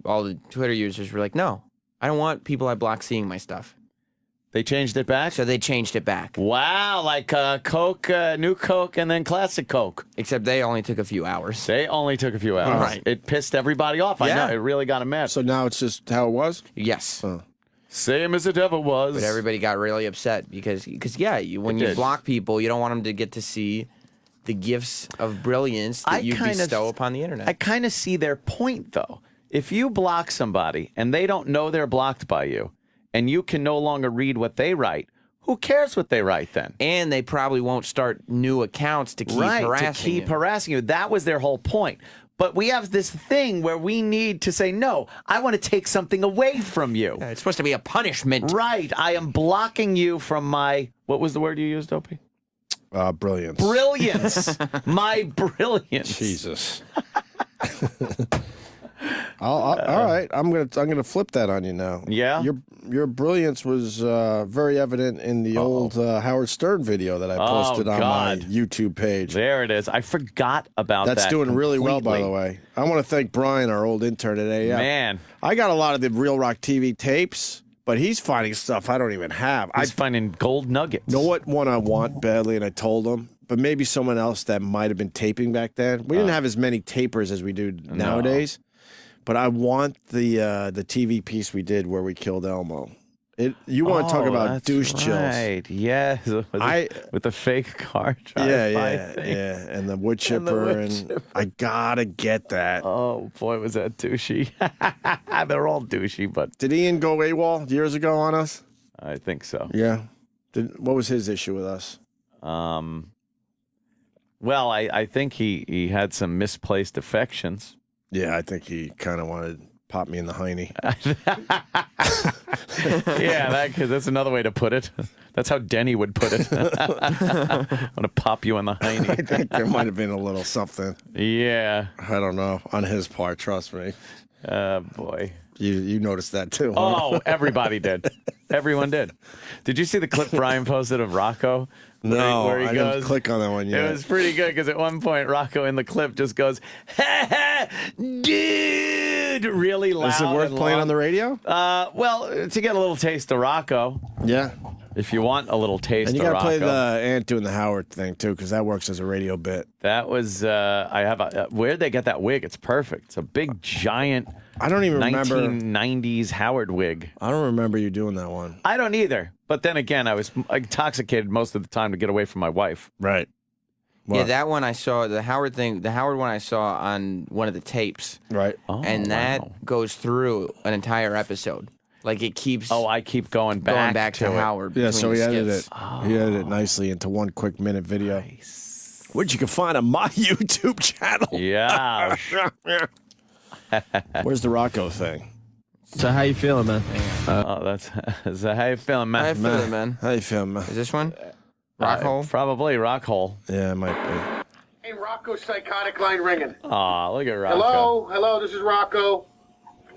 all the Twitter users were like, no, I don't want people I block seeing my stuff. They changed it back? So they changed it back. Wow, like Coke, New Coke, and then Classic Coke. Except they only took a few hours. They only took a few hours. Right. It pissed everybody off. I Yeah. know. It really got them mad. So now it's just how it was? Yes. Same as it ever was. But everybody got really upset because when It you did. block people, you don't want them to get to see the gifts of brilliance that you bestow upon the internet. I kind of see their point, though. If you block somebody and they don't know they're blocked by you, and you can no longer read what they write, who cares what they write then? And they probably won't start new accounts to keep harassing you. That was their whole point. But we have this thing where we need to say, no, I want to take something away from you. It's supposed to be a punishment. Right. I am blocking you from my, what was the word you used, Opie? Brilliance. Brilliance. My brilliance. Jesus. All right, I'm gonna flip that on you now. Yeah? Your brilliance was very evident in the old Howard Stern video that I posted on my YouTube page. There it is. I forgot about that. That's doing really well, by the completely. way. I want to thank Brian, our old intern at AM. Man. I got a lot of the Real Rock TV tapes, but he's finding stuff I don't even have. He's finding gold nuggets. Know what one I want badly, and I told him, but maybe someone else that might have been taping back then. We didn't have as many tapers as we do nowadays. But I want the TV piece we did where we killed Elmo. You want to talk about that's douche chills? Right. Yes. With the fake car Yeah, and the wood chipper, and I gotta get that. Oh boy, was that douchey! They're all douchey, but did Ian go AWOL years ago on us? I think so. Yeah. What was his issue with us? Well, I think he had some misplaced affections. Yeah, I think he kind of wanted to pop me in the hiney. Yeah, that's another way to put it. That's how Denny would put it. I want to pop you in the hiney. I think there might have been a little something. Yeah. I don't know. On his part, trust me. Boy. You noticed that too. Huh? Oh, everybody did. Everyone did. Did you see the clip Brian posted of Rocco? No, where he I goes, didn't click on that one yet. It was pretty good because at one point Rocco in the clip just goes, "Ha ha, dude," really loud. Is it worth and playing long. on the radio? Well, to get a little taste of Rocco. Yeah. If you want a little taste And you of got to Rocco. play the Ant doing the Howard thing too, because that works as a radio bit. That was I have where'd they get that wig? It's perfect. It's a big giant. I don't even remember 1990s Howard wig. I don't remember you doing that one. I don't either. But then again, I was intoxicated most of the time to get away from my wife. Right. Yeah, that one I saw, the Howard one I saw on one of the tapes. Right. Oh, and that goes through an entire episode. Like it keeps. Oh, I keep going back to Howard. Yeah, so he edited skits. it. He edited it nicely into one quick minute video, which you can find on my YouTube channel. Yeah. Where's the Rocco thing? So how you feeling, man? That's so how you feeling, man? How you feeling, man? How you feeling, man? Is this one? Rockhole? Probably Rockhole. Yeah, it might be. Hey, Rocco's psychotic line ringing. Aw, look at Rocco. Hello, this is Rocco.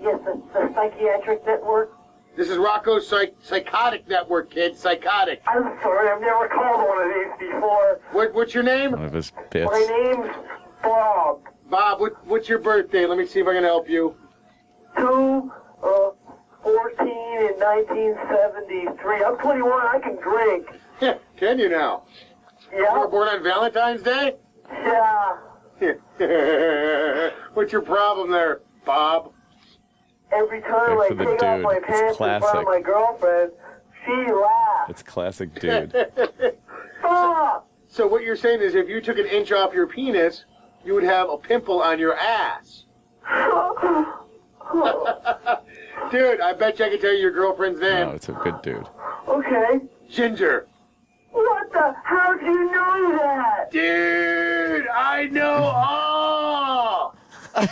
Yes, the psychiatric network. This is Rocco's psychotic network, kid. Psychotic. I'm sorry, I've never called one of these before. What's your name? One of his bits. My name's Bob. Bob, what's your birthday? Let me see if I can help you. 2/14 in 1973. I'm 21. I can drink. Can you now? Yeah. You were born on Valentine's Day? Yeah. What's your problem there, Bob? Every time I for the take off dude. my It's pants in front classic. of my girlfriend, she laughs. It's classic dude. Bob! So what you're saying is if you took an inch off your penis, you would have a pimple on your ass. Dude, I bet you I can tell you your girlfriend's name. No, it's a good dude. Okay. Ginger. What the? How do you know that? Dude, I know all. Oh,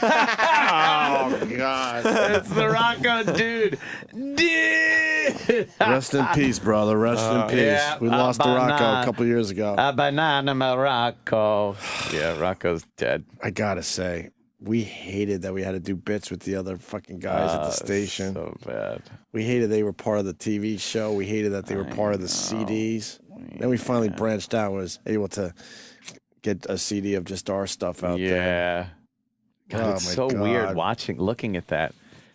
God. It's the Rocco dude. Dude. Rest in peace, brother. Rest in peace. yeah, We lost the Rocco banana. a couple years ago. A banana, my Rocco. Yeah, Rocco's dead. I gotta say, we hated that we had to do bits with the other fucking guys at the station. So bad. We hated they were part of the TV show. We hated that they were part of the CDs. Then we finally branched out, was able to get a CD of just our stuff out there. Yeah. God, it's so weird looking at that.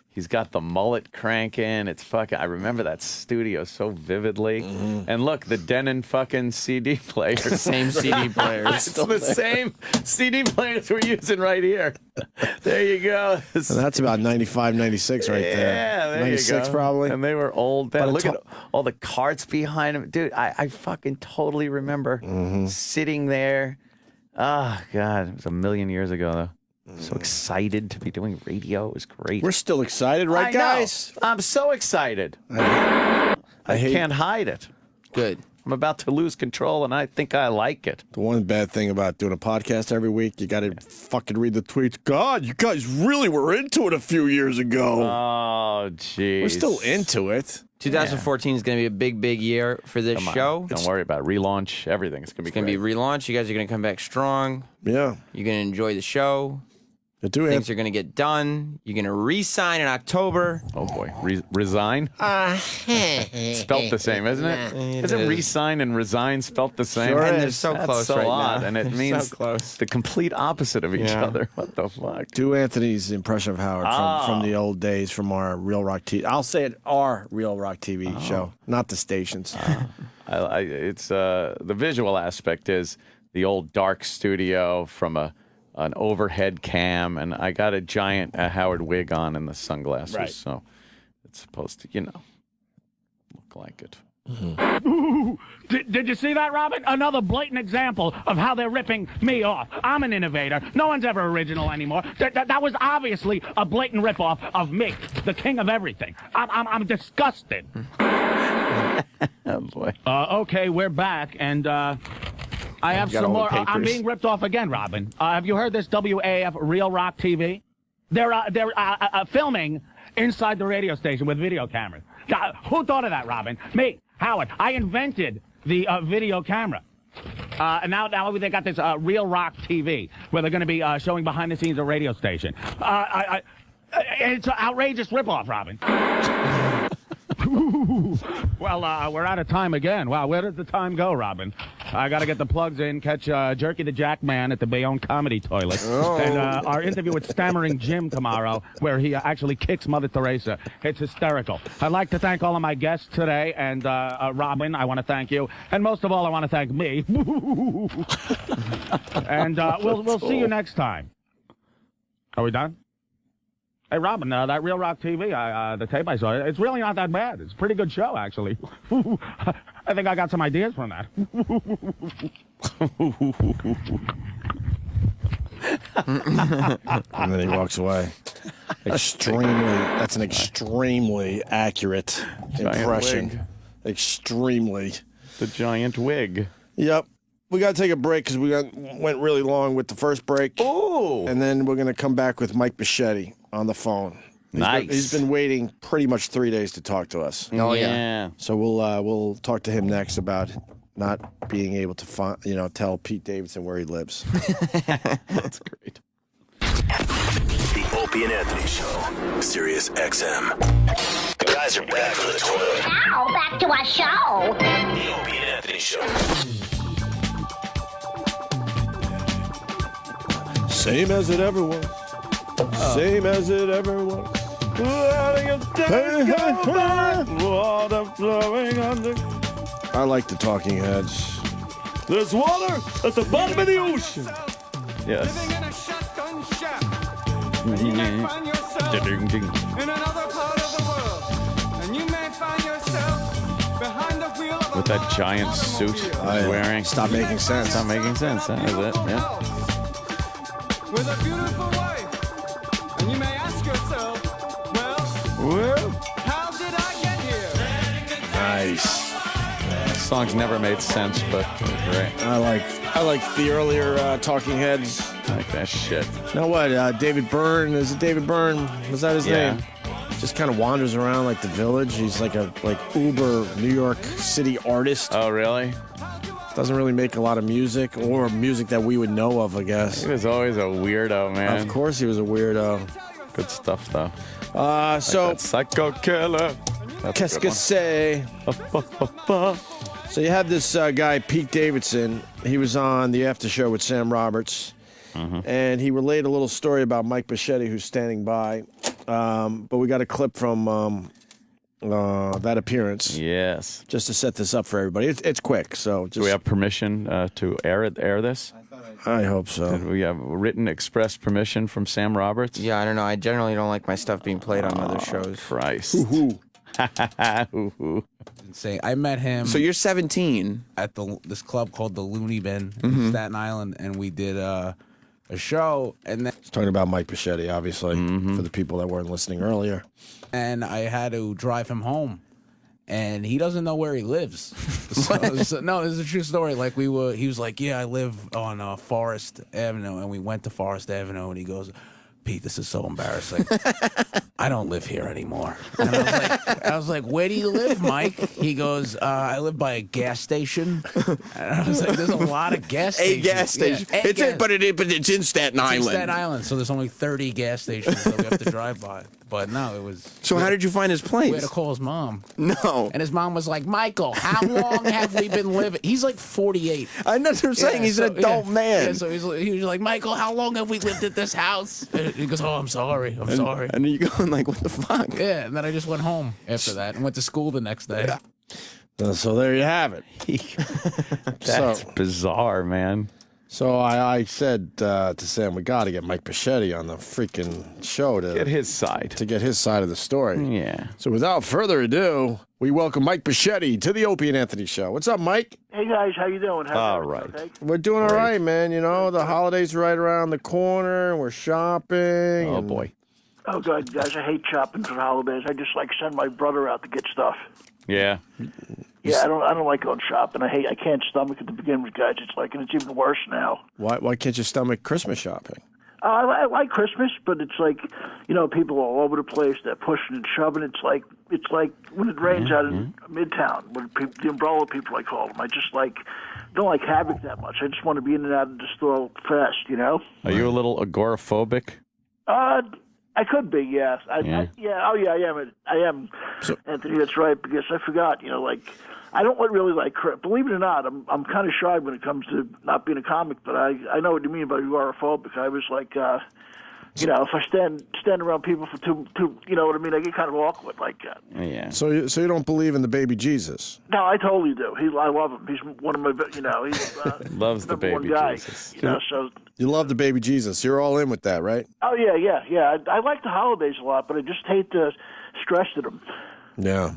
He's got the mullet cranking. It's fucking. I remember that studio so vividly. And look, the Denon fucking CD players. Same CD players. It's the same CD players we're using right here. There you go. And that's about 95, 96 right there. Yeah, there 96 you go. probably. And they were old then. But Look at all the carts behind him. Dude, I fucking totally remember sitting there. Oh, God. It was a million years ago, though. So excited to be doing radio. It was great. We're still excited, right, guys? I'm so excited. I can't hide it. Good. I'm about to lose control, and I think I like it. The one bad thing about doing a podcast every week, you got to fucking read the tweets. God, you guys really were into it a few years ago. Oh, jeez. We're still into it. 2014 is going to be a big, big year for this show. Don't worry about it. Relaunch, everything. It's going to be relaunch. You guys are going to come back strong. Yeah. You're going to enjoy the show. Things are going to get done. You're going to re-sign in October. Oh, boy. Resign? Spelt the same, isn't it? Isn't re-sign and resign spelt the same? Sure and they're so That's close so right odd, now. and it They're means so close. the complete opposite of each other. What the fuck? Do Anthony's impression of Howard from the old days from our Real Rock TV. I'll say it, our Real Rock TV show, not the stations. It's the visual aspect is the old dark studio from an overhead cam, and I got a giant Howard wig on and the sunglasses, Right. so it's supposed to, look like it. Did you see that, Robin? Another blatant example of how they're ripping me off. I'm an innovator. No one's ever original anymore. That was obviously a blatant ripoff of me, the king of everything. I'm disgusted. Oh, boy. Okay, we're back, and I have got some all the more. I'm papers. being ripped off again, Robin. Have you heard this WAF Real Rock TV? They're filming inside the radio station with video cameras. Who thought of that, Robin? Me, Howard. I invented the video camera. And now they got this Real Rock TV where they're going to be showing behind the scenes of a radio station. It's an outrageous ripoff, Robin. Well, we're out of time again. Wow, where does the time go, Robin? I got to get the plugs in, catch Jerky the Jackman at the Bayonne Comedy Toilet, and our interview with Stammering Jim tomorrow, where he actually kicks Mother Teresa. It's hysterical. I'd like to thank all of my guests today, and Robin, I want to thank you, and most of all, I want to thank me. And we'll see you next time. Are we done? Hey, Robin, that Real Rock TV, the tape I saw, it's really not that bad. It's a pretty good show, actually. I think I got some ideas from that. And then he walks away. That's an extremely accurate impression. wig. Extremely. The giant wig. Yep. We got to take a break because we went really long with the first break. Ooh. And then we're going to come back with Mike Bichetti on the phone. Nice. He's been waiting pretty much 3 days to talk to us. Oh, yeah. So we'll talk to him next about not being able to tell Pete Davidson where he lives. That's great. The Openy and Anthony Show, Sirius XM. The guys are back from the toilet. Now, back to our show. The Openy and Anthony Show. Same as it ever was. Same as it ever was. Water flowing under. I like the Talking Heads. There's water at the bottom of the ocean. Yes. In another part of the world, and you may find yourself behind the wheel of With that giant suit he's wearing. Stop making sense. Stop making sense. That is it. Yeah. with a beautiful wife, and you may ask yourself, well, how did I get here? Nice. That song's never made sense, but it was great. I like the earlier Talking Heads. I like that shit. You know what? David Byrne. Is it David Byrne? Was that his name? Just kind of wanders around like the Village. He's like a uber New York City artist. Oh, really? Doesn't really make a lot of music or music that we would know of, I guess. He was always a weirdo, man. Of course he was a weirdo. Good stuff, though. So Like that Psycho Killer. Qu'est-ce que c'est? So you have this guy, Pete Davidson. He was on the after show with Sam Roberts. And he relayed a little story about Mike Bichetti, who's standing by. But we got a clip from that appearance. Yes. Just to set this up for everybody. It's quick, so just... Do we have permission to air this? I hope so. Did we have written express permission from Sam Roberts? Yeah, I don't know. I generally don't like my stuff being played on other shows. Christ. Insane. I met him. So you're 17 at this club called the Looney Bin Mhm. in Staten Island, and we did a show. And then It's talking about Mike Bichetti, obviously, for the people that weren't listening earlier. and I had to drive him home, and he doesn't know where he lives. So, no, this is a true story. Like he was like, "Yeah, I live on Forest Avenue," and we went to Forest Avenue, and he goes, "Pete, this is so embarrassing. I don't live here anymore." And I was like, "Where do you live, Mike?" He goes, "I live by a gas station." And I was like, "There's a lot of gas stations." A gas station. Yeah, But it's in Staten It's Island. in Staten Island, so there's only 30 gas stations that we have to drive by. But no, it was. So how did you find his place? We had to call his mom. No. And his mom was like, "Michael, how long have we been living?" He's like 48. I know what I'm saying. He's an adult man. Yeah, so he was like, "Michael, how long have we lived at this house?" And he goes, "Oh, I'm sorry. I'm sorry." And you going like, "What the fuck?" Yeah, and then I just went home after that and went to school the next day. So there you have it. That's bizarre, man. So I said to Sam, we got to get Mike Bichetti on the freaking show to Get his side. to get his side of the story. Yeah. So without further ado, we welcome Mike Bichetti to the Opie and Anthony Show. What's up, Mike? Hey guys, how you doing? All right. Okay? We're doing all right, man. You know, the holidays are right around the corner. We're shopping. Oh, and- boy. Oh God, guys, I hate shopping for the holidays. I just like send my brother out to get stuff. Yeah. Yeah, I don't like going shopping. I can't stomach it to begin with, guys. It's like, and it's even worse now. Why can't you stomach Christmas shopping? I like Christmas, but it's like, people all over the place. They're pushing and shoving. It's like when it rains out in Midtown, when the umbrella people, I call them. I just don't like havoc that much. I just want to be in and out of the store fast, Are you a little agoraphobic? I could be, yes. I am. I am, Anthony. That's right. Because I forgot. I don't really like. Believe it or not, I'm kind of shy when it comes to not being a comic. But I know what you mean by agoraphobic. I was like, if I stand around people for too, you know what I mean. I get kind of awkward like that. Yeah. So you don't believe in the baby Jesus? No, I totally do. I love him. He's one of my. He's Loves the number one baby guy. Jesus. So. You love the baby Jesus. You're all in with that, right? Oh yeah. I like the holidays a lot, but I just hate the stress of them. Yeah.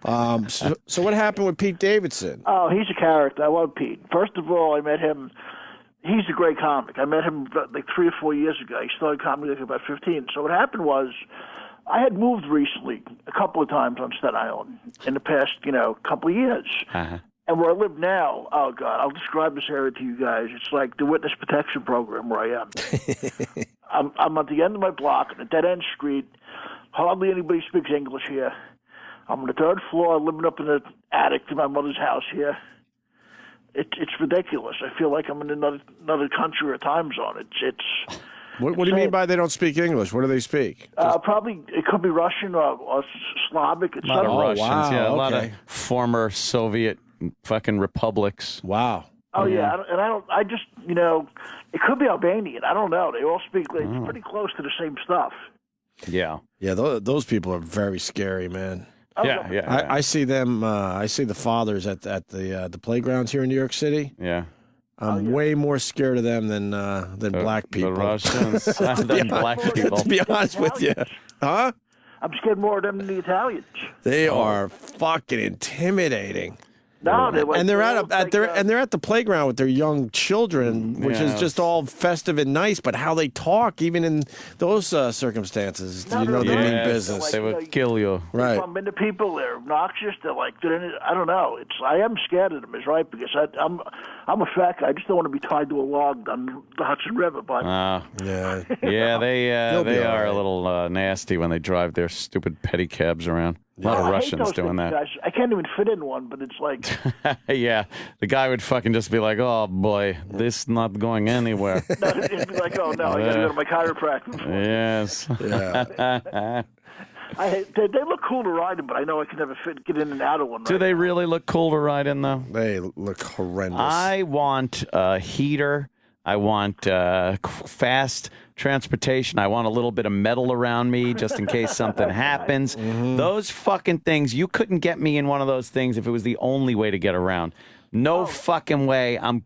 So what happened with Pete Davidson? Oh, he's a character. I love Pete. First of all, I met him. He's a great comic. I met him like 3 or 4 years ago. He started comedy like about 15. So what happened was, I had moved recently a couple of times on Staten Island in the past, couple of years. Uh-huh. And where I live now, oh God, I'll describe this area to you guys. It's like the witness protection program where I am. I'm at the end of my block on a dead-end street. Hardly anybody speaks English here. I'm on the 3rd floor, living up in the attic to my mother's house here. It's ridiculous. I feel like I'm in another country or time zone. It's What do you mean by they don't speak English? What do they speak? probably it could be Russian or Slavic. It's A lot of something. Russians, yeah. A lot of former Soviet fucking republics. Wow. Oh yeah, I just it could be Albanian. I don't know. They all speak. It's pretty close to the same stuff. Yeah. Yeah, those people are very scary, man. Yeah. I see them. I see the fathers at the playgrounds here in New York City. Yeah. I'm way more scared of them than black people. The Russians than black people. To be honest with you, huh? I'm scared more of them than the Italians. They are fucking intimidating. No, they're like, and they're at the playground with their young children, which is Yeah. just all festive and nice. But how they talk, even in those circumstances, No, you know they they're mean like- business. They would kill you. They Right. bump into people. They're obnoxious. They're like, I don't know. I am scared of them. Is right because I'm a fat guy. I just don't want to be tied to a log on the Hudson River. But Yeah. Yeah, You'll be they all are right. a little nasty when they drive their stupid pedicabs around. A lot of I hate Russians those doing things, that. guys. I can't even fit in one, but it's like, Yeah, the guy would fucking just be like, "Oh boy, this not going anywhere." it'd be like, oh no, I got to go to my chiropractor. Yes. They look cool to ride in, but I know I can never get in and out of one. Do they really look cool to ride in, though? They look horrendous. I want a heater. I want fast transportation. I want a little bit of metal around me just in case something happens. Those fucking things, you couldn't get me in one of those things if it was the only way to get around. No fucking way. I'm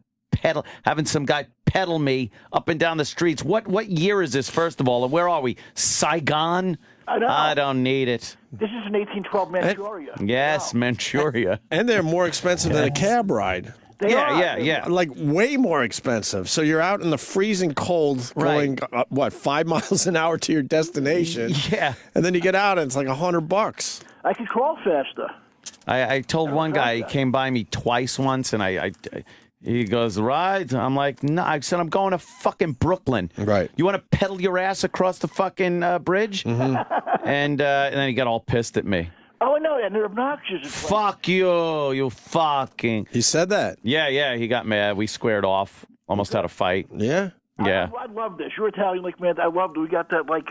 having some guy pedal me up and down the streets. What year is this, first of all? And where are we? Saigon? I know. I don't need it. This is an 1812 Manchuria. Yes, Manchuria. And they're more expensive than a cab ride. Yeah. Like way more expensive. So you're out in the freezing cold going, 5 miles an hour to your destination. Yeah. And then you get out and it's like $100. I could crawl faster. I told one guy, he came by me twice once, and he goes, right? I'm like, no. I said, I'm going to fucking Brooklyn. Right. You want to pedal your ass across the fucking bridge? And then he got all pissed at me. Oh, I know, and they're obnoxious. Fuck you, you fucking. He said that? Yeah, he got mad. We squared off. Almost had a fight. Yeah? Yeah. I love this. You're Italian, like, man, I love it. We got that, like,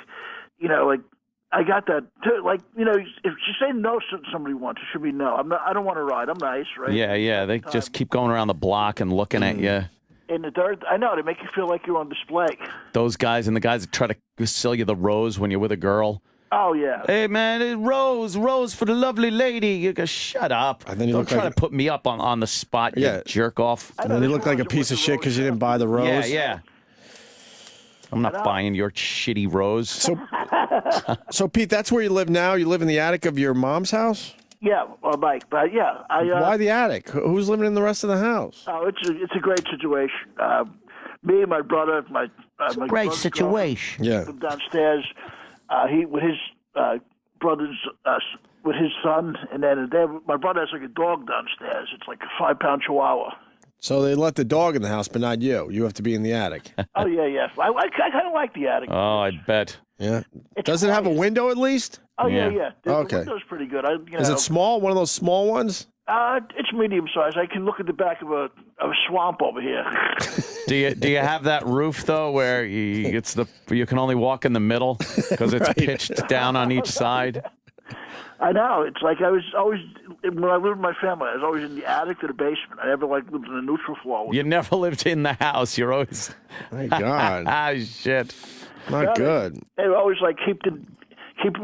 I got that, too. Like, if you say no to somebody once, it should be no. I don't want to ride. I'm nice, right? Yeah. They just keep going around the block and looking at you. In the dirt, I know, they make you feel like you're on display. Those guys and the guys that try to sell you the rose when you're with a girl. Oh, yeah. Hey, man, rose for the lovely lady. You go, shut up. And then you Don't look try like to put me up on the spot, you jerk off. And then you look like a piece of shit because you didn't buy the rose. Yeah. I'm not buying your shitty rose. So, Pete, that's where you live now? You live in the attic of your mom's house? Yeah, well, Mike, but yeah. Why the attic? Who's living in the rest of the house? Oh, it's a great situation. Me and my brother, my great situation. Yeah. Live downstairs. He with his brothers, with his son, and then my brother has like a dog downstairs. It's like a 5-pound Chihuahua. So they let the dog in the house, but not you. You have to be in the attic. Oh yeah. I kind of like the attic. Oh, I bet. Yeah. Does it have a window at least? Oh yeah. The Okay. window's pretty good. Is it small? One of those small ones? It's medium size. I can look at the back of a swamp over here. Do you have that roof though, where you can only walk in the middle because it's pitched down on each side? I know. It's like I was always when I lived with my family. I was always in the attic or the basement. I never lived in a neutral floor. You never lived in the house. You're always. My God. Ah, shit. Not good. They always like keep them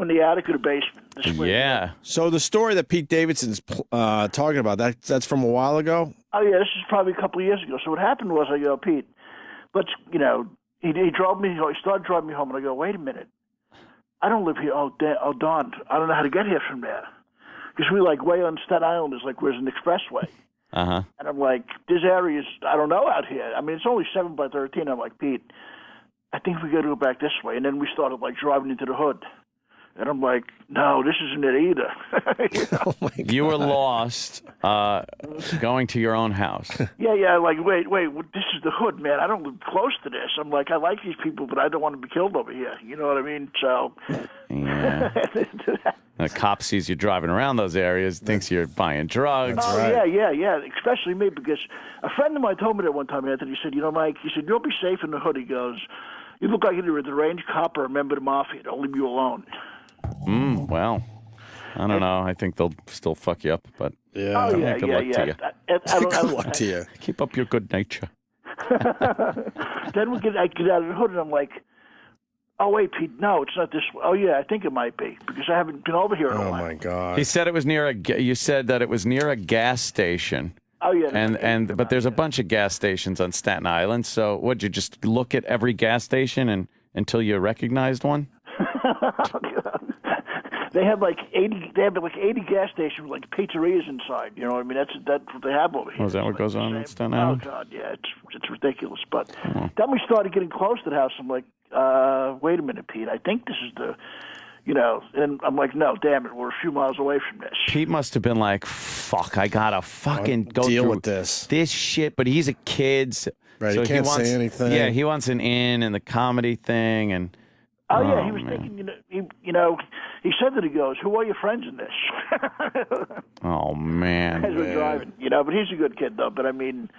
in the attic or the basement. Yeah. So the story that Pete Davidson's talking about, that's from a while ago? Oh, yeah, this is probably a couple of years ago. So what happened was I go, Pete, he drove me, he started driving me home, and I go, wait a minute. I don't live here. Oh, darn. I don't know how to get here from there. Because we way on Staten Island is where's an expressway. Uh-huh. And I'm like, this area is, I don't know out here. I mean, it's only 7 by 13. I'm like, Pete, I think we got to go back this way. And then we started driving into the hood. And I'm like, no, this isn't it either. Oh my God. You were lost going to your own house. Yeah, wait, this is the hood, man. I don't live close to this. I'm like, I like these people, but I don't want to be killed over here. You know what I mean? So. Yeah. The cop sees you driving around those areas, thinks you're buying drugs. Oh, yeah. Especially me, because a friend of mine told me that one time, Anthony. He said, Mike, you'll be safe in the hood. He goes, you look like either a deranged cop or a member of the mafia. They'll leave you alone. Well, I don't know. I think they'll still fuck you up, but good luck to you. Good luck to you. Keep up your good nature. Then I get out of the hood, and I'm like, oh, wait, Pete, no, it's not this way. Oh, yeah, I think it might be, because I haven't been over here in a while. Oh, my God. He said it was you said that it was near a gas station. Oh, yeah. But there's a bunch of gas stations on Staten Island, so would you just look at every gas station until you recognized one? They have 80. They have 80 gas stations with pizzerias inside. You know what I mean? That's what they have over here. Oh, is that what goes on in Staten Island? Oh God, yeah, it's ridiculous. But then we started getting close to the house. I'm like, wait a minute, Pete. I think this is the, And I'm like, no, damn it, we're a few miles away from this. Pete must have been like, fuck, I gotta fucking go deal through with this shit. But he's a kid, right? So he can't say anything. Yeah, he wants an in the comedy thing, and. Oh yeah, he was thinking. He said that he goes, "Who are your friends in this?" Oh man. As we're driving, but he's a good kid though. But I mean,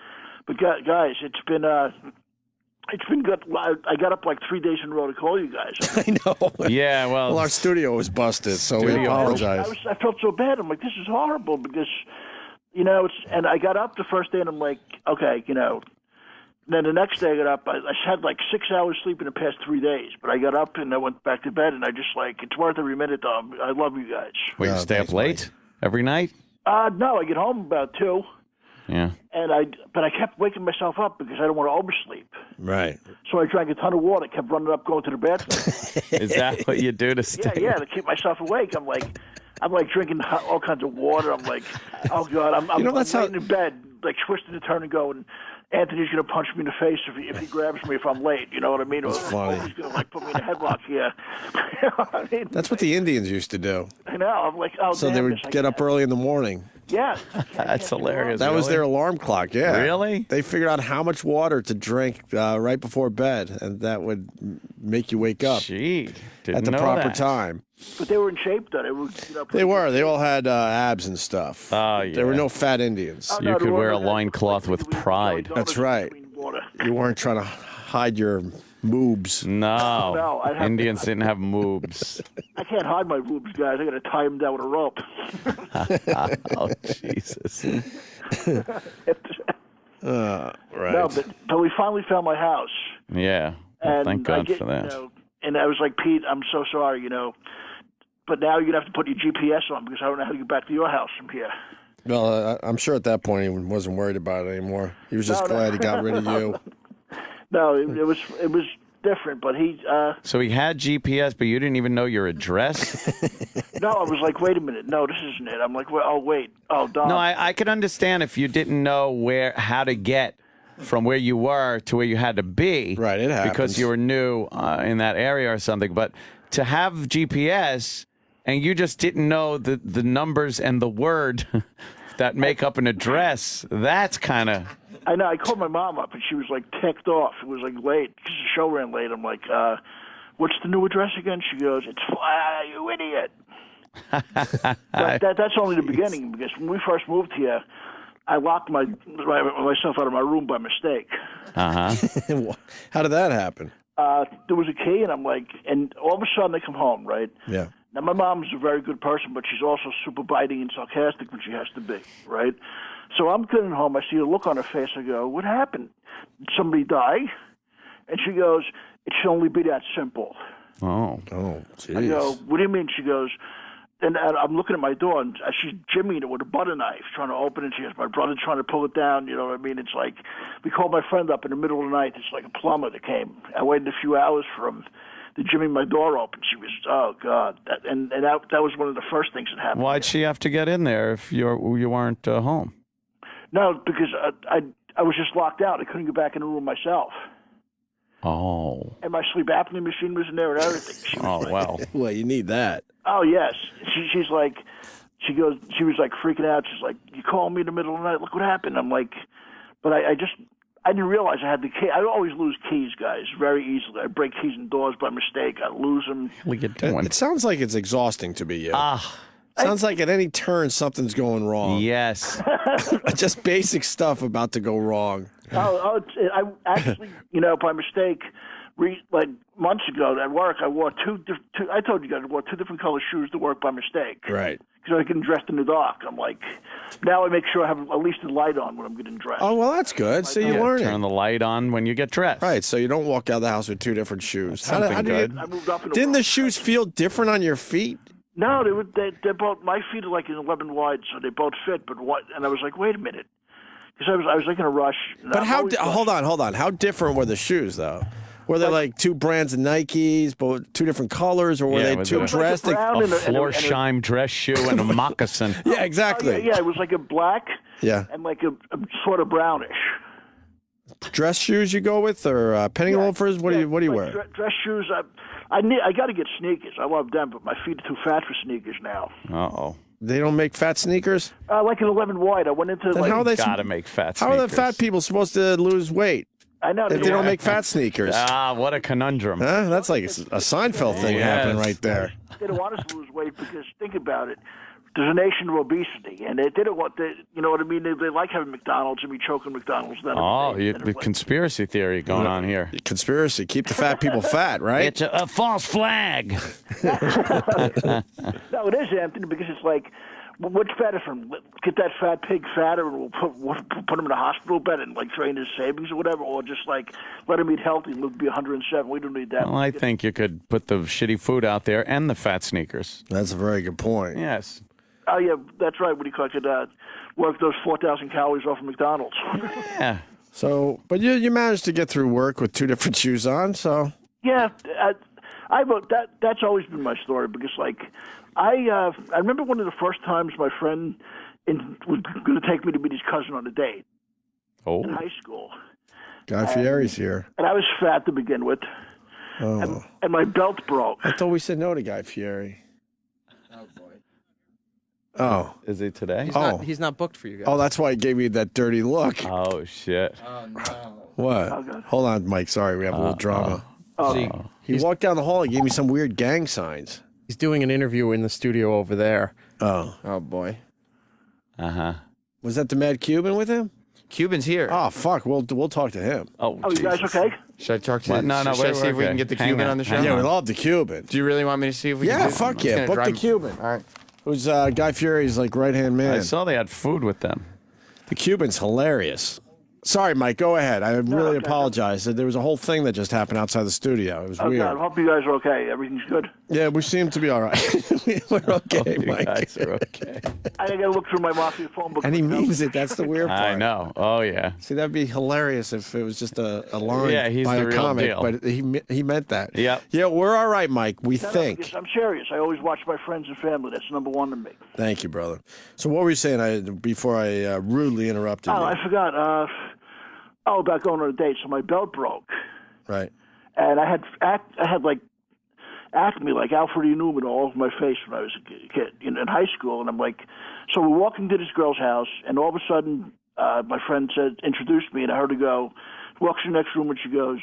guys, it's been good. I got up like 3 days in a row to call you guys. I know. Yeah, well, our studio was busted, so we apologize. I felt so bad. I'm like, this is horrible because, and I got up the first day and I'm like, okay, Then the next day I got up. I had like 6 hours sleep in the past 3 days, but I got up and I went back to bed and I just it's worth every minute. Though. I love you guys. Wait, you stay up late every night? No, I get home about 2. Yeah. But I kept waking myself up because I don't want to oversleep. Right. So I drank a ton of water. Kept running up, going to the bathroom. Is that what you do to stay? Yeah, to keep myself awake. I'm like drinking all kinds of water. I'm like, oh God, I'm laying in bed, like twisting and turning, going, Anthony's going to punch me in the face if he grabs me if I'm late. You know what I mean? That's funny. He's going to put me in a headlock. Yeah. You know what I mean? That's what the Indians used to do. I know. I'm like, oh. So they would get up early in the morning. Yeah. That's hilarious. That was their alarm clock. Yeah. Really? They figured out how much water to drink right before bed, and that would make you wake up. Gee, at the proper time. But they were in shape though. They were. They were. They all had abs and stuff. Oh yeah. There were no fat Indians. You could wear a loincloth with pride. That's right. You weren't trying to hide your moobs. No. Indians didn't have moobs. I can't hide my boobs, guys. I got to tie them down with a rope. Oh Jesus. Right. No, but we finally found my house. Yeah. Well, And thank God for that. And I was like, Pete, I'm so sorry, but now you're going to have to put your GPS on because I don't know how to get back to your house from here. Well, I'm sure at that point he wasn't worried about it anymore. He was just glad he got rid of you. No, it was different, but he. So he had GPS, but you didn't even know your address? No, I was like, wait a minute, no, this isn't it. I'm like, well, oh wait, oh, Don. No, I could understand if you didn't know how to get from where you were to where you had to be. Right, it happens. Because you were new in that area or something. But to have GPS and you just didn't know the numbers and the word that make up an address, that's kind of... I know. I called my mom up, and she was, like, ticked off. It was, like, late because the show ran late. I'm like, what's the new address again? She goes, it's you idiot. But that's only the beginning because when we first moved here, I locked myself out of my room by mistake. Uh-huh. How did that happen? There was a key, and I'm like, and all of a sudden I come home, right? Yeah. Now, my mom's a very good person, but she's also super biting and sarcastic when she has to be, right? So I'm getting home. I see a look on her face. I go, what happened? Did somebody die? And she goes, it should only be that simple. Oh, jeez. I go, what do you mean? She goes, and I'm looking at my door, and she's jimmying it with a butter knife, trying to open it. She has my brother trying to pull it down. You know what I mean? It's like, we called my friend up in the middle of the night. It's like a plumber that came. I waited a few hours for him to jimmy my door open. She was, oh, God. That was one of the first things that happened. Why'd she have to get in there if you weren't home? No, because I was just locked out. I couldn't get back in the room myself. Oh. And my sleep apnea machine was in there and everything. She was well. Well, you need that. Oh, yes. She's like, she was like freaking out. She's like, you called me in the middle of the night. Look what happened. I'm like, but I didn't realize I had the key. I always lose keys, guys, very easily. I break keys in doors by mistake. I lose them. It sounds like it's exhausting to be you. Sounds like at any turn something's going wrong. Yes. Just basic stuff about to go wrong. I actually, by mistake, like months ago at work, I wore I told you guys, I wore 2 different color shoes to work by mistake. Right. Because I getting dressed in the dark. I'm like, now I make sure I have at least a light on when I'm getting dressed. Oh, well, that's good. So you learn Turn the light on when you get dressed. Right, so you don't walk out of the house with 2 different shoes. That's something good. I moved up in Didn't the shoes feel different on your feet? No, they're both, my feet are like an 11 wide, so they both fit. But what? And I was like, wait a minute, because I was like in a rush. But hold on. How different were the shoes, though? Were they like 2 brands of Nikes, but 2 different colors, or were they 2 drastic? A Florsheim dress shoe and a moccasin. Yeah, exactly. Oh, yeah, it was like a black. Yeah. And like a sort of brownish. Dress shoes you go with, or penny loafers? What do you wear? Dress shoes. I got to get sneakers. I love them, but my feet are too fat for sneakers now. Uh-oh. They don't make fat sneakers? Like an 11 wide. I went into Then how are they gotta make fat How sneakers. are the fat people supposed to lose weight? I know. If they don't make fat sneakers. Ah, what a conundrum. Huh? That's like a Seinfeld thing happening right there. They don't want us to lose weight because, think about it, there's a nation of obesity, and they don't want you know what I mean? They like having McDonald's and be choking McDonald's. Then Oh, the conspiracy theory going on here. Conspiracy. Keep the fat people fat, right? It's a false flag. No, it is, Anthony, because it's like, what's better for him? Get that fat pig fatter and we'll put him in a hospital bed and like drain his savings or whatever, or just like let him eat healthy and live to be 107. We don't need that. Well, I think you could put the shitty food out there and the fat sneakers. That's a very good point. Yes. Oh, yeah, that's right. What do you call it? Work those 4,000 calories off of McDonald's. Yeah. So, but you managed to get through work with 2 different shoes on, so. Yeah, that's always been my story because, like, I remember one of the first times my friend was going to take me to meet his cousin on a date in high school. Guy Fieri's here. And I was fat to begin with. Oh. And my belt broke. I thought we said no to Guy Fieri. Oh. Is he today? He's not booked for you guys. Oh, that's why he gave me that dirty look. Oh, shit. Oh, no. What? Hold on, Mike. Sorry, we have a little drama. He walked down the hall and gave me some weird gang signs. He's doing an interview in the studio over there. Oh. Oh, boy. Uh-huh. Was that the Mad Cuban with him? Cuban's here. Oh, fuck. We'll talk to him. Oh, you guys okay? Should I talk to What? No, should wait, I see if we can get the Hang Cuban on, on the show? Yeah, we love the Cuban. Do you really want me to see if we can Yeah, do fuck I'm yeah. just Book gonna the drive- Cuban. All right. Who's Guy Fieri's like right-hand man. I saw they had food with them. The Cuban's hilarious. Sorry, Mike, go ahead. I really apologize. There was a whole thing that just happened outside the studio. It was weird. I hope you guys are okay. Everything's good. Yeah, we seem to be all right. We're okay, You Mike. guys are okay. I got to look through my Mafia phone book. And he means it. That's the weird part. I know. Oh, yeah. See, that'd be hilarious if it was just a line Yeah, he's by the a real comic, deal. but he meant that. Yep. Yeah, we're all right, Mike. We think. Because I'm serious. I always watch my friends and family. That's number one to me. Thank you, brother. So what were you saying before I rudely interrupted Oh, you? I forgot. About going on a date. So my belt broke. Right. And I had like acne, like Alfred E. Newman all over my face when I was a kid in high school. And I'm like, so we're walking to this girl's house, and all of a sudden, my friend introduced me, and I heard her go, walks in the next room, and she goes,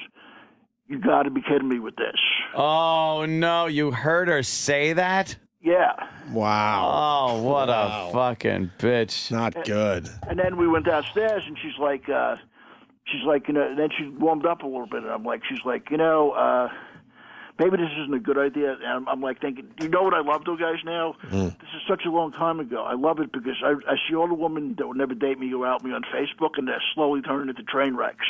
"You got to be kidding me with this." Oh, no. You heard her say that? Yeah. Wow. Oh, what a fucking bitch. Not good. And then we went downstairs, and she's like, and then she warmed up a little bit, and she's like, maybe this isn't a good idea. And I'm like thinking, you know what I love, though, guys, now? This is such a long time ago. I love it because I see all the women that would never date me go out me on Facebook, and they're slowly turning into train wrecks.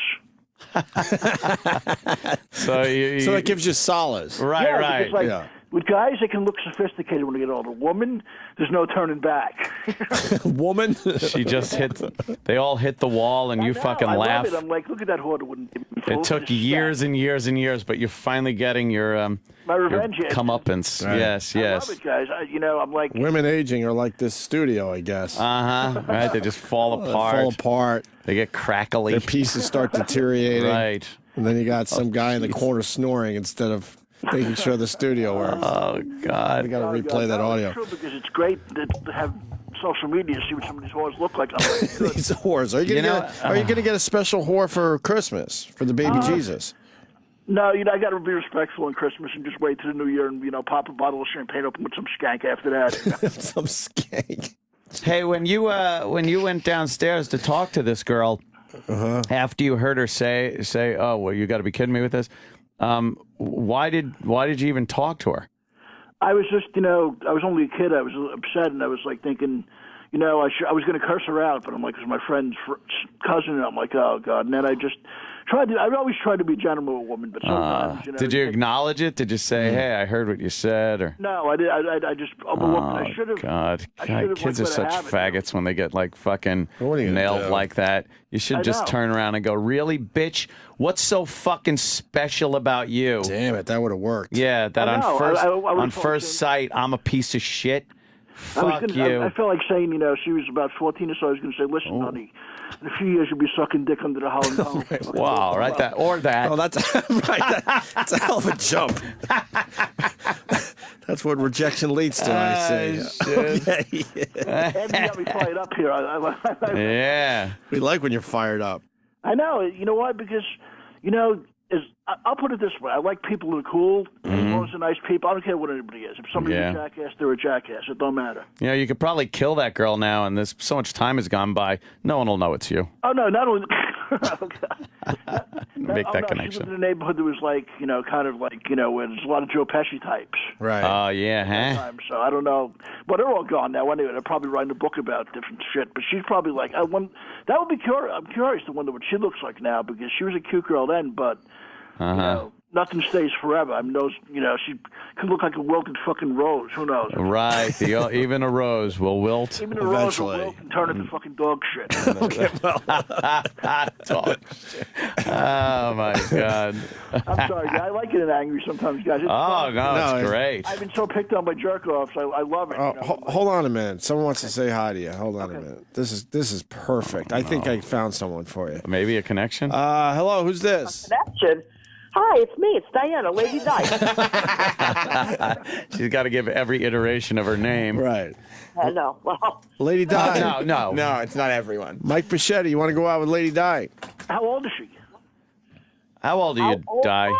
So it gives you solace. Right, Yeah, right. because, like, with guys, they can look sophisticated when they get older. Woman, there's no turning back. Woman? She just they all hit the wall and you fucking I laugh. love it. I'm like, look at that whore that wouldn't give me It took years and years and years, but you're finally getting your my revenge. comeuppance. Right. Yes, I yes. love it, guys. I'm like, Women aging are like this studio, I guess. Uh-huh. Right, they just fall They apart. fall apart. They get crackly. Their pieces start deteriorating. Right. And then you got some guy in the corner snoring instead of making sure the studio works. Oh, God. We got to replay that audio. It's true because it's great to have social media to see what some of these whores look like. These whores. Are you gonna get a special whore for Christmas for the baby Jesus? No, I got to be respectful on Christmas and just wait to the New Year and pop a bottle of champagne open with some skank after that. Some skank. Hey, when you went downstairs to talk to this girl, after you heard her say, "Oh, well, you got to be kidding me with this," why did you even talk to her? I was just, I was only a kid. I was upset, and I was like thinking, I was going to curse her out, but I'm like, it was my friend's cousin, and I'm like, oh God. And then I just I always tried to be gentle with a woman, but sometimes, Did you acknowledge it? Did you say, "Hey, I heard what you said"? Or no, I did. I just overlooked. I should have. God, kids are such faggots when they get like fucking What are you gonna nailed do? like that. You should I just know. turn around and go, "Really, bitch? What's so fucking special about you?" Damn it, that would have worked. Yeah, that I know. on first I would've on told first you. sight, I'm a piece of shit. Fuck you. I felt like saying, she was about 14 or so. I was going to say, listen, honey, in a few years you'll be sucking dick under the Holland Cone. Wow, right? That or that. Oh, that's right. That's a hell of a jump. That's what rejection leads to, I say. Shit. Andy got me fired up here. Yeah. We like when you're fired up. I know. You know why? Because You know, I'll put it this way. I like people who are cool, as long as they're nice people. I don't care what anybody is. If somebody's a jackass, they're a jackass. It don't matter. You know, you could probably kill that girl now, and there's so much time has gone by. No one will know it's you. Oh, no, not only... Make that She connection. lived in a neighborhood that was like, kind of like, where there's a lot of Joe Pesci types. Right. Oh, yeah, huh? So I don't know. Well, they're all gone now anyway. They're probably writing a book about different shit. But she's probably like, that would be curious. I'm curious to wonder what she looks like now, because she was a cute girl then, but, nothing stays forever. I mean, she could look like a wilted fucking rose. Who knows? Right. Even a rose will wilt. Even a rose will wilt and turn into fucking dog shit. Dog shit. Oh, my God. I'm sorry. I like getting angry sometimes, guys. It's fun. It's great. I've been so picked on by jerk-offs. I love it. Hold on a minute. Someone wants to say hi to you. Hold on a minute. This is perfect. I think I found someone for you. Maybe a connection? Hello, who's this? Connection. Hi, it's me. It's Diana, Lady Di. She's got to give every iteration of her name. Right. Hello. Well, Lady Di. No, it's not everyone. Mike Bichetti, you want to go out with Lady Di? How old is she? How old do you die?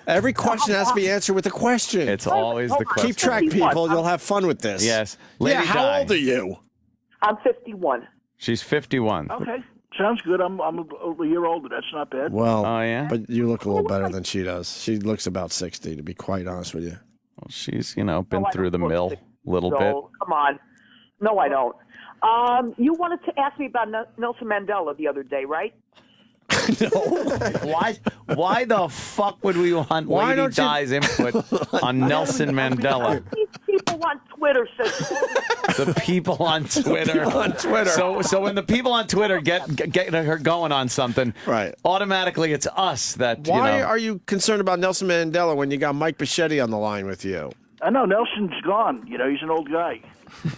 Every question has to be answered with a question. It's always the question. Keep track, people. You'll have fun with this. Yes. Lady how Di. old are you? I'm 51. She's 51. Okay. Sounds good. I'm a year older. That's not bad. Well, but you look a little better than she does. She looks about 60, to be quite honest with you. Well, she's, been through the mill a little bit. Come on. No, I don't. You wanted to ask me about Nelson Mandela the other day, right? Why the fuck would we want Lady Di's input on Nelson Mandela? These people on Twitter said The people on Twitter. So when the people on Twitter get her going on something, right? Automatically, it's us that. Why are you concerned about Nelson Mandela when you got Mike Bichetti on the line with you? I know Nelson's gone. He's an old guy.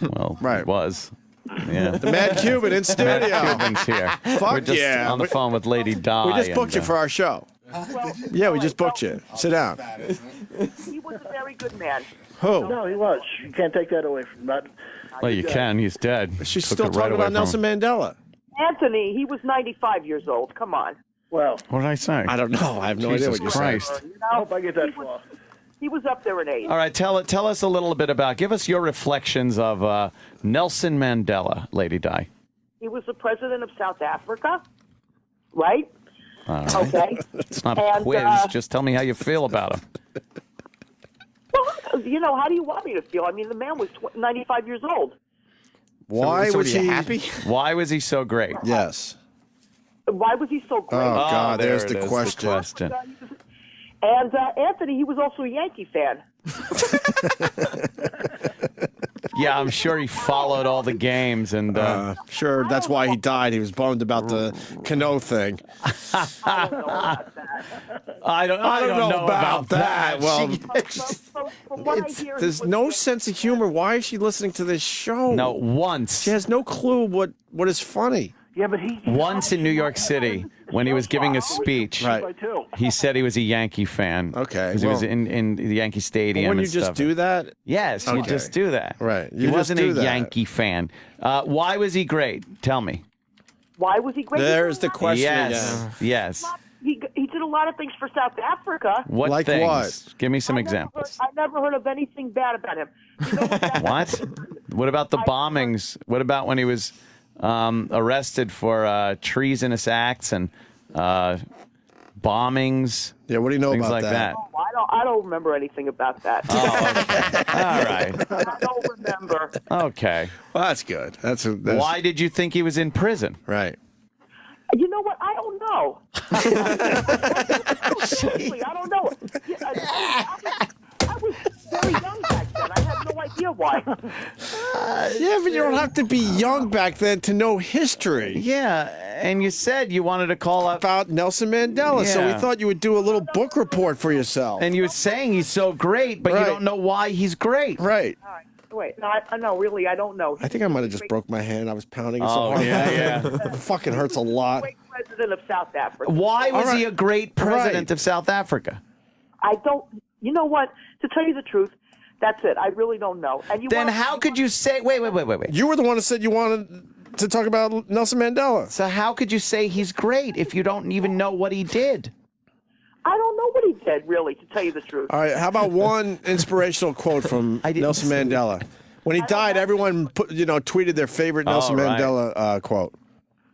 Well, he was. Yeah. The Mad Cuban in studio. Mad Cuban's here. Fuck We're just on the phone with Lady Di. We just booked you for our show. Yeah, we just booked you. Sit down. he was a very good man. Who? No, he was. You can't take that away from that. Well, you can. He's dead. She's Took still it talking away about from Nelson him. Mandela. Anthony, he was 95 years old. Come on. Well, what did I say? I don't know. I have no idea what you said. Christ. I hope I get that far. He was up there in age. All right, tell us a little bit give us your reflections of Nelson Mandela, Lady Di. He was the president of South Africa, right? All right. Okay. It's not a quiz. Just tell me how you feel about him. Well, how do you want me to feel? I mean, the man was 95 years old. Why was he happy? Why was he so great? Yes. Why was he so great? Oh, God, there's the it is, question. And Anthony, he was also a Yankee fan. Yeah, I'm sure he followed all the games and. Sure, that's why he died. He was bummed about the Cano thing. I don't know about that. Well, From what I hear, there's no sense of humor. Why is she listening to this show? No, once. She has no clue what is funny. Yeah, but Once in New York City, when he was giving a speech, he said he was a Yankee fan. Okay, because he was in the Yankee Stadium. Wouldn't and you just stuff. do that? Yes, you Okay. just do that. Right. He You just wasn't do a that. Yankee fan. Why was he great? Tell me. Why was he great? There's the question Yes. again. Yes. He did a lot of things for South Africa. What Like things? what? Give me some examples. I never heard of anything bad about him. What? What about the bombings? What about when he was arrested for treasonous acts and bombings? Yeah, what do you know things about like that? I don't remember anything about that. All right. I don't remember. Okay. Well, that's good. That's Why did you think he was in prison? Right. You know what? I don't know. Seriously, I don't know. I was very young back then. I have no idea why. Yeah, but you don't have to be young back then to know history. Yeah, and you said you wanted to call up about Nelson Mandela, so we Yeah. thought you would do a little book report for yourself. And you were saying he's so great, but you don't know why he's great. Right. Wait, no, no, really, I don't know. I think I might have just broke my hand. I was pounding it so Oh, hard. yeah. It fucking hurts a lot. Great president of South Africa. Why was All he right. a great president of South Africa? I don't. You know what? To tell you the truth, that's it. I really don't know. And you Then want- how could you say? Wait. You were the one that said you wanted to talk about Nelson Mandela. So how could you say he's great if you don't even know what he did? I don't know what he did, really, to tell you the truth. All right, how about one inspirational quote from Nelson Mandela? When he died, everyone tweeted their favorite Nelson Mandela quote.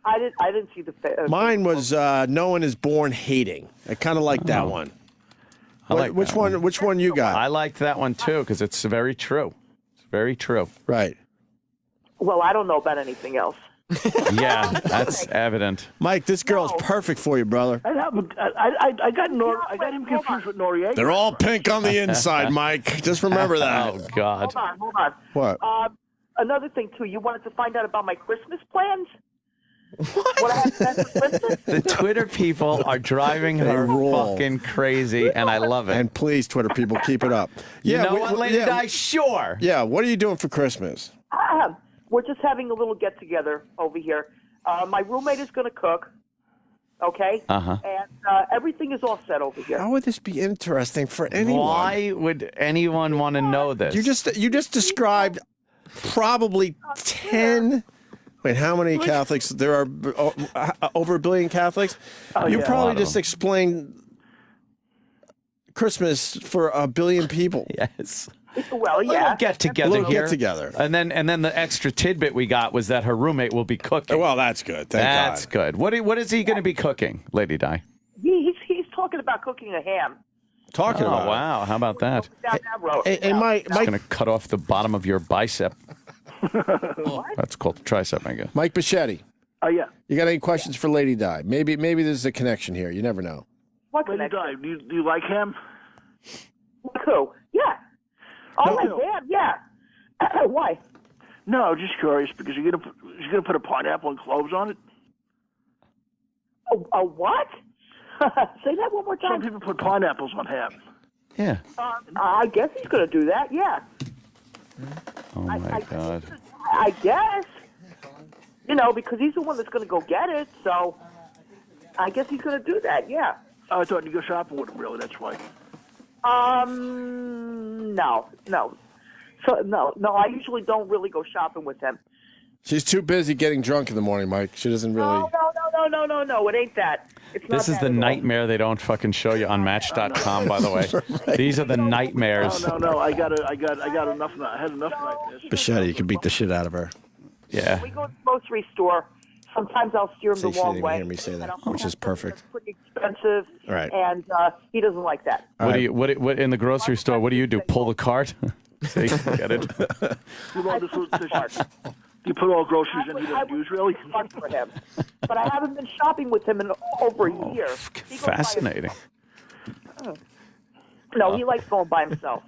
I didn't see the. Mine was "No one is born hating." I kind of like that one. Which one? Which one you got? I liked that one too because it's very true. It's very true. Right. Well, I don't know about anything else. Yeah, that's evident. Mike, this girl's perfect for you, brother. I got him confused with Noriega. They're all pink on the inside, Mike. Just remember that. Oh God. Hold on. What? Another thing too. You wanted to find out about my Christmas plans. What I have planned for Christmas? The Twitter people are driving her fucking crazy, and I love it. And please, Twitter people, keep it up. You know what, Lady Di? Sure. Yeah, what are you doing for Christmas? We're just having a little get together over here. My roommate is going to cook. Okay. Uh-huh. And everything is all set over here. How would this be interesting for anyone? Why would anyone want to know this? You just described probably 10. Wait, how many Catholics? There are over a billion Catholics. You probably just explained Christmas for a billion people. Yes. Well, yeah. Little get together Little here. get together. And then the extra tidbit we got was that her roommate will be cooking. Well, that's good. That's good. What is he going to be cooking, Lady Di? He's talking about cooking a ham. Talking about it. Wow, how about that? Down that road. Hey, Mike. Just going to cut off the bottom of your bicep. That's called the tricep, I guess. Mike Bichetti. Oh yeah. You got any questions for Lady Di? Maybe there's a connection here. You never know. What Lady Di, do you like him? Who? Yeah. Oh, my dad, yeah. Why? No, just curious because you're gonna put a pineapple and cloves on it. A what? Say that one more time. Some people put pineapples on ham. Yeah. I guess he's going to do that. Yeah. Oh my God. I guess. Because he's the one that's going to go get it. So I guess he's going to do that. Yeah. I thought you go shopping with him. Really, that's why. No. So no. I usually don't really go shopping with him. She's too busy getting drunk in the morning, Mike. She doesn't really. No. It ain't that. It's not This is that the at all. nightmare they don't fucking show you on Match.com, by the way. These are the nightmares. No. I got enough. I had enough like this. Bichetti, you can beat the shit out of her. Yeah. We go to the grocery store. Sometimes I'll steer him See, the she wrong didn't way. hear me say that, and I'll which is perfect. Pretty expensive. Right. And he doesn't like that. What do you what in the grocery store? What do? Pull the cart? See, get it? You put all groceries in he doesn't use, really? Fun for him. But I haven't been shopping with him in over a year. He goes by Fascinating. himself. No, he likes going by himself.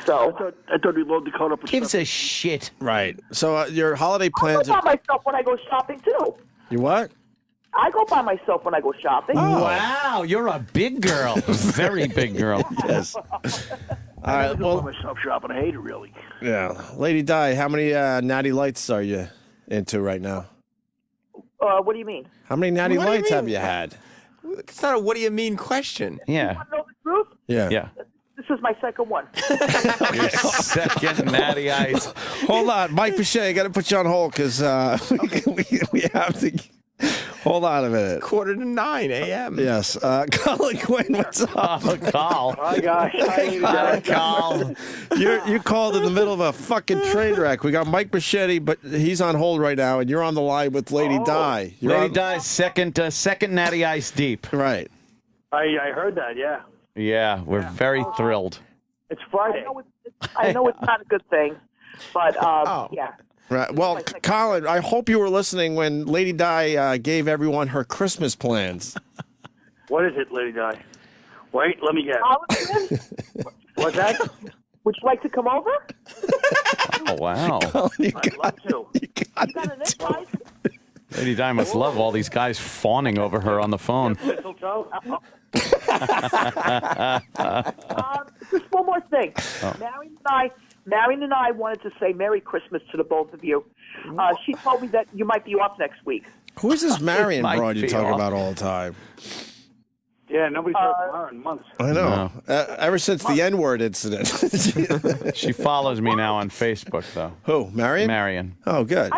So I thought we loaded the cart up with Gives a shit. Right. So your holiday I plans go are. by myself when I go shopping too. You what? I go by myself when I go shopping. Wow, you're a big girl. Very big girl. Yes. All right. I go Well, by myself shopping. I hate it, really. yeah. Lady Di, how many Natty Lights are you into right now? What do you mean? How many Natty What do you Lights have mean? you had? It's not a what do you mean question. Yeah. Want to know the truth? Yeah. Yeah. This is my second one. Your second natty ice. Hold on, Mike Bichet, I got to put you on hold because we have to. Hold on a minute. 8:45 a.m. Yes. Colin Quinn, what's up? Oh, Carl. Hi, guys. Hi, Carl. You called in the middle of a fucking train wreck. We got Mike Bichetti, but he's on hold right now, and you're on the line with Lady Di. Lady Di's second natty ice deep. Right. I heard that, yeah. Yeah, we're very thrilled. It's Friday. I know it's not a good thing, but yeah. Right. Well, Colin, I hope you were listening when Lady Di gave everyone her Christmas plans. What is it, Lady Di? Wait, let me guess. What's that? Would you like to come over? Oh, wow. Colin, I'd love to. You got an invite? Lady Di must love all these guys fawning over her on the phone. Mistletoe? Just one more thing. Oh. Marion and I wanted to say Merry Christmas to the both of you. She told me that you might be off next week. Who is this Marion Might broad you be talk off. about all the time? Yeah, nobody's heard from her in months. I know. Ever since the N-word incident. She follows me now on Facebook, though. Who, Marion? Marion. Oh, good.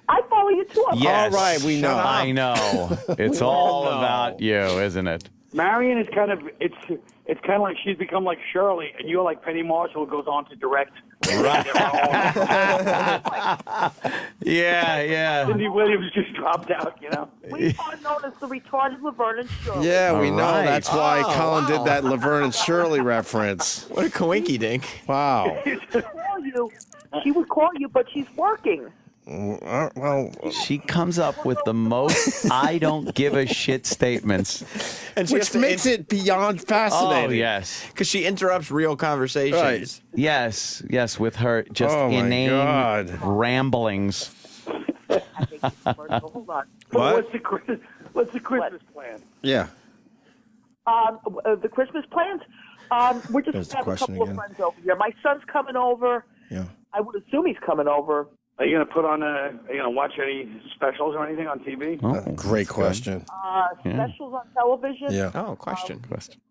I follow follow you too. Yes. All right, we know. I know. It's all about you, isn't it? Marion is kind of it's kind of like she's become like Shirley, and you're like Penny Marshall who goes on to direct. Yeah. Cindy Williams just dropped out, you know. We are known as the retarded Laverne and Shirley. Yeah, we All know. right. That's why Colin did that Laverne and Shirley reference. What a coinky dink. Wow. She would call you, but she's working. Well, She comes up with the most I don't give a shit statements. And which makes it beyond fascinating. Oh, yes. Because she interrupts real conversations. Right. Yes, with her just Oh, my inane God. ramblings. Hold on. What? What's the Christmas plan? Yeah. The Christmas plans? We're just There's the have a question couple again. of friends over here. My son's coming over. Yeah. I would assume he's coming over. Are you gonna put on are you gonna watch any specials or anything on TV? Great question. Specials on television. Yeah. Oh, question. Question.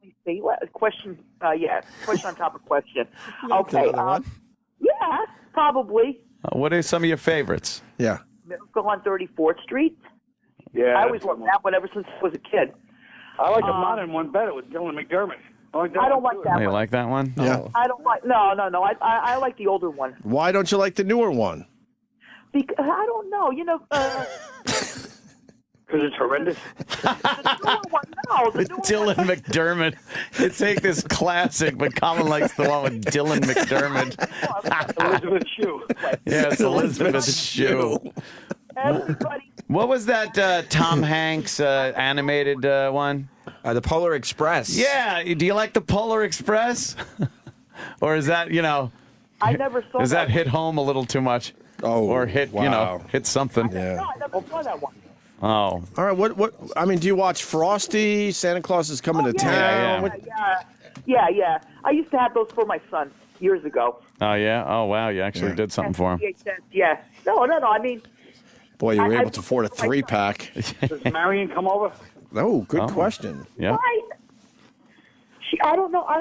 Question. Question on top of question. Okay. Another one? Yeah, probably. What are some of your favorites? Yeah. Miracle on 34th Street. Yeah. I always loved that one ever since I was a kid. I like the modern one better with Dylan McDermott. I don't like that Oh, you one. like that one? Yeah. I don't like. No. I like the older one. Why don't you like the newer one? Because I don't know. You know. Because it's horrendous. The newer one. No. The newer Dylan one. McDermott. You take this classic, but Colin likes the one with Dylan McDermott. Elizabeth Shue. Yeah, it's Elizabeth Shue. Everybody. What was that Tom Hanks animated one? The Polar Express. Yeah. Do you like the Polar Express? Or is that, I never saw. does that hit home a little too much? Oh, Or hit, wow. hit something? Yeah. No, I never saw that one. Oh. All right. What? I mean, do you watch Frosty? Santa Claus is coming to town. Yeah. I used to have those for my son years ago. Oh, yeah? Oh, wow. You actually did something for him. Yeah. No. I mean. Boy, you were I- able to afford a 3-pack. Does Marion come over? Oh, good question. Yeah. Right. I don't know. I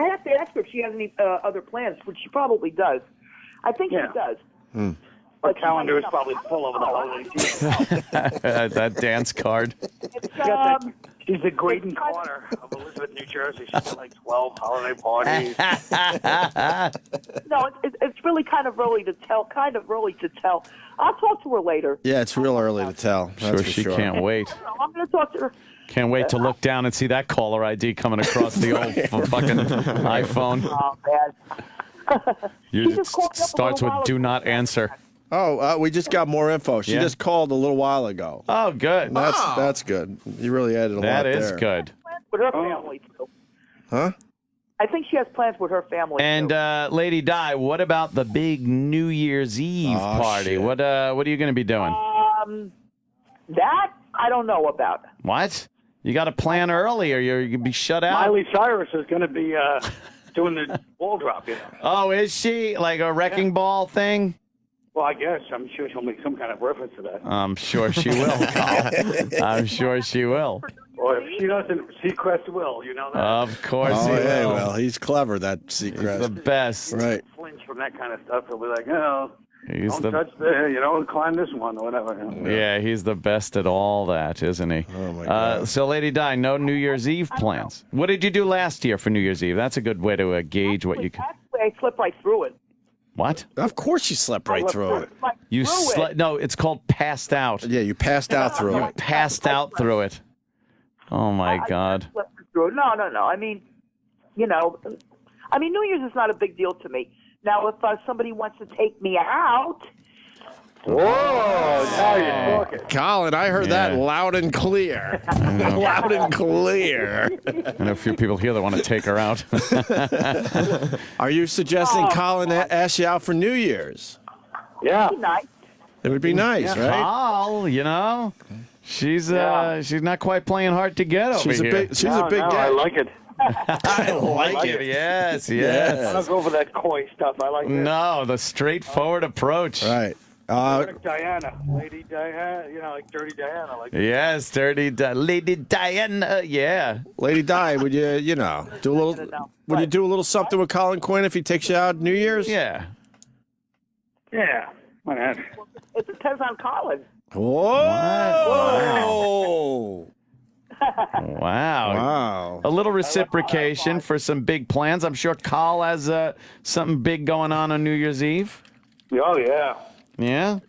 have to ask her if she has any other plans, which she probably does. I think she does. Her calendar is probably full over the holiday season. That dance card. She's the Graydon Carter of Elizabeth, New Jersey. She's got like 12 holiday parties. No, it's really kind of early to tell. I'll talk to her later. Yeah, it's real early to tell. That's for She sure. can't wait. I'm going to talk to her. Can't wait to look down and see that caller ID coming across the old fucking iPhone. Oh, man. It starts with "Do not answer." Oh, we just got more info. She Yeah. just called a little while ago. Oh, good. That's good. You really added a lot That there. is good. With her family, too. Huh? I think she has plans with her family. And too. Lady Di, what about the big New Year's Eve party? shit. What are you going to be doing? That I don't know about. What? You got to plan early, or you're going to be shut out. Miley Cyrus is going to be doing the ball drop, you know. Oh, is she like a wrecking ball thing? Well, I guess. I'm sure she'll make some kind of reference to that. I'm sure she will. Carl. I'm sure she will. Or if she doesn't, Seacrest will, you know that? Of course Oh, he yeah, will. well, he's clever, that He's Seacrest. the best. Right. Flinch from that kind of stuff. He'll be like, oh, He's don't touch climb this one or whatever. Yeah, he's the best at all that, isn't he? Oh, my God. So, Lady Di, no New Year's Eve plans. What did you do last year for New Year's Eve? That's a good way to gauge what you can. Actually, I slipped right through it. What? Of course you slept right through it. You no, it's called passed out. Yeah, you passed out through You it. passed out through it. Oh my God. I slipped through it. No. I mean, New Year's is not a big deal to me. Now, if somebody wants to take me out. Whoa, now you're talking. Colin, I heard that loud and clear. Loud and clear. I know a few people here that want to take her out. Are you suggesting Colin ask you out for New Year's? Yeah. Nice. It would be nice, right? Carl, she's not quite playing hard to get over here. She's a big I guy. like it. I like it. Yes. I don't go for that coy stuff. I like that. No, the straightforward approach. Right. Like Diana, Lady Diana, like Dirty Diana. Like Yes, Lady Diana. Yeah. Lady Di, would you, do a little? Would you do a little something with Colin Quinn if he takes you out New Year's? Yeah. Yeah. It depends on Colin. Whoa! Wow. A little reciprocation for some big plans. I'm sure Carl has something big going on New Year's Eve. Oh, yeah. Yeah?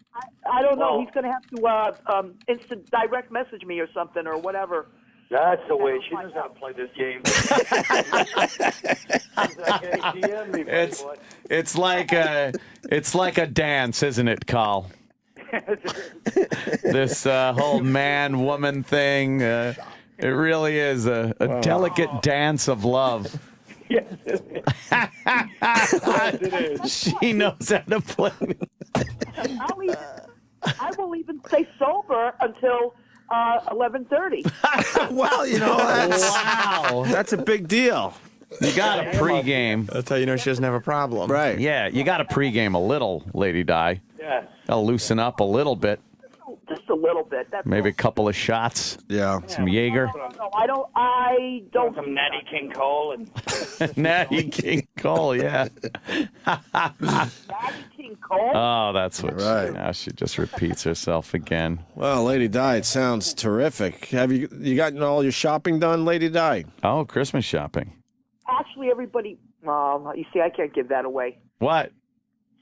I don't know. He's going to have to instant direct message me or something or whatever. That's the way. She knows how to play this game. It's like a dance, isn't it, Carl? This whole man-woman thing, it really is a delicate dance of love. Yes, it is. She knows how to play. I will even stay sober until 11:30. Well, that's a big deal. You got to pregame. That's how you know she doesn't have a problem. Right. Yeah, you got to pregame a little, Lady Di. Yes. Got to loosen up a little bit. Just a little bit. That's Maybe a couple of shots. Yeah. Some Jaeger. No, I don't. Some Natty King Cole and Natty King Cole, yeah. Natty King Cole. Oh, that's what Right. now she just repeats herself again. Well, Lady Di, it sounds terrific. Have you gotten all your shopping done, Lady Di? Oh, Christmas shopping. Actually, everybody. You see, I can't give that away. What?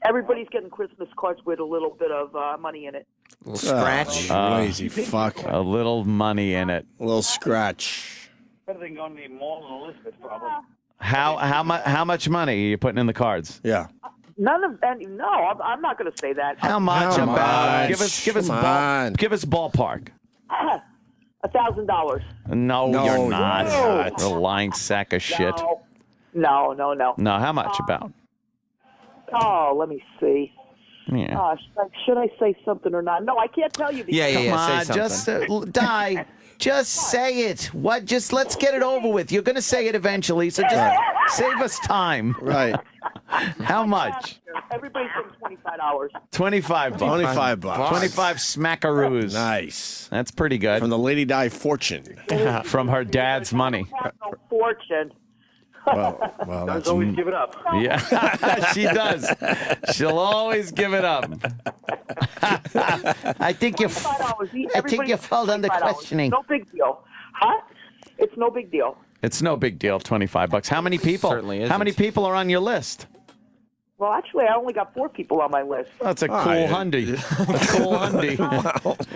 Everybody's getting Christmas cards with a little bit of money in it. A little scratch. Lazy fuck. A little money in it. A little scratch. better than going to the mall in Elizabeth, probably. How much money are you putting in the cards? Yeah. None of that. No, I'm not going to say that. How much? How about? much? Give us ballpark. $1,000. No, No, you're you're not. not. A lying sack of shit. No. No, how much about? Oh, let me see. Yeah. Should I say something or not? No, I can't tell you. Yeah, Come on, say just something. Di. Just say it. What? Just let's get it over with. You're going to say it eventually, so just save us time. Right. How much? Everybody's getting $25. $25. $25. 25 smackaroos. Nice. That's pretty good. From the Lady Di fortune. From her dad's money. No fortune. Well, that's always give it up. Yeah, she does. She'll always give it up. I think you fell under questioning. No big deal. Huh? It's no big deal. It's no big deal. $25. How many people? Certainly How many isn't. people are on your list? Well, actually, I only got 4 people on my list. That's a cool hundy. A cool hundy.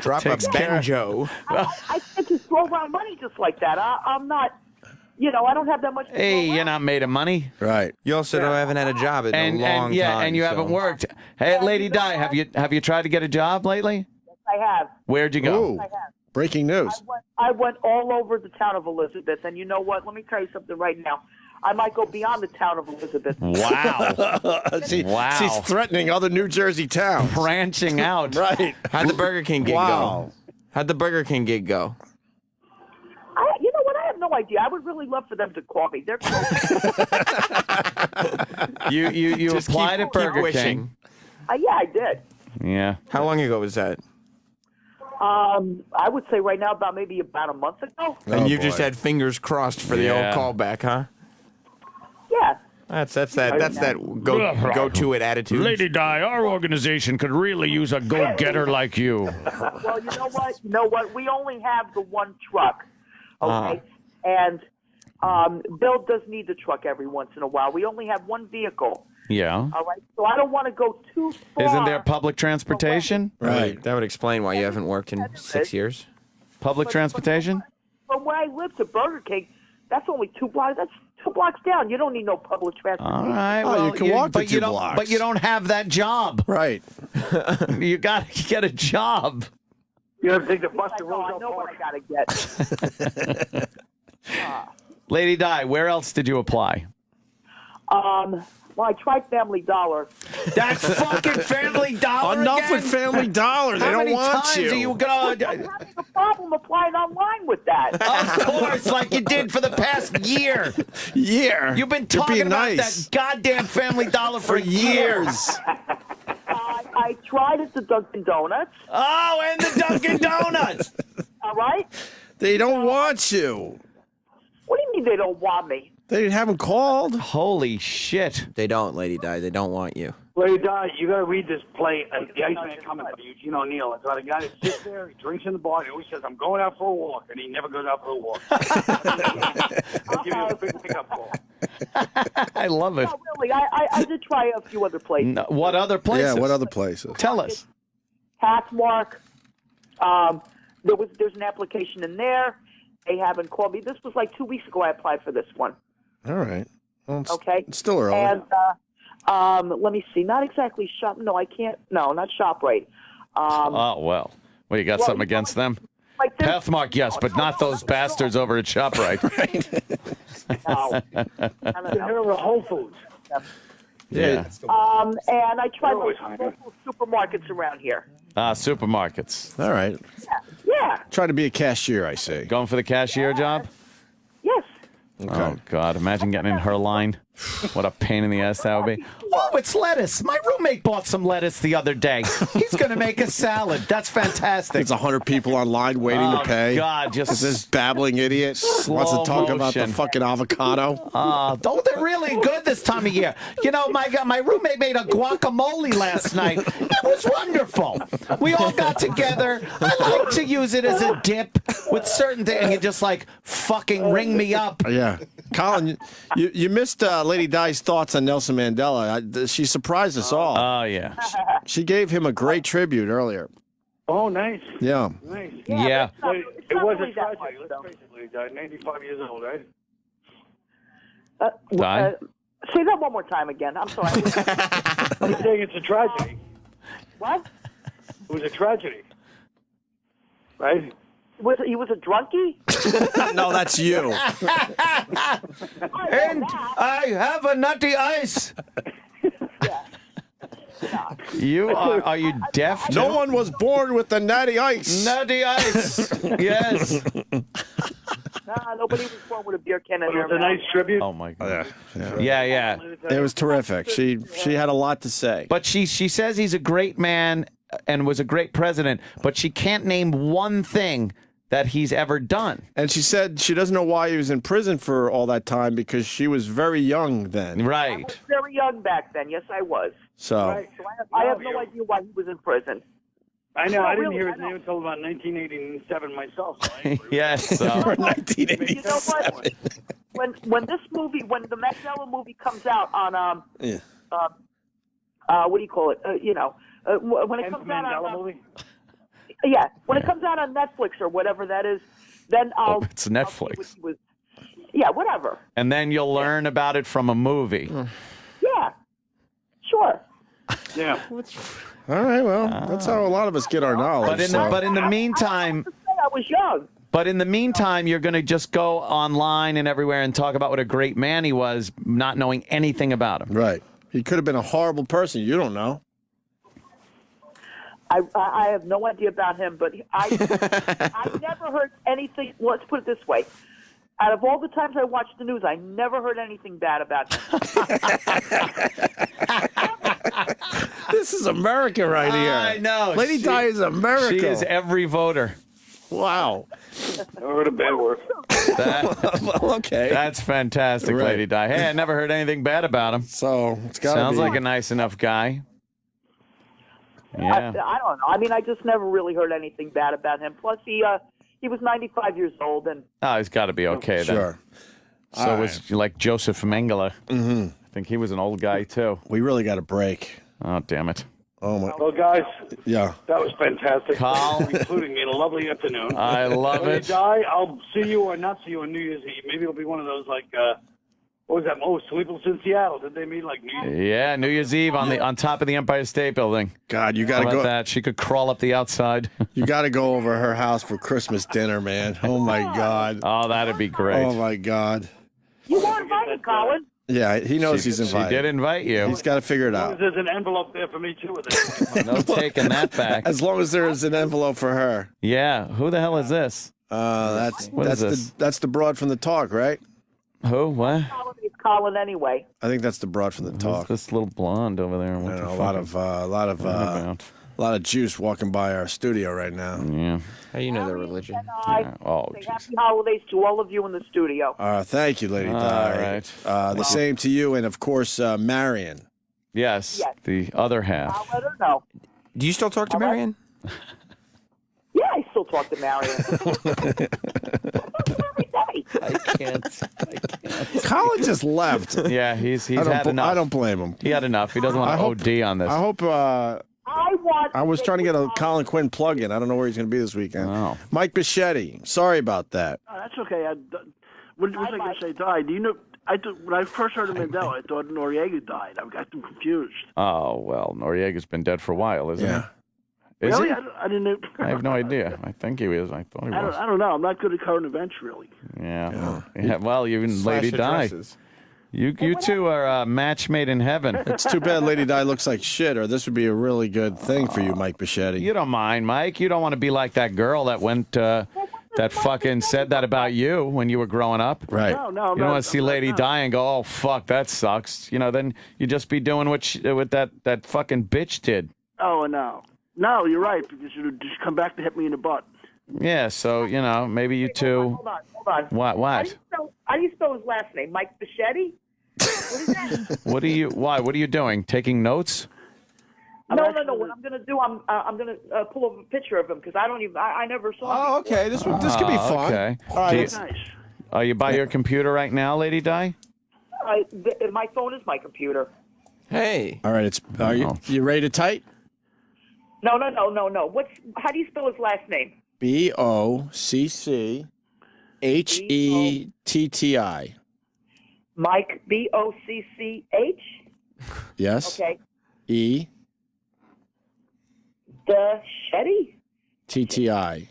Drop Takes a care. banjo. I can't just throw around money just like that. I'm not. I don't have that much. Hey, you're not made of money. Right. You also haven't had a job in a long time. And you haven't worked. Hey, Lady Di, have you tried to get a job lately? Yes, I have. Where'd you go? Ooh. I have. Breaking news. I went all over the town of Elizabeth, and you know what? Let me tell you something right now. I might go beyond the town of Elizabeth. Wow. Wow. She's threatening other New Jersey towns. Branching out. Right. How'd the Burger King gig Wow. go? How'd the Burger King gig go? You know what? I have no idea. I would really love for them to call me. They're close. You Just applied keep at Burger wishing. King. Yeah, I did. Yeah. How long ago was that? I would say right now about a month ago. And you've just had fingers crossed for the old Yeah. callback, huh? Yeah. That's that go to it attitude. Lady Di, our organization could really use a go-getter like you. Well, you know what? We only have the one truck, okay? And Bill does need the truck every once in a while. We only have one vehicle, Yeah. all right? So I don't want to go too far. Isn't there public transportation? Right. That would explain why you haven't worked in 6 years. Public transportation? From where I live to Burger King, that's only 2 blocks. That's 2 blocks down. You don't need no public transportation. All right. Oh, Well, you can walk the but 2 you don't. blocks. But you don't have that job. Right. You got to get a job. You ever take the bus to I Roosevelt know what Park? I got to get. Lady Di, where else did you apply? Well, I tried Family Dollar. That's fucking Family Dollar. Enough again? with Family Dollar. They How don't many want times you. are you gonna? I'm having a problem applying online with that. Of course, like you did for the past year. You've been You're talking being about nice. that goddamn Family Dollar for years. I tried at the Dunkin' Donuts. Oh, and the Dunkin' Donuts. All right? They don't want you. What do you mean they don't want me? They haven't called. Holy shit. They don't, Lady Di. They don't want you. Larry Di, you got to read this play, The Iceman Coming by Eugene O'Neill. It's about a guy that sits there, he drinks in the bar, and he always says, I'm going out for a walk, and he never goes out for a walk. I'll give you a big pickup call. I love it. No, really, I did try a few other places. No, what other places? Yeah, what other places? Tell us. Pathmark. There's an application in there. They haven't called me. This was like 2 weeks ago I applied for this one. All right. Well, Okay. It's still early. And let me see. Not exactly Shop. No, I can't. No, not ShopRite. Oh, well. Well, you got something against them? Like this, Pathmark, yes, but not those bastards over at ShopRite. no. They're over Whole Foods. Yeah. And I tried local supermarkets around here. Supermarkets. All right. Yeah. Try to be a cashier, I say. Going for the cashier job? Yes. Okay. Oh, God. Imagine getting in her line. What a pain in the ass that would be. Oh, it's lettuce. My roommate bought some lettuce the other day. He's going to make a salad. That's fantastic. There's 100 people online waiting to pay. God, just this babbling idiot wants to talk about the fucking avocado. Oh, they're really good this time of year. You know, my roommate made a guacamole last night. It was wonderful. We all got together. I like to use it as a dip with certain things. And you just like fucking ring me up. Yeah. Colin, you missed Lady Di's thoughts on Nelson Mandela. She surprised us all. Oh, yeah. She gave him a great tribute earlier. Oh, nice. Yeah. Nice. Yeah. It was a tragedy. Let's face it, he died 95 years old, right? Say that one more time again. I'm sorry. I'm saying it's a tragedy. What? It was a tragedy. Right? He was a drunkie? No, that's you. And I have a nutty ice. Are you deaf? No one was born with the natty ice. Natty ice. Yes. Nah, nobody was born with a beer can in It their was a nice tribute. Oh my God. Yeah. It was terrific. She had a lot to say. But she says he's a great man and was a great president, but she can't name one thing that he's ever done. And she said she doesn't know why he was in prison for all that time because she was very young then. Right. I was very young back then. Yes, I was. So, Right. So I have no idea why he was in prison. I know. No, I didn't really, hear his I know. name until about 1987 myself. So I Yes. You know what? When this movie, when the Mandela movie comes out on what do you call it? When it comes out Mandela on movie? yeah, when it comes out on Netflix or whatever that is, then I'll. It's Netflix. Yeah, whatever. And then you'll learn about it from a movie. Yeah, sure. Yeah. all right, well, that's how a lot of us get our knowledge. But in the meantime, I was young. But in the meantime, you're going to just go online and everywhere and talk about what a great man he was, not knowing anything about him. Right. He could have been a horrible person. You don't know. I have no idea about him, but I never heard anything. Well, let's put it this way. Out of all the times I watched the news, I never heard anything bad about him. This is America right here. I know. Lady Di is America. She is every voter. Wow. Never heard a bad word. Well, okay. That's fantastic, Right. Lady Di. Hey, I never heard anything bad about him. So it's got Sounds be. like a nice enough guy. Yeah. I don't know. I mean, I just never really heard anything bad about him. Plus, he was 95 years old, and Oh, he's got to be okay then. Sure. So was like Joseph Mengele. Mm-hmm. I think he was an old guy too. We really got a break. Oh, damn it. Oh my. Well, guys, Yeah. that was fantastic. Carl. Including me in a lovely afternoon. I love When it. you die, I'll see you or not see you on New Year's Eve. Maybe it'll be one of those like, what was that? Oh, Sleepless in Seattle. Did they meet like New Year's? Yeah, New Year's Eve on top of the Empire State Building. God, you How got to about go. that? She could crawl up the outside. You got to go over her house for Christmas dinner, man. Oh my God. Oh, that'd be great. Oh my God. you weren't invited, Colin. Yeah, he knows he's invited. She did invite you. He's got to figure it out. There's an envelope there for me too with it. No taking that back. As long as there is an envelope for her. Yeah. Who the hell is this? That's What is this? that's the broad from the talk, right? Who? What? It's Colin anyway. I think that's the broad from the Who's talk. this little blonde over there? I What don't the know, fuck? a lot of juice walking by our studio right now. Yeah. How do you know their religion? Oh, Say happy holidays to all of you in the studio. Thank you, Lady Di. All right. The same to you, and of course, Marion. Yes, Yes. the other I'll half. let her know. Do you still talk to Marianne? Yeah, I still talk to Marion. I can't. Colin just left. Yeah, he's I don't had bl- enough. I don't blame him. He had enough. He doesn't want I to hope- OD on this. I hope. I was trying to get a Colin Quinn plug in. I don't know where he's going to be this weekend. Oh. Mike Bichetti. Sorry about that. Oh, that's okay. What was I going to say? Died? Do you know? When I first heard of Mandela, I thought Noriega died. I got them confused. Oh, well, Noriega's been dead for a while, isn't he? Is really? he? I didn't know. I have no idea. I think he is. I thought he was. I don't know. I'm not good at current events, really. Yeah. Well, you and Slash Lady Di. addresses. You two are a match made in heaven. It's too bad Lady Di looks like shit, or this would be a really good thing for you, Mike Bichetti. You don't mind, Mike. You don't want to be like that girl that went, that fucking said that about you when you were growing up. Right. No, You don't want to see Lady Di and go, oh, fuck, that sucks. You know, then you just be doing what that fucking bitch did. Oh no, you're right because you just come back to hit me in the butt. Yeah, so, you know, maybe you two. Hold on. What? How do you spell his last name? Mike Bichetti? What is that? Why? What are you doing? Taking notes? No. What I'm gonna do, I'm gonna pull up a picture of him because I never saw him. Oh, okay. This could be fun. Okay. All right. Do you- That's nice. Are you by your computer right now, Lady Di? My phone is my computer. Hey. All right. Are you ready to type? No. How do you spell his last name? BOCCHETTI. Mike BOCCH. Yes. Okay. E Shetty. TTI.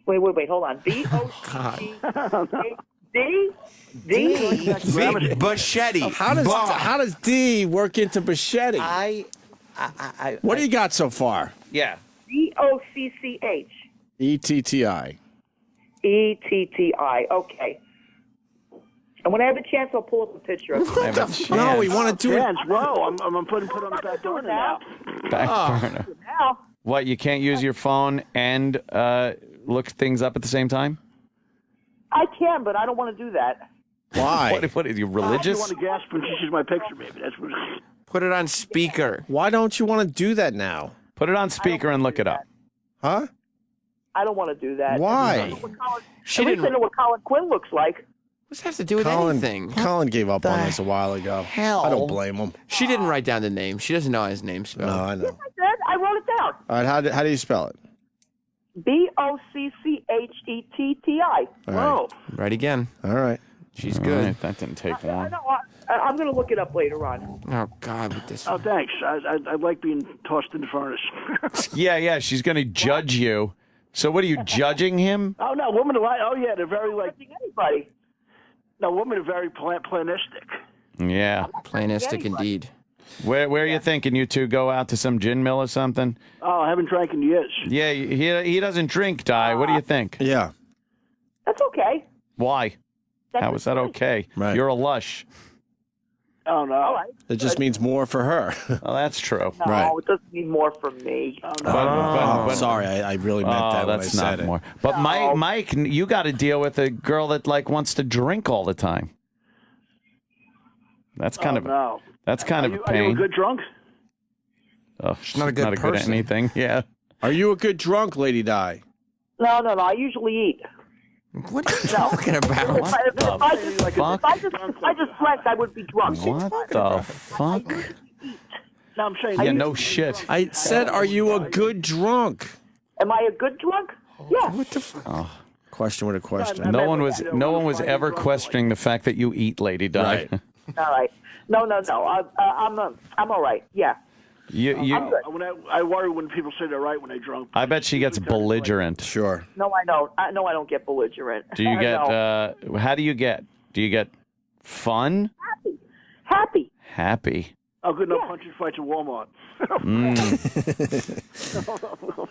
Wait. Hold on. BOCCH. D. Bichetti. How does D work into Bichetti? What do you got so far? Yeah. BOCCH. ETTI. ETTI. Okay. And when I have a chance, I'll pull up a picture of it. No, we want to do it. Whoa, I'm put on the back burner now. Back burner. Now, What? You can't use your phone and look things up at the same time? I can, but I don't want to do that. Why? What are you, You religious? want to gasp when she sees my picture, maybe. That's what. Put it on speaker. Why don't you want to do that now? Put it on speaker and look it up. Huh? I don't want to do that. Why? At least I know what Colin Quinn looks like. What's that have to do with anything? Colin gave up on this a while ago. Hell? I don't blame him. She didn't write down the name. She doesn't know his name spelled. No, I know. I did. I wrote it down. All right, how do you spell it? BOCCHETTI. All right. Whoa. Right again. All right. She's All good. right, that didn't take I long. know. I'm going to look it up later on. Oh, God, with this. Oh, thanks. I like being tossed in the furnace. Yeah, she's going to judge you. So what are you, judging him? Oh no, women are like. Oh yeah, they're very like. Anybody? No, women are very planistic. Yeah. Planistic indeed. Where are you thinking you two go out to some gin mill or something? Oh, I haven't drank in years. Yeah, he doesn't drink, Di. What do you think? Yeah. That's okay. Why? How is that okay? Right. You're a lush. Oh no. All right. It just means more for her. Well, that's true. No, Right. it doesn't mean more from me. Oh no. But- Sorry, I really meant that when I that's said not it. more. But Mike, you got to deal with a girl that wants to drink all the time. That's kind of no. that's kind of a Are you a pain. good drunk? Oh, She's not a good good at person. anything. Yeah. Are you a good drunk, Lady Di? No. I usually eat. What are you talking about? If I just drank, I would be drunk. What the fuck? No, I'm saying. Yeah, no shit. I said, are you a good drunk? Am I a good drunk? Yeah. What the fuck? Oh. Question with a question. No one was ever questioning the fact that you eat, Lady Di. Right. All right. No. I'm all right. Yeah. I worry when people say they're right when they're drunk. I bet she gets belligerent. Sure. No, I don't. I don't get belligerent. Do you get? How do you get? Do you get fun? Happy. Happy. Oh, good. No punching fights at Walmart.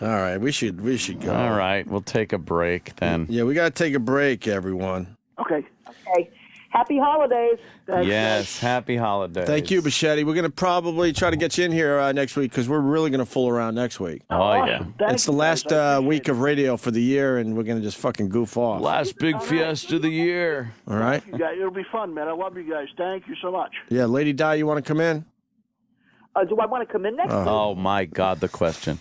All right, we should go. All right, we'll take a break then. Yeah, we got to take a break, everyone. Okay. Happy holidays. Yes, happy holidays. Thank you, Bichetti. We're going to probably try to get you in here next week because we're really going to fool around next week. Oh, yeah. It's the last week of radio for the year, and we're going to just fucking goof off. Last big fiesta of the year. All right? You guys, it'll be fun, man. I love you guys. Thank you so much. Yeah, Lady Di, you want to come in? Do I want to come in next week? Oh my God, the question.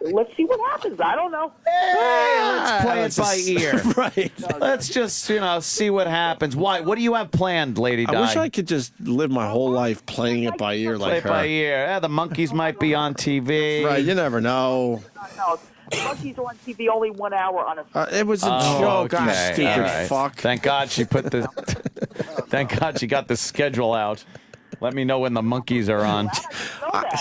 Let's see what happens. I don't know. Let's play it by ear. Right. Let's just, see what happens. Why? What do you have planned, Lady Di? I wish I could just live my whole life playing it by ear Play like it her. by ear. Yeah, the monkeys might be on TV. Right, you never know. No, monkeys are on TV only 1 hour on a. It was a joke, you stupid all right. fuck. Thank God she put the. Thank God she got the schedule out. Let me know when the monkeys are on.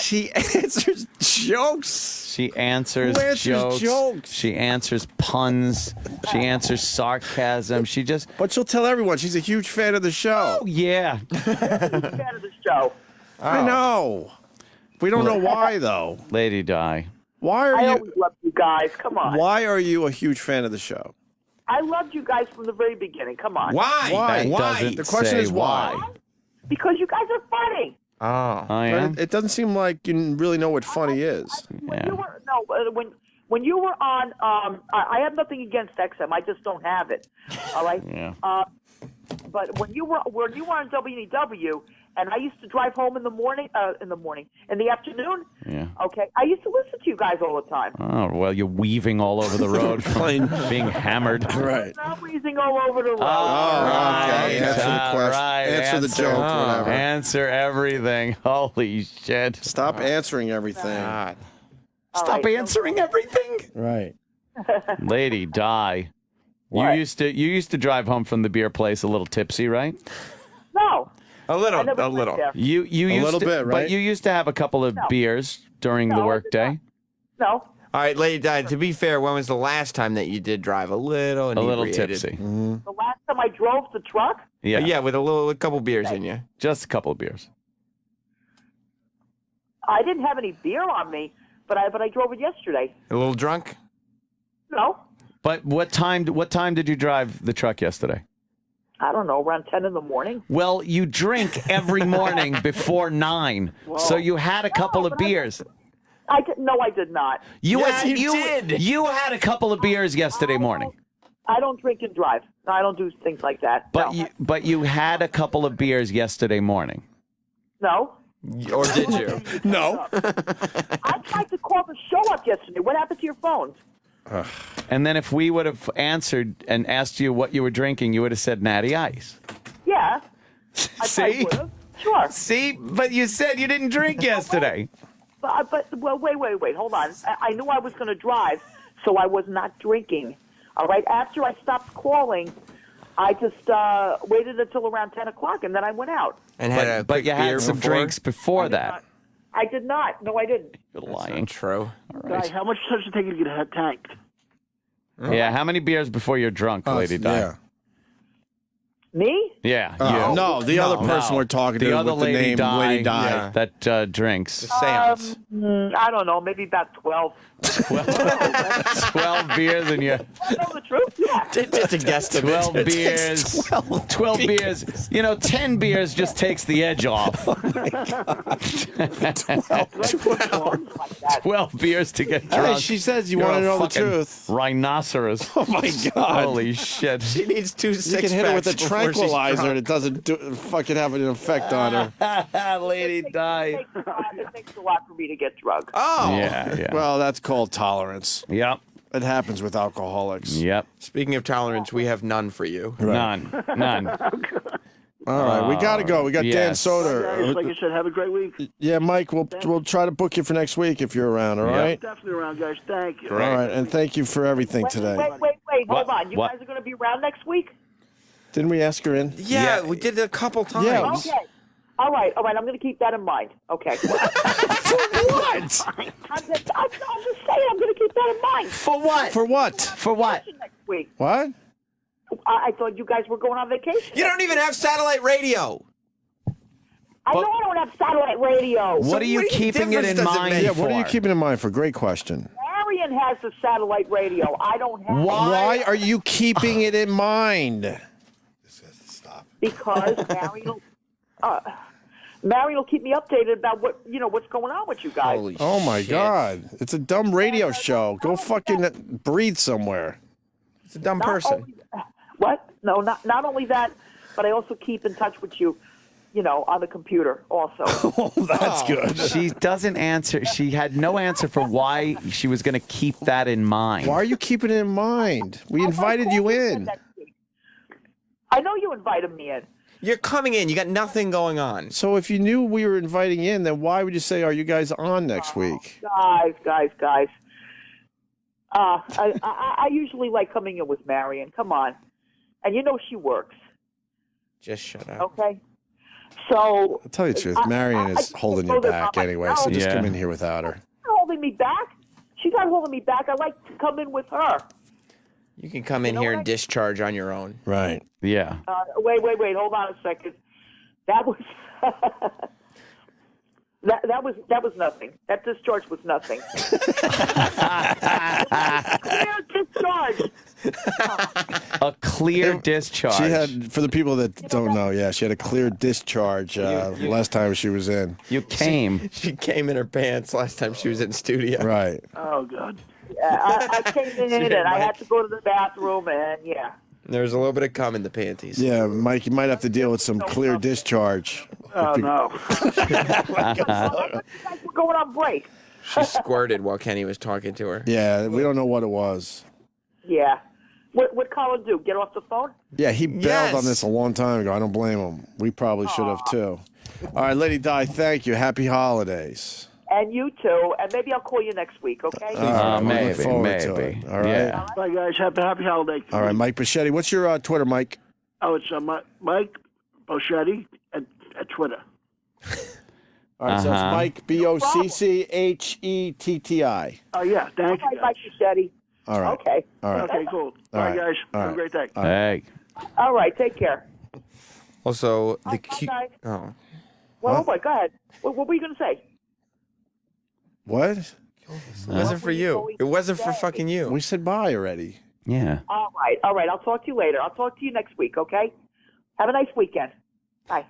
She answers jokes. She answers, Who answers jokes? She answers puns. She answers sarcasm. She just. But she'll tell everyone she's a huge fan of the show. Oh, yeah. fan of the show. I know. We don't know why, though. Lady Di. Why are I you? always loved you guys. Come on. Why are you a huge fan of the show? I loved you guys from the very beginning. Come on. Why? Doesn't The question say is why. Because you guys are funny. Oh. Oh, yeah? But it doesn't seem like you really know what funny is. Yeah. When you were on, I have nothing against XM. I just don't have it. All right. Yeah. But when you were on WNEW, and I used to drive home in the afternoon. Yeah. Okay, I used to listen to you guys all the time. Oh, well, you're weaving all over the road from being hammered. Right. Not breezing all over the road. Okay. Answer the question. Right. Answer the joke. Whatever. Answer everything. Holy shit. Stop answering everything. Stop answering everything. Right. Lady Di. You used to drive home from the beer place a little tipsy, right? No. A little. I never went there. You used little to, bit, right? But you used to have a couple of beers during the workday. No. All right, Lady Di, to be fair, when was the last time that you did drive a little inebriated? tipsy. The last time I drove the truck. Yeah. Yeah, with a couple beers in you. Just a couple of beers. I didn't have any beer on me, but I drove it yesterday. A little drunk? No. But what time did you drive the truck yesterday? I don't know, around 10 in the morning. Well, you drink every morning before 9, so you had a couple of beers. I did not. You had a couple of beers yesterday morning. I don't drink and drive. I don't do things like that. But you had a couple of beers yesterday morning. No. Or did you? No. I tried to call the show up yesterday. What happened to your phones? And then if we would have answered and asked you what you were drinking, you would have said Natty Ice. Yeah. See? Sure. See? But you said you didn't drink yesterday. But wait. Hold on. I knew I was going to drive, so I was not drinking. All right. After I stopped calling, I just waited until around 10 o'clock, and then I went out. And had but you had some drinks before that. I did not. No, I didn't. You're lying. True. All right. Guy, how much does it take you to get a head tanked? Yeah, how many beers before you're drunk, Lady Di? Yeah. Me? Yeah, you. No, the other person we're talking to the other with the Lady name Di, Lady Di. that drinks. Seance. I don't know. Maybe about 12. 12 beers and you. I know the truth. Yeah. It's a guesstimate. 12 beers. 12 beers. 10 beers just takes the edge off. 12 beers to get drunk. Hey, she says you You're want to a know the fucking truth. Rhinoceros. Oh my God! Holy shit! She needs 2 You six-packs can hit her with a before she's tranquilizer, drunk. and it doesn't fucking have an effect on her. Lady Di. It takes a lot for me to get drunk. Oh. Yeah. Well, that's called tolerance. Yep. It happens with alcoholics. Yep. Speaking of tolerance, we have none for you. None. All right, we got to go. We got Dan yes. Soder. Guys, like I said, have a great week. Yeah, Mike, we'll try to book you for next week if you're around, all right? Definitely around, guys. Thank you. All right, and thank you for everything today. Wait. Hold What? on. You What? guys are going to be around next week? Didn't we ask her in? Yeah, we did it a couple times. Yeah. Okay. All right. I'm going to keep that in mind. Okay. For what? I'm just saying I'm going to keep that in mind. For what? For what? For what? Next week. What? I thought you guys were going on vacation. You don't even have satellite radio. I know I don't have satellite radio. What are you keeping it in mind Yeah, for? what are you keeping in mind for? Great question. Marion has the satellite radio. I don't have it. Why are you keeping it in mind? Because Marion will keep me updated about what's going on with you guys. Holy Oh my shit. God! It's a dumb radio show. Go fucking breathe somewhere. It's a dumb Not person. only- what? No, not only that, but I also keep in touch with you on the computer also. Oh, that's good. She doesn't answer. She had no answer for why she was going to keep that in mind. Why are you keeping it in mind? We invited you in. I know you invited me in. You're coming in. You got nothing going on. So if you knew we were inviting you in, then why would you say, are you guys on next week? Guys. I usually like coming in with Marion. Come on. And she works. Just shut up. Okay? So... I'll tell you the truth. Marion is holding you back anyway, so just come in here without her. She's not holding me back. She's not holding me back. I like to come in with her. You can come in here and discharge on your own. Right. Yeah. Wait. Hold on a second. That was... That was nothing. That discharge was nothing. Clear discharge. A clear discharge. She had, for the people that don't know, she had a clear discharge last time she was in. You came. She came in her pants last time she was in studio. Right. Oh, God. I came in and I had to go to the bathroom and, There was a little bit of cum in the panties. Yeah, Mike, you might have to deal with some clear discharge. Oh, no. We're going on break. She squirted while Kenny was talking to her. Yeah, we don't know what it was. Yeah. What Colin do? Get off the phone? Yeah, he bailed on this a long time ago. I don't blame him. We probably should have, too. All right, Lady Di, thank you. Happy holidays. And you too. And maybe I'll call you next week, okay? Maybe. All right. Yeah. Bye, guys. Happy holidays. All right, Mike Boschetti. What's your Twitter, Mike? Oh, it's Mike Boschetti at Twitter. All right, so it's Mike, Bocchetti. Oh, yeah. Thank you, Mike Boschetti. All right. Okay. All right. Okay, cool. All right, guys. All Have a right. great day. Hey. All right. Take care. Also, the guys. Oh. Well, go ahead. What were you going to say? What? It wasn't for you. It wasn't for fucking you. We said bye already. Yeah. All right. I'll talk to you later. I'll talk to you next week, okay? Have a nice weekend. Bye.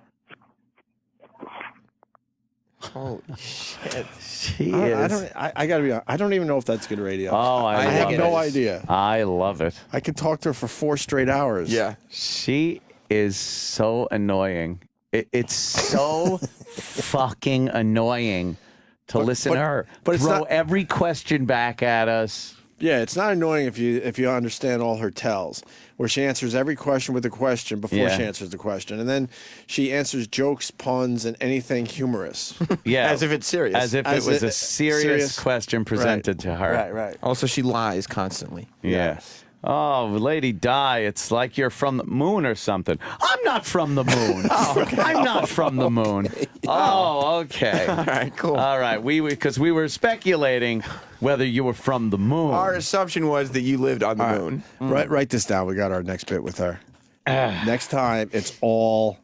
Holy shit. She I is. gotta be honest. I don't even know if that's good radio. Oh, I have love no it. idea. I love it. I could talk to her for 4 straight hours. Yeah. She is so annoying. It's so fucking annoying to listen to her. But it's throw not every question back at us. Yeah, it's not annoying if you understand all her tells, where she answers every question with a question before she answers the question, and then she answers jokes, puns, and anything humorous. Yeah, As if it's serious. As if it was a serious question presented to her. Right. Also, she lies constantly. Yeah. Oh, Lady Di, it's like you're from the moon or something. I'm not from the moon. I'm not from the moon. Oh, okay. All right, cool. All right, because we were speculating whether you were from the moon. Our assumption was that you lived on the moon. Write this down. We got our next bit with her. Next time, it's all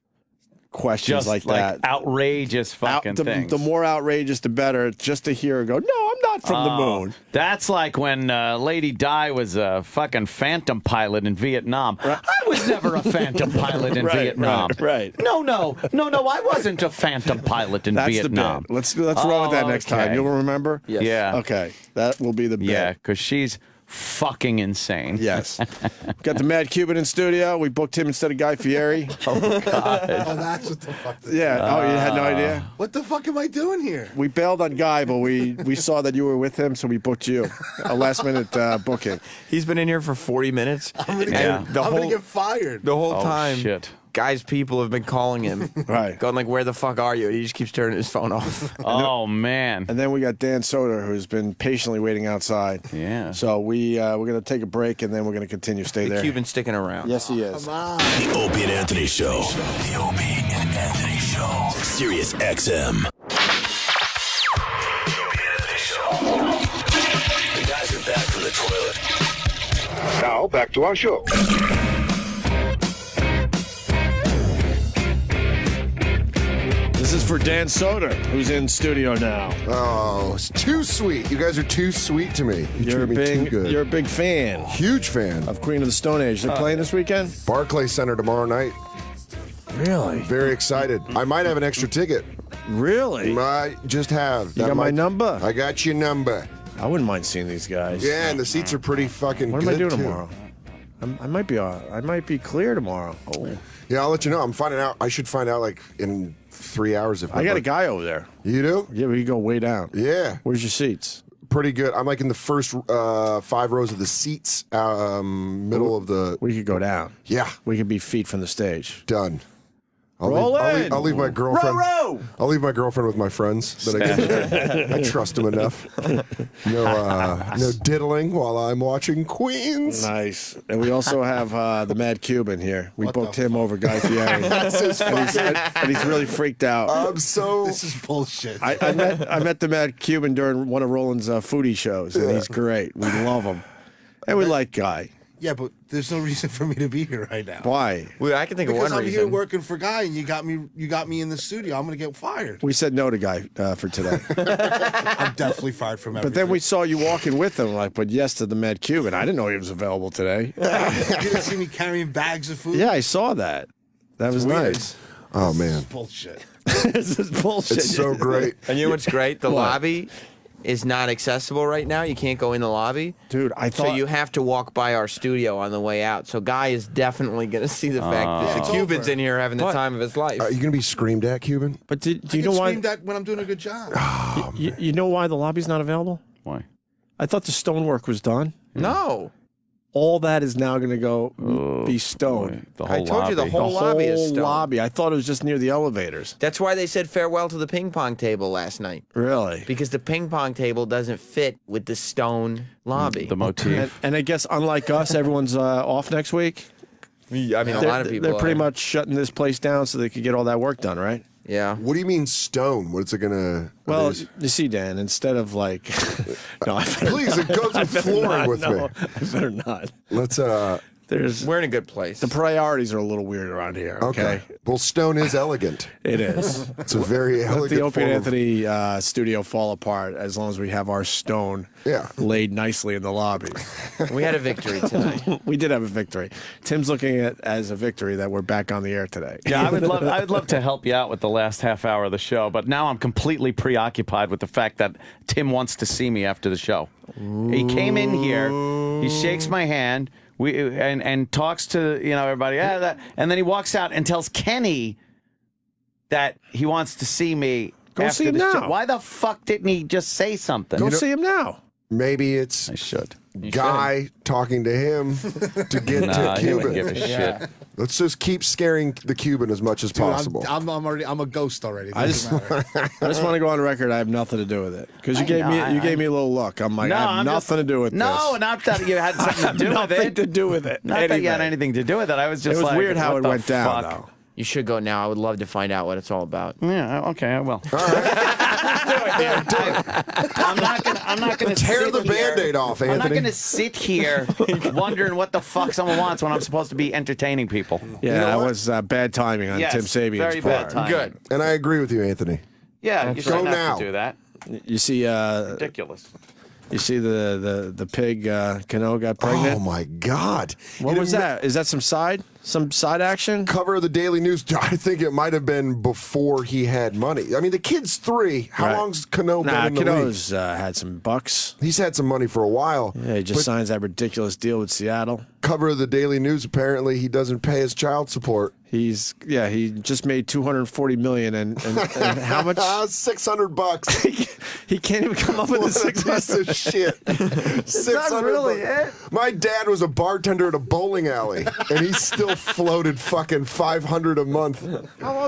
questions Just like like that. outrageous fucking things. The more outrageous, the better. Just to hear her go, no, I'm not from the moon. That's like when Lady Di was a fucking phantom pilot in Vietnam. I was never a phantom pilot in Vietnam. Right. No, I wasn't a phantom pilot in That's Vietnam. the bit. Let's run with that next time. You'll remember? Yes. Yeah. Okay. That will be the bit. Yeah, because she's fucking insane. Yes. Got the Mad Cuban in studio. We booked him instead of Guy Fieri. Oh, God. Oh, that's what the fuck. Yeah. Oh, you had no idea? What the fuck am I doing here? We bailed on Guy, but we saw that you were with him, so we booked you. A last-minute booking. He's been in here for 40 minutes. I'm gonna get fired. The whole time. Shit. Guys, people have been calling him. Right. Going like, where the fuck are you? And he just keeps turning his phone off. Oh, man. And then we got Dan Soder, who's been patiently waiting outside. Yeah. So we're going to take a break, and then we're going to continue. Stay The there. Cuban's sticking around. Yes, he is. The Opie and Anthony Show. The Opie and Anthony Show. Sirius XM. The guys are back from the toilet. Now, back to our show. This is for Dan Soder, who's in studio now. Oh, it's too sweet. You guys are too sweet to me. You You're a treat me too good. You're a big fan Huge fan. of Queen of the Stone Age. They're playing this weekend? Barclays Center tomorrow night. Really? Very excited. I might have an extra ticket. Really? I just have. You got my number? I got your number. I wouldn't mind seeing these guys. Yeah, and the seats are pretty fucking What good, am I doing too. tomorrow? I might be clear tomorrow. Oh. Yeah, I'll let you know. I'm finding out. I should find out like in 3 hours. If I got a guy over there. You do? Yeah, we go way down. Yeah. Where's your seats? Pretty good. I'm like in the first 5 rows of the seats, middle of the. We could go down. Yeah. We could be feet from the stage. Done. Roll in. I'll leave my girlfriend. Row. I'll leave my girlfriend with my friends. That I trust them enough. No diddling while I'm watching Queens. Nice. And we also have the Mad Cuban here. We booked him over Guy Fieri. and he's really freaked out. I'm so. This is bullshit. I met the Mad Cuban during one of Roland's foodie shows, and he's great. We love him, and we like Guy. Yeah, but there's no reason for me to be here right now. Why? Well, I can think because of one I'm reason. here working for Guy, and you got me in the studio. I'm gonna get fired. We said no to Guy for today. I'm definitely fired from everything. But then we saw you walking with him, but yes to the Mad Cuban. I didn't know he was available today. You didn't see me carrying bags of food. Yeah, I saw that. That was weird. nice. Oh man, This is bullshit. This is bullshit. it's so great. And you know what's great? The lobby is not accessible right now. You can't go in the lobby. Dude, I thought... So you have to walk by our studio on the way out. So Guy is definitely going to see the fact that the Cuban's in here having the time of his life. Are you going to be screamed at, Cuban? But do you know I get why... screamed at when I'm doing a good job. You know why the lobby's not available? Why? I thought the stonework was done. No. All that is now going to go be stone. The whole I told you the lobby. whole lobby is stone. lobby. I thought it was just near the elevators. That's why they said farewell to the ping pong table last night. Really? Because the ping pong table doesn't fit with the stone lobby. The motif. And I guess unlike us, everyone's off next week. I mean, a lot of people They're pretty are. much shutting this place down so they could get all that work done, right? Yeah. What do you mean stone? What's it gonna? Well, you see, Dan, instead of like, no, I better Please, it goes with flooring with me. I better not. Let's. We're in a good place. The priorities are a little weird around here. Okay. Well, stone is elegant. It is. It's a very Let elegant. the Opie form and of- Anthony studio fall apart as long as we have our stone laid nicely in the lobby. We had a victory tonight. We did have a victory. Tim's looking at it as a victory that we're back on the air today. Yeah, I would love to help you out with the last half hour of the show, but now I'm completely preoccupied with the fact that Tim wants to see me after the show. He came in here, he shakes my hand, and talks to everybody, and then he walks out and tells Kenny that he wants to see me. Go after see him the show. now. Why the fuck didn't he just say something? Go see him now. Maybe it's I should. Guy talking to him to get Nah, to he Cuban. wouldn't give a shit. Let's just keep scaring the Cuban as much as possible. I'm a ghost already. I just want to go on record. I have nothing to do with it because you gave me a little look. I'm like, I have nothing to do with this. No, not that you had something to do with nothing it. to do with it. Not that you had anything to do with it. I was just It was like, weird how what it the went down, fuck? though. You should go now. I would love to find out what it's all about. Yeah, okay, I will. I'm not gonna Tear sit the here- Band-Aid off, I'm not Anthony. gonna sit here wondering what the fuck someone wants when I'm supposed to be entertaining people. Yeah, that was bad timing on Yes, Tim Sabian's very part. bad timing. Good. And I agree with you, Anthony. Yeah, you Go shouldn't now. have to do that. You see, Ridiculous. you see the pig Cano got pregnant. Oh my God! What was that? Is that some side action? Cover of the Daily News. I think it might have been before he had money. I mean, the kid's 3. How Right. long's Cano been in the league? Cano's had some bucks. He's had some money for a while. Yeah, he just But signs that ridiculous deal with Seattle. cover of the Daily News. Apparently, he doesn't pay his child support. He just made $240 million and how much? $600. He can't even come up with the What a piece of shit. $600. really it. My dad was a bartender at a bowling alley, and he still floated fucking $500 a month. How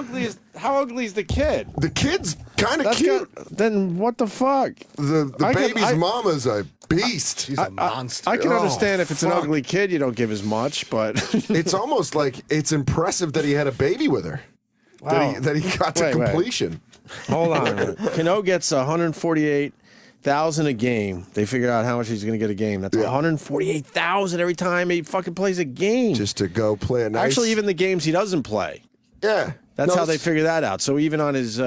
ugly is the kid? The kid's kind of cute. Then what the fuck? The baby's mama's a beast. She's a monster. I can Oh, understand if it's an fuck. ugly kid, you don't give as much, but It's almost like it's impressive that he had a baby with her. Wow. That he got to Wait. completion. hold on. Cano gets $148,000 a game. They figured out how much he's going to get a game. That's $148,000 every time he fucking plays a game. Just to go play a nice. Actually, even the games he doesn't play. Yeah. That's No, how they it's- figure that out. So even on his,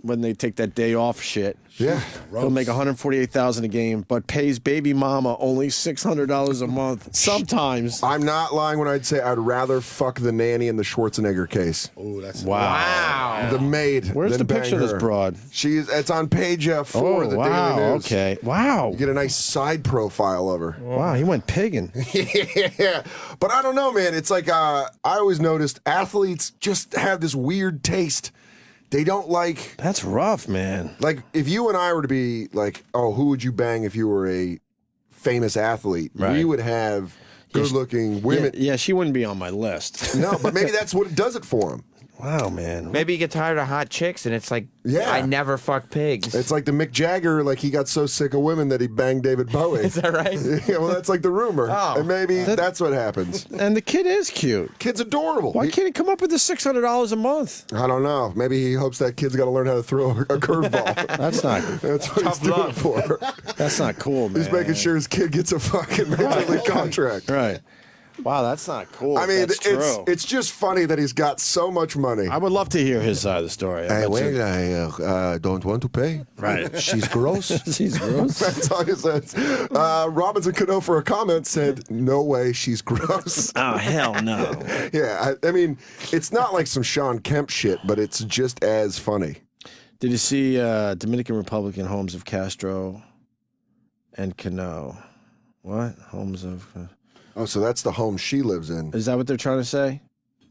when they take that day off shit, Yeah. He'll make $148,000 a game, but pays baby mama only $600 a month. Sometimes. I'm not lying when I'd say I'd rather fuck the nanny in the Schwarzenegger case. Oh, that's Wow. The maid. Where's than the picture of bang this her. broad? It's on page 4 Oh, of the wow, Daily News. okay. Wow. You get a nice side profile of her. Wow, he went pigging. Yeah. But I don't know, man. It's like I always noticed athletes just have this weird taste. They don't like... That's rough, man. Like, if you and I were to be like, oh, who would you bang if you were a famous athlete? Right. We would have good-looking women. Yeah, she wouldn't be on my list. No, but maybe that's what does it for him. Wow, man. Maybe you get tired of hot chicks, and it's like, Yeah. I never fuck pigs. It's like the Mick Jagger, like he got so sick of women that he banged David Bowie. Is that right? Yeah, well, that's like the rumor. Oh. And maybe that's what happens. And the kid is cute. Kid's adorable. Why can't he come up with the $600 a month? I don't know. Maybe he hopes that kid's got to learn how to throw a curveball. That's not. That's what he's doing it for. That's not cool, man. He's making sure his kid gets a fucking major league contract. Right. Wow, that's not cool. I mean, That's true. it's just funny that he's got so much money. I would love to hear his side of the story. I bet you- I don't want to pay. Right. She's gross. She's gross. That's all he says. Robinson Cano for a comment said, "No way, she's gross." Oh, hell no. Yeah, I mean, it's not like some Sean Kemp shit, but it's just as funny. Did you see Dominican Republican homes of Castro and Cano? What? Homes of... Oh, so that's the home she lives in. Is that what they're trying to say?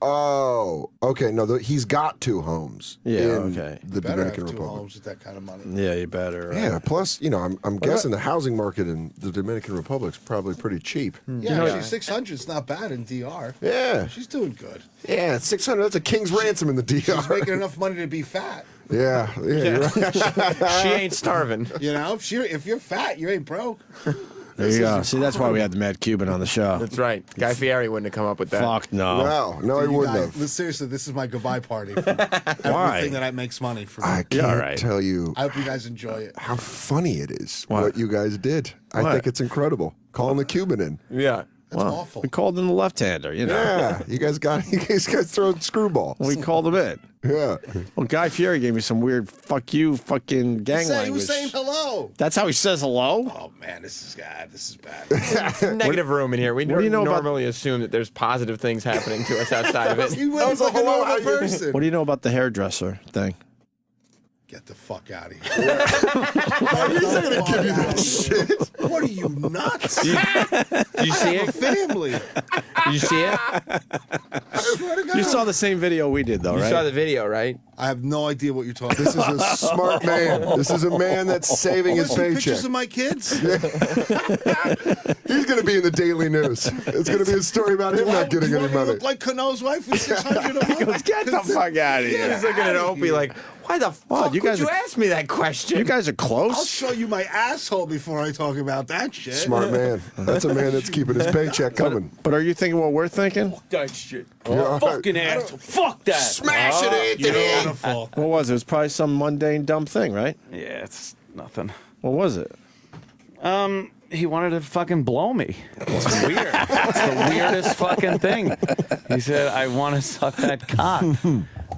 Oh, okay. No, he's got 2 homes. Yeah, in okay. The Better have Dominican 2 Republic. homes with that kind of money. Yeah, you better. Yeah, plus, I'm guessing the housing market in the Dominican Republic's probably pretty cheap. Yeah, she's 600. It's not bad in DR. Yeah. She's doing good. Yeah, 600. That's a king's ransom in the DR. She's making enough money to be fat. Yeah, you're right. She ain't starving. You know, if you're fat, you ain't broke. There you go. See, that's why we had the Mad Cuban on the show. That's right. Guy Fieri wouldn't have come up with that. Fuck no. No, he You wouldn't guys, have. Seriously, this is my goodbye party. For everything that makes money for me. I can't tell you I hope you guys enjoy it. how funny it is What? what you guys did. I What? think it's incredible. Calling the Cuban in. Yeah. That's Well, awful. we called him the left-hander, you know. Yeah, you guys throwing screwballs. We called him in. Yeah. Well, Guy Fieri gave me some weird "fuck you" fucking gang He language. was saying hello. That's how he says hello. Oh man, this is bad. Negative room in here. We What do you know about- normally assume that there's positive things happening to us outside of it. He was like a normal person. What do you know about the hairdresser thing? Get the fuck out of here. He's not going to give you that shit. What are you, nuts? Did you see it? Family. Did you see it? I swear to God. You saw the same video we did, though, You right? saw the video, right? I have no idea what you're talking This about. is a smart man. This is a man that's saving his paycheck. Pictures of my kids? He's going to be in the Daily News. It's going to be a story about him not getting any money. Look like Cano's wife with 600 a month. Get the fuck out of here. He's looking at Opie like, why the fuck you would guys you are- ask me that question? You guys are I'll close. show you my asshole before I talk about that shit. Smart man. That's a man that's keeping his paycheck coming. But are you thinking what we're thinking? that shit. Yeah. Fucking asshole. Fuck that. Smash it, Anthony. Beautiful. What was it? It was probably some mundane, dumb thing, right? Yeah, it's nothing. What was it? He wanted to fucking blow me. It's weird. It's the weirdest fucking thing. He said, I want to suck that cock.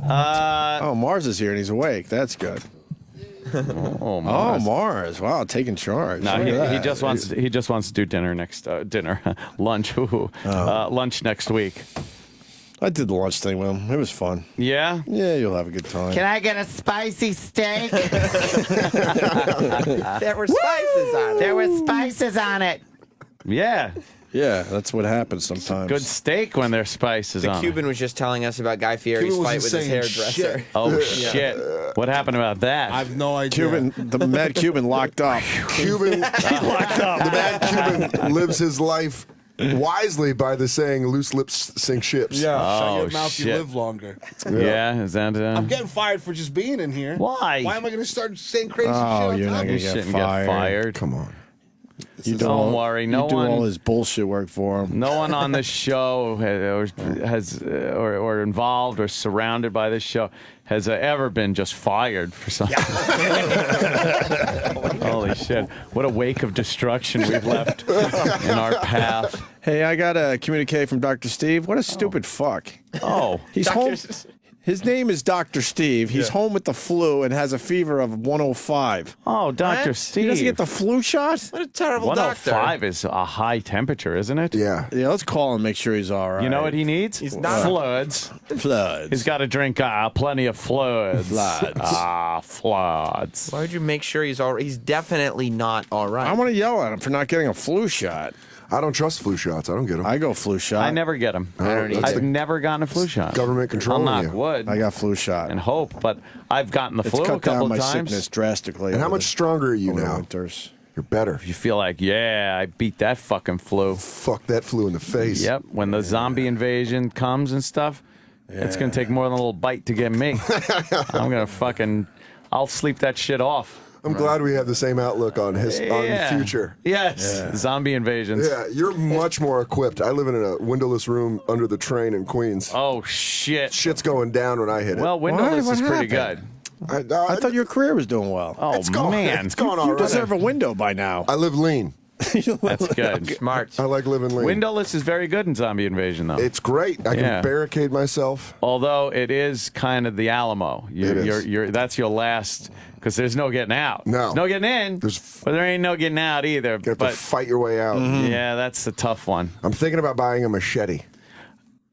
Oh, Mars is here and he's awake. That's good. Oh, Oh, Mars. Mars! Wow, taking charge. No, Look at he that. just wants to do dinner next lunch. Lunch next week. I did the lunch thing with him. It was fun. Yeah. Yeah, you'll have a good time. Can I get a spicy steak? There were spices on it. There were spices on it. Yeah. Yeah, that's what happens sometimes. Good steak when there's spices The on. Cuban was just telling us about Guy Fieri's Cuban fight wasn't with his saying hairdresser. shit. Oh shit! What happened about that? I have no idea. The Mad Cuban locked up. Cuban, the mad Cuban lives his life wisely by the saying "loose lips sink ships." Shut Oh, your mouth, you shit. live longer. Yeah, is that? I'm getting fired for just being in here. Why? Why am I going to start saying crazy shit Oh, on you're top not of gonna it? get shouldn't fired. get fired. Come on. You Don't worry, no you do one- all his bullshit work for him. No one on this show or involved or surrounded by this show has ever been just fired for something. Holy shit! What a wake of destruction we've left in our path. Hey, I got a communique from Dr. Steve. What a stupid fuck. Oh, He's home. His name is Dr. Steve. He's home with the flu and has a fever of 105. Oh, Dr. What? Steve. He doesn't get the flu shot? What a terrible 105 is a high temperature, isn't it? Yeah. Yeah, let's call him, make sure he's all right. You know what he needs? He's not fluids. Floods. He's got to drink plenty of fluids. Floods. Why would you make sure he's all right? He's definitely not all right. I want to yell at him for not getting a flu shot. I don't trust flu shots. I don't get them. I go flu shot. I never get them. I've never gotten a flu shot. Government controlling I'll you. knock wood. I got flu shot. And hope, but I've gotten the It's flu a cut down couple my of times. sickness drastically. And how over much the- stronger are you over the now? winters. You're better. You feel like, yeah, I beat that fucking flu. Fuck that flu in the face. Yep. When the zombie invasion comes and stuff, it's going to take more than a little bite to get me. I'm going to I'll sleep that shit off. I'm glad we have the same outlook on on the future. Yes. Yeah. Zombie invasions. Yeah, you're much more equipped. I live in a windowless room under the train in Queens. Oh, shit. Shit's going down when I hit it. Well, windowless What is pretty happened? good. I thought your career was doing well. Oh, It's going, man. it's going all You right. deserve a window by now. I live lean. That's good. Smart. I like living lean. Windowless is very good in zombie invasion, though. It's great. I can Yeah. barricade myself. Although it is kind of the Alamo. It is. That's your last, because there's no getting out. No. There's no getting in, but there ain't no getting out either. You have But to fight your way out. yeah, that's a tough one. I'm thinking about buying a machete.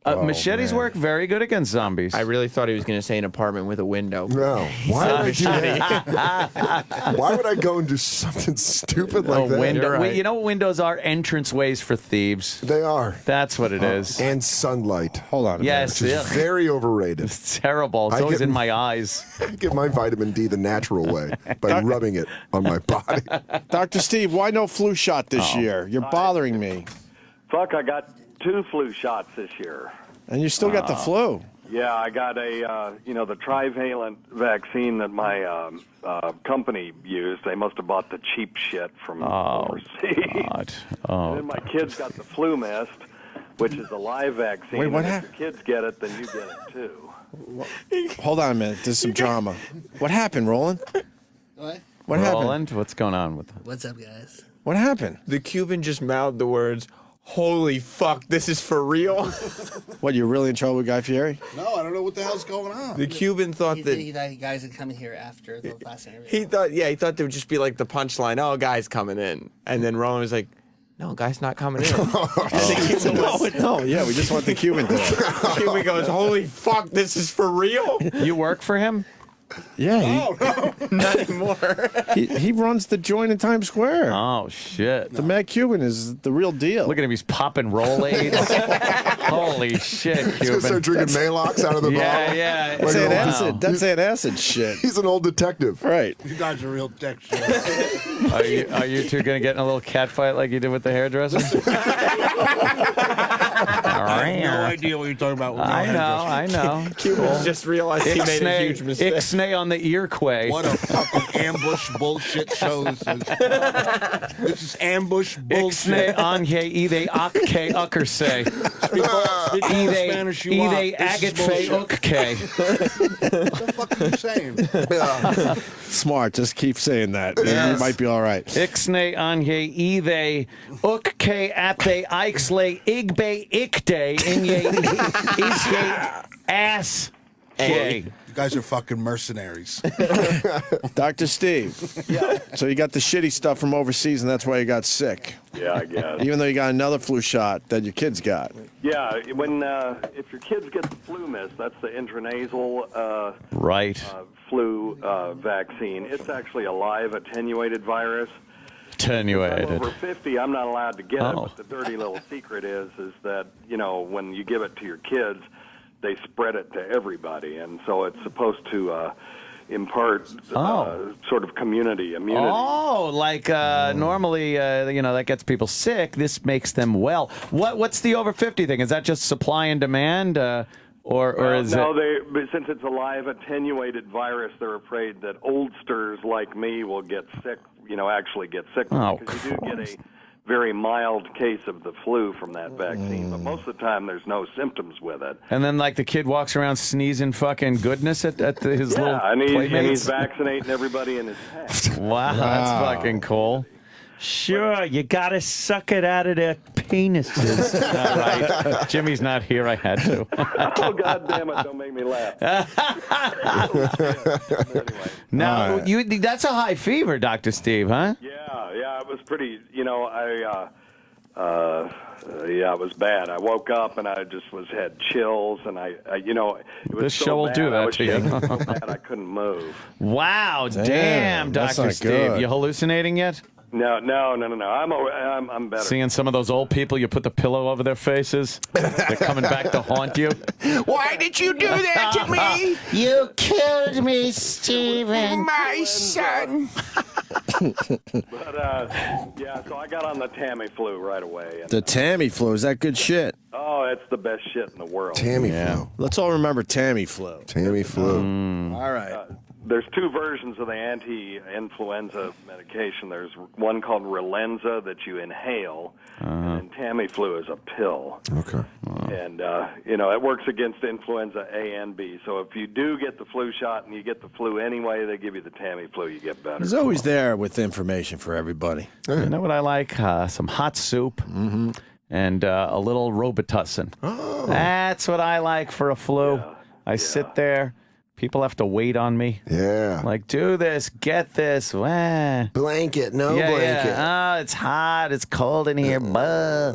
Machetes work very good against zombies. I really thought he was going to say an apartment with a window. No. Why would I do that? Why would I go and do something stupid like that? window. You're right. You know what windows are? Entrance ways for thieves. They are. That's what it is. And sunlight. Hold on a Yes, Which is yeah. very overrated. It's terrible. It's I always get- in my eyes. I get my vitamin D the natural way by rubbing it on my body. Dr. Steve, why no flu shot this year? You're bothering me. Fuck, I got 2 flu shots this year. And you still got the flu. Yeah, I got the trivalent vaccine that my company used. They must have bought the cheap shit from overseas. God. Oh. And then my kids got the flu mist, which is a live vaccine. Wait, what and if your kids get it, then you get it too. Hold on a minute. There's some drama. What happened, Roland? What? What happened? Roland, what's going on with that? What's up, guys? What happened? The Cuban just mouthed the words, "Holy fuck, this is for real." What, you're really in trouble with Guy Fieri? No, I don't know what the hell's going on. The Cuban thought He that thought you guys would come here after the last interview. he thought there would just be like the punchline, "Oh, guy's coming in," and then Roland was like, "No, guy's not coming in." No, yeah, we just want the Cuban to. Cuban goes, "Holy fuck, this is for real." You work for him? Yeah, Not anymore. he runs the joint in Times Square. Oh, shit. The Mad Cuban is the real deal. Look at him. He's popping Rolaids. Holy shit, He's Cuban. gonna start drinking Malox out of the Yeah, bottle. yeah. Like an old- That's antacid shit. He's an old detective. Right. You guys are real dick shit. Are you two going to get in a little cat fight like you did with the hairdresser? I have no idea what you're talking about. with no I hairdresser. know. Cuban just realized he made a huge mistake. Ixnay on the ear quay. What a fucking ambush bullshit show this is. This is ambush bullshit. Ixnay anye ide akke ukkersay. Speak all the Spanish you want. Ide This is agat fe bullshit. ukke. What the fuck are you saying? Smart. Just keep saying that. Yes. You might be all right. Ixnay anye ide ukke ate ixlay igbe ikde inye isye ass. You guys are fucking mercenaries. Dr. Steve. Yeah. So you got the shitty stuff from overseas, and that's why you got sick. Yeah, I guess. Even though you got another flu shot that your kids got. Yeah, when if your kids get the flu mist, that's the intranasal Right. flu vaccine. It's actually a live attenuated virus. If I'm Attenuated. over 50, I'm not allowed to get it. Oh. But the dirty little secret is that when you give it to your kids, they spread it to everybody, and so it's supposed to impart sort of community immunity. Oh, like normally, that gets people sick. This makes them well. What's the over 50 thing? Is that just supply and demand, or is no, it? but since it's a live attenuated virus, they're afraid that oldsters like me will get sick. Actually get sick because you do get a very mild case of the flu from that vaccine, but most of the time there's no symptoms with it. And then, like, the kid walks around sneezing fucking goodness at his little and he's playmates. vaccinating everybody in his pack. Wow, that's fucking cool. Sure, you gotta suck it out of their penises. All right. Jimmy's not here. I had to. Oh, God damn it. Don't make me laugh. No, that's a high fever, Dr. Steve, huh? Yeah, it was pretty, yeah, it was bad. I woke up and I just had chills, and I it was This so show will bad. do I that was to you. shaking so bad I couldn't move. Wow, damn, Damn, that's Dr. not Steve. good. You hallucinating yet? No. I'm better. Seeing some of those old people, you put the pillow over their faces. They're coming back to haunt you. Why did you do that to me? You killed me, Steven. My son. But yeah, so I got on the Tamiflu right away. And, The Tamiflu, is that good shit? oh, it's the best shit in the world. Tamiflu. Let's all remember Tamiflu. Tamiflu. All right. There's two versions of the anti-influenza medication. There's one called Relenza that you inhale, and Tamiflu is a pill. Okay. And, it works against influenza A and B. So if you do get the flu shot and you get the flu anyway, they give you the Tamiflu, you get better. He's always there with information for everybody. You know what I like? Some hot soup and a little Robitussin. Oh. That's what I like for a flu. I sit there. People have to wait on me. Yeah. Like, do this, get this. Wah. Blanket, no Yeah, blanket. yeah. Oh, it's hot. It's cold in here. Bah.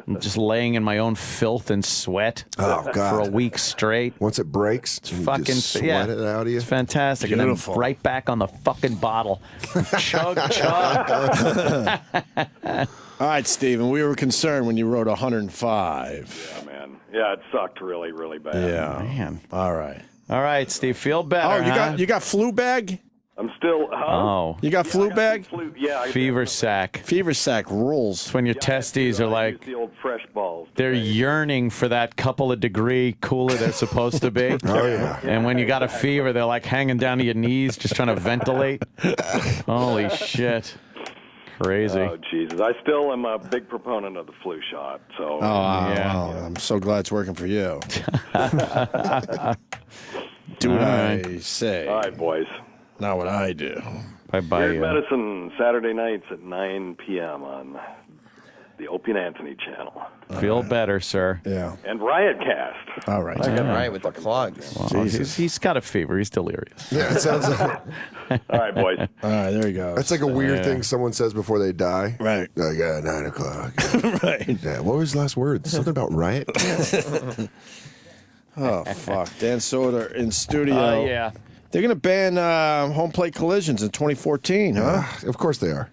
I'm just laying in my own filth and sweat Oh, God. for a week straight. Once it breaks, you Fucking just sweat yeah. it out of you. It's fantastic. Beautiful. And then right back on the fucking bottle. Chug, chug. All right, Steven, we were concerned when you wrote 105. Yeah, man. Yeah, it sucked really, really bad. Yeah. Man. All right. All right, Steve, feel better. Oh, you got flu bag? I'm still. Oh. You got flu bag? Fever sac. Fever sac rules. It's when your testes are like, the old fresh balls. they're yearning for that couple of degree cooler they're supposed to be. Oh, yeah. And when you got a fever, they're like hanging down to your knees, just trying to ventilate. Holy shit. Crazy. Oh, Jesus. I still am a big proponent of the flu shot. So. Well, I'm so glad it's working for you. Do what I say. All right, boys. Not what I do. Bye-bye. Weird Medicine, Saturday nights at 9 p.m. on the Openy Anthony channel. Feel better, sir. Yeah. And Riotcast. All right. I got right with the clogs. Well, he's got a fever. He's delirious. Yeah, it sounds like All right, boys. All right, there you go. that's like a weird thing someone says before they die. Right. Like, 9 o'clock. Right. Yeah, what was his last word? Something about riot? Oh, fuck. Dan Soder in studio. Oh, yeah. They're going to ban home plate collisions in 2014, huh? Of course they are.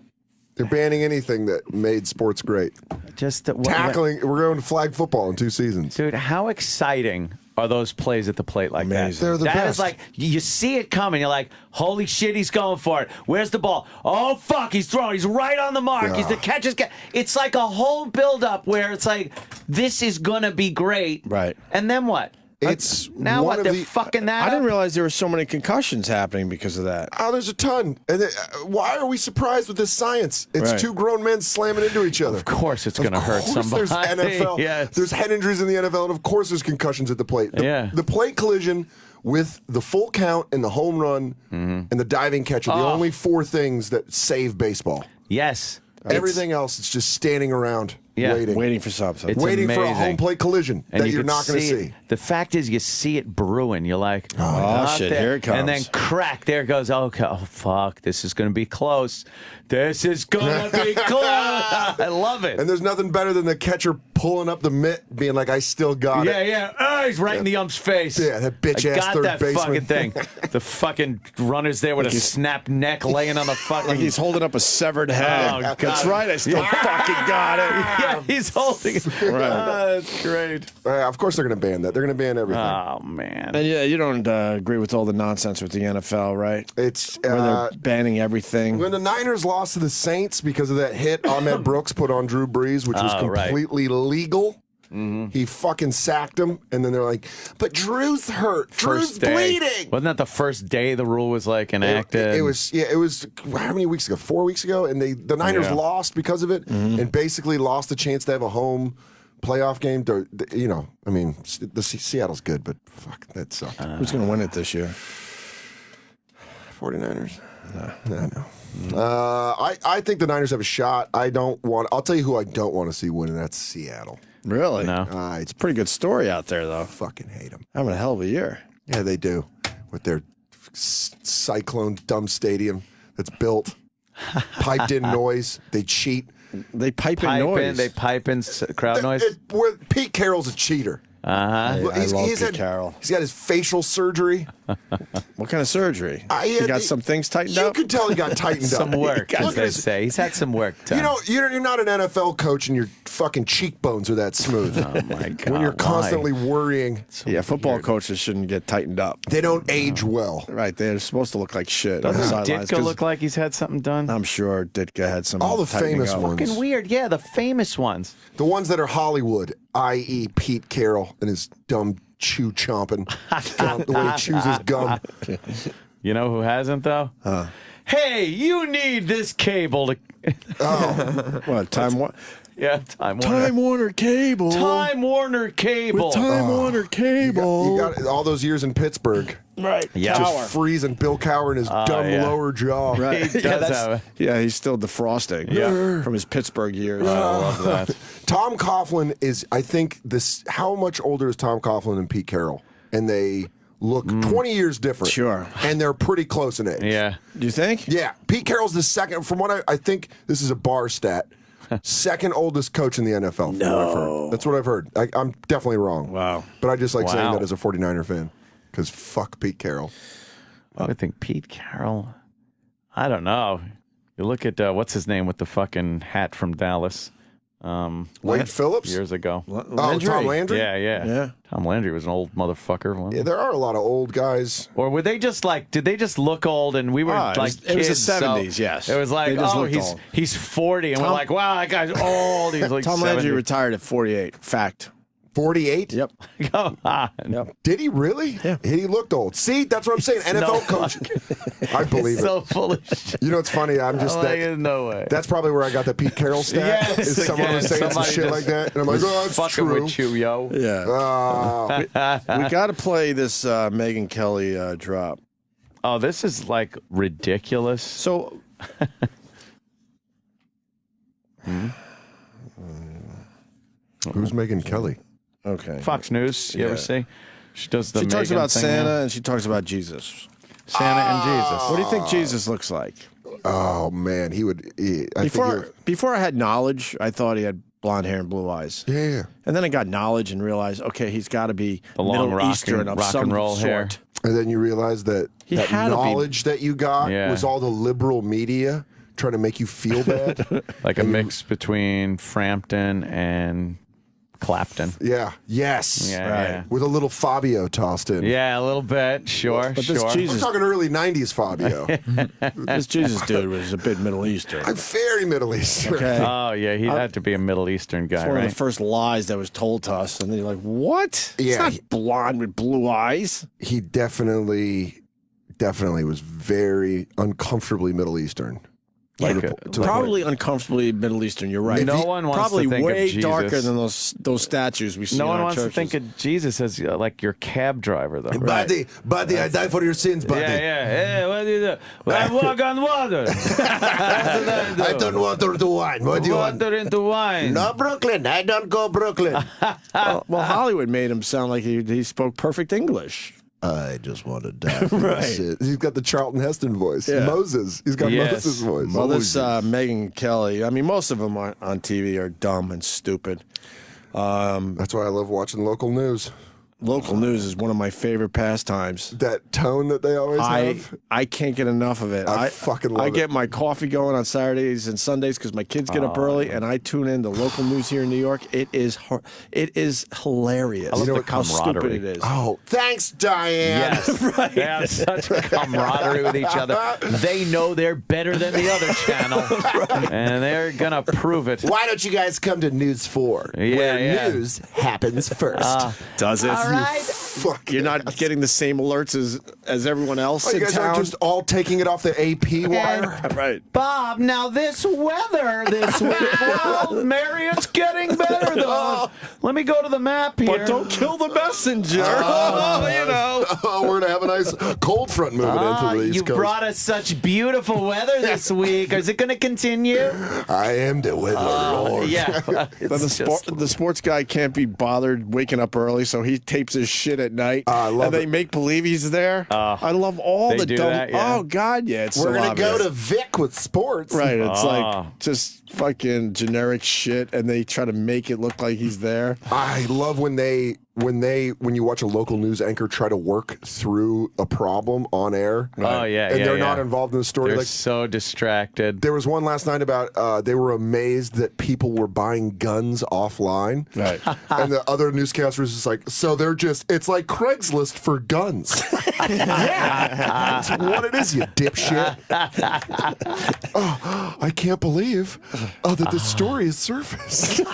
They're banning anything that made sports great. Just Tackling. We're going to flag football in 2 seasons. Dude, how exciting are those plays at the plate like Amazing. that? They're the That best. is like, you see it coming. You're like, holy shit, he's going for it. Where's the ball? Oh, fuck, he's throwing. He's right on the mark. He's the catch. It's like a whole buildup where it's like, this is going to be great. Right. And then what? It's Now one what? of They're the- fucking that I didn't up? realize there were so many concussions happening because of that. Oh, there's a ton. And why are we surprised with this science? It's Right. 2 grown men slamming into each other. Of course it's going to hurt Of course somebody. There's NFL. Yes. There's head injuries in the NFL, and of course there's concussions at the plate. The plate collision with the full count and the home run and the diving catch are the only 4 things that save baseball. Yes. Everything else, it's just standing around waiting. Waiting for something. It's waiting for a amazing. home plate collision And that you you're could not going to it. see. The fact is, you see it brewing. You're like, Oh, out shit, there. here it comes. And then crack, there it goes. Okay, oh, fuck, this is going to be close. This is going to be close. I love it. And there's nothing better than the catcher pulling up the mitt, being like, I still got it. Yeah. Oh, he's right in the ump's face. Yeah, that bitch I ass got third that baseman. fucking thing. The fucking runner's there with a snapped neck laying on the fucking... Like he's holding up a severed head. Oh, God. That's right, I still fucking got it. Yeah, he's holding it. Right. Oh, that's great. Of course they're going to ban that. They're going to ban everything. Oh, man. And yeah, you don't agree with all the nonsense with the NFL, right? It's Where they're banning everything. when the Niners lost to the Saints because of that hit Ahmed Brooks put on Drew Brees, which was right. completely legal. He fucking sacked him, and then they're like, "But Drew's hurt. Drew's First day. bleeding." Wasn't that the first day the rule was like enacted? It was how many weeks ago? 4 weeks ago, and the Niners lost because of it, and basically lost the chance to have a home playoff game. The Seattle's good, but fuck, that sucked. Who's going to win it this year? 49ers. No. I think the Niners have a shot. I'll tell you who I don't want to see win, and that's Seattle. Really? No. It's a pretty good story out there, though. Fucking hate them. Having a hell of a year. Yeah, they do. With their cyclone dumb stadium that's built, piped in noise. They cheat. They pipe in noise. They pipe in crowd noise. Pete Carroll's a cheater. Uh-huh. I love Pete Carroll. He's got his facial surgery. What kind of surgery? He got some things tightened up? You could tell he got tightened up. Some work, as Look they at his, say. He's had some work done. You know, you're not an NFL coach and your fucking cheekbones are that smooth. Oh, my God. When you're constantly worrying. Yeah, football coaches shouldn't get tightened up. They don't age well. Right, they're supposed to look like shit. on the Doesn't sidelines, Ditka 'cause look like he's had something done? I'm sure Ditka had some. All the tightening famous up. ones. Fucking weird. Yeah, the famous ones. The ones that are Hollywood, i.e. Pete Carroll and his dumb chew chomping. The way he chews his gum. You know who hasn't, though? Hey, you need this cable to... What, Time Warner? Yeah, Time Warner. Time Warner Cable. Time Warner Cable. With Time Warner Cable. You got all those years in Pittsburgh. Right. Yeah. Just freezing Bill Cowher in his dumb yeah. lower jaw. Right. He does have Yeah, he's still defrosting. Yeah. From his Pittsburgh years. I love that. Tom Coughlin is, I think, how much older is Tom Coughlin than Pete Carroll? And they look 20 years different. Sure. And they're pretty close in age. Yeah. Do you think? Yeah. Pete Carroll's the second, from what I think, this is a bar stat, second oldest coach in the NFL. From what I've heard. That's what I've heard. I'm definitely wrong. Wow. But I just like saying Wow. that as a 49er fan. Because fuck Pete Carroll. I would think Pete Carroll. I don't know. You look at, what's his name with the fucking hat from Dallas? Wade Phillips? Years ago. Tom Landry? Yeah. Tom Landry was an old motherfucker. wasn't he? Yeah, there are a lot of old guys. Or were they just like, did they just look old and we were like it was the kids, so 70s, yes. It was like, They just oh, looked old. he's 40 and we're like, wow, that guy's old. He's like Tom 70. Landry retired at 48. Fact. 48? Yep. Come on. Yep. Did he really? Yeah. He looked old. See, that's what I'm saying. NFL coach. I believe so it. full of shit. You know what's funny? I'm just like, no way. That's probably where I got the Pete Carroll stat. Yes, is someone again, was saying some somebody shit just like that, and I'm like, oh, that's fucking true. with you, yo. Yeah. We got to play this Megyn Kelly drop. Oh, this is like ridiculous. So. Who's Megyn Kelly? Okay. Fox News, you ever see? She does the She talks Megan about thing Santa now. and she talks about Jesus. Santa and Jesus. What do you think Jesus looks like? Oh man, he would. Before I had knowledge, I thought he had blonde hair and blue eyes. Yeah. And then I got knowledge and realized, okay, he's got to be The long Middle Eastern of rock some and roll sort. hair. And then you realize that He that had to be- knowledge that you got Yeah. was all the liberal media trying to make you feel bad. Like a mix between Frampton and Clapton. Yeah. Yes. Yeah, Right. yeah. With a little Fabio tossed in. Yeah, a little bit. Sure, But this sure. Jesus- I'm talking early '90s Fabio. This Jesus dude was a bit Middle Eastern. I'm very Middle Eastern. Okay. Oh, yeah, he had to be a Middle Eastern guy, It's one right? of the first lies that was told to us, and then you're like, "What? He's Yeah, not blonde with blue eyes." He definitely was very uncomfortably Middle Eastern. Like Probably uncomfortably Middle Eastern. You're right. No one wants probably to think of way Jesus. darker than those statues we see. No in one our wants churches. to think of Jesus as like your cab driver, though. Buddy, I die for your sins, buddy. Yeah. Hey, what do you do? I walk on water. I turn water to wine. What do you want? Water into wine. No, Brooklyn. I don't go Brooklyn. well, Hollywood made him sound like he spoke perfect English. I just want to die for my sins. He's got the Charlton Heston voice. Yeah. Moses. He's got Yes. Moses' voice. Well, this Megyn Kelly. I mean, most of them on TV are dumb and stupid. That's why I love watching local news. Local news is one of my favorite pastimes. That tone that they always have. I can't get enough of it. I fucking love I it. get my coffee going on Saturdays and Sundays because my kids get up early, and I tune in to local news here in New York. It is hilarious. I love the how stupid camaraderie. it is. Oh, thanks, Diane. Yes, they have such camaraderie with each other. They know they're better than the other channel, and they're gonna prove it. Why don't you guys come to News 4? Yeah, where yeah. news happens first. Does it? All right? You're not getting the same alerts as everyone else You in guys town. aren't just all taking it off the AP wire? Right. Bob, now this weather this week, well, Mary, it's getting better, though. Let me go to the map here. But don't kill the messenger. We're going to have a nice cold front moving into the East You Coast. brought us such beautiful weather this week. Is it going to continue? I am the weather lord. Yeah. But the sports guy can't be bothered waking up early, so he tapes his shit at night. I love and they make believe he's there. I love all they the do dumb. that, yeah. Oh God, yeah. It's We're so going to go obvious. to Vic with sports. Right. It's like just fucking generic shit, and they try to make it look like he's there. I love when you watch a local news anchor try to work through a problem on air. Oh, yeah, and yeah, they're yeah. not involved in the story. They're Like so distracted. there was one last night about they were amazed that people were buying guns offline. Right. And the other newscaster was just like, so it's like Craigslist for guns. Yeah, that's what it is, you dipshit. Oh, I can't believe that this story is surfaced.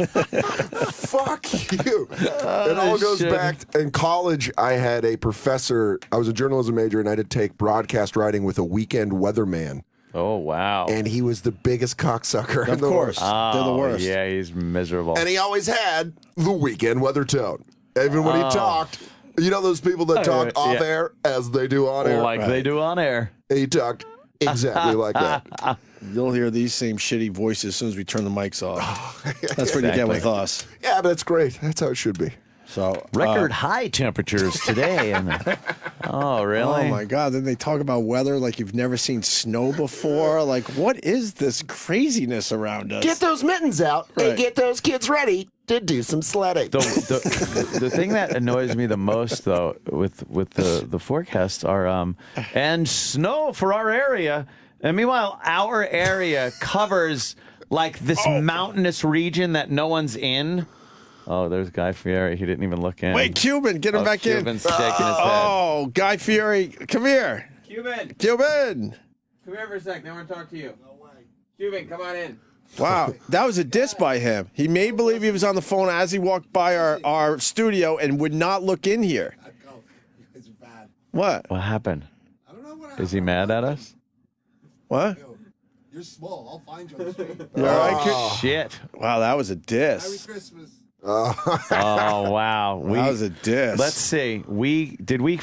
Fuck you. It all goes back. In college, I had a professor. I was a journalism major, and I had to take broadcast writing with a weekend weatherman. Oh, wow. And he was the biggest cocksucker in Of the course. world. They're the worst. Yeah, he's miserable. And he always had the weekend weather tone. Even when he talked, you know those people that talk off air as they do on air? Like they do on air. He talked exactly like that. You'll hear these same shitty voices as soon as we turn the mics off. That's what you get with us. Yeah, but that's great. That's how it should be. So Record high temperatures today. Oh, really? Oh my God! Then they talk about weather like you've never seen snow before. Like, what is this craziness around us? Get those mittens out Right. and get those kids ready to do some sledding. The thing that annoys me the most, though, with the forecasts are and snow for our area. And meanwhile, our area covers like this mountainous region that no one's in. Oh, there's Guy Fieri. He didn't even look in. Wait, Cuban, get him back in. Cuban's shaking his head. Oh, Guy Fieri, come here. Cuban, Cuban. come here for a sec. I want to talk to you. No way. Cuban, come on in. Wow, that was a diss by him. He made believe he was on the phone as he walked by our studio and would not look in here. It's bad. What? What happened? I don't know what Is he mad at us? What? You're small. I'll find you on the street. You all right, Cu- Shit. Wow, that was a Merry diss. Christmas. Oh wow, That was a diss. Let's see. Did we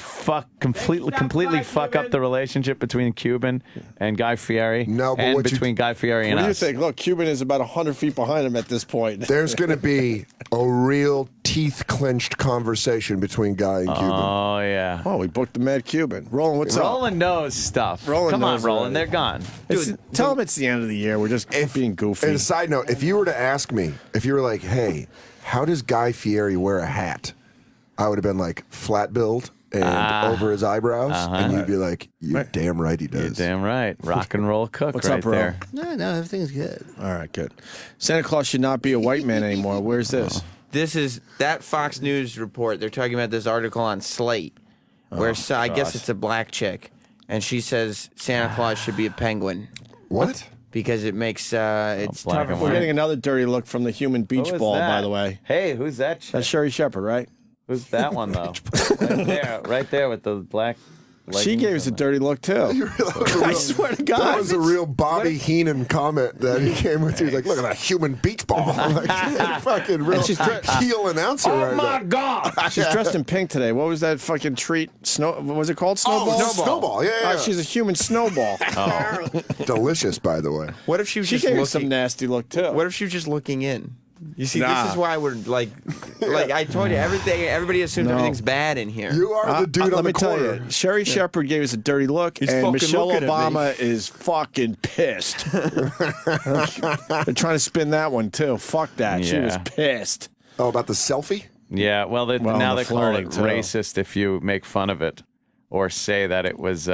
completely fuck up the relationship between Cuban and Guy Fieri? No, but and what you- between Guy Fieri and What do you us. think? Look, Cuban is about 100 feet behind him at this point. There's going to be a real teeth-clenched conversation between Guy and Cuban. Oh yeah. Oh, we booked the Mad Cuban. Roland, what's up? Roland knows stuff. Roland Come on, knows Roland. already. They're gone. Tell him it's the end of the year. We're just being goofy. And a side note, if you were to ask me, if you were like, hey, how does Guy Fieri wear a hat? I would have been like, flat build and over his eyebrows. And you'd be like, you're damn right he does. You're damn right. Rock and roll cook What's right up, bro? there. No, everything's good. All right, good. Santa Claus should not be a white man anymore. Where's this? This is that Fox News report. They're talking about this article on Slate, where I guess it's a black chick, and she says Santa Claus should be a penguin. What? Because it makes it's black tougher. and We're white. getting another dirty look from the human beach Who is ball, that? by the way. Hey, who's that chick? That's Sherry Shepherd, right? Who's that one, though? right there with the black She gave us a dirty look, too. I swear to God. That was a real Bobby Heenan comment that he came with. He was like, look at that human beach ball. Like, fucking real heel announcer Oh, right my there. God. She's dressed in pink today. What was that fucking treat? What was it called? Snowball? Snowball. Yeah. She's a human snowball. Delicious, by the way. What if she was She just gave looking? us some nasty look, too. What if she was just looking in? You see, Nah. this is why we're like I told you, everybody assumes everything's bad in here. You are the dude on let the me tell corner. you, Sherry Shepherd gave us a dirty look, He's and fucking Michelle looking at Obama is fucking pissed. They're trying to spin that one, too. Fuck that. She was Yeah. pissed. Oh, about the selfie? Yeah, well, now the they call it flirting, too. racist if you make fun of it or say that it was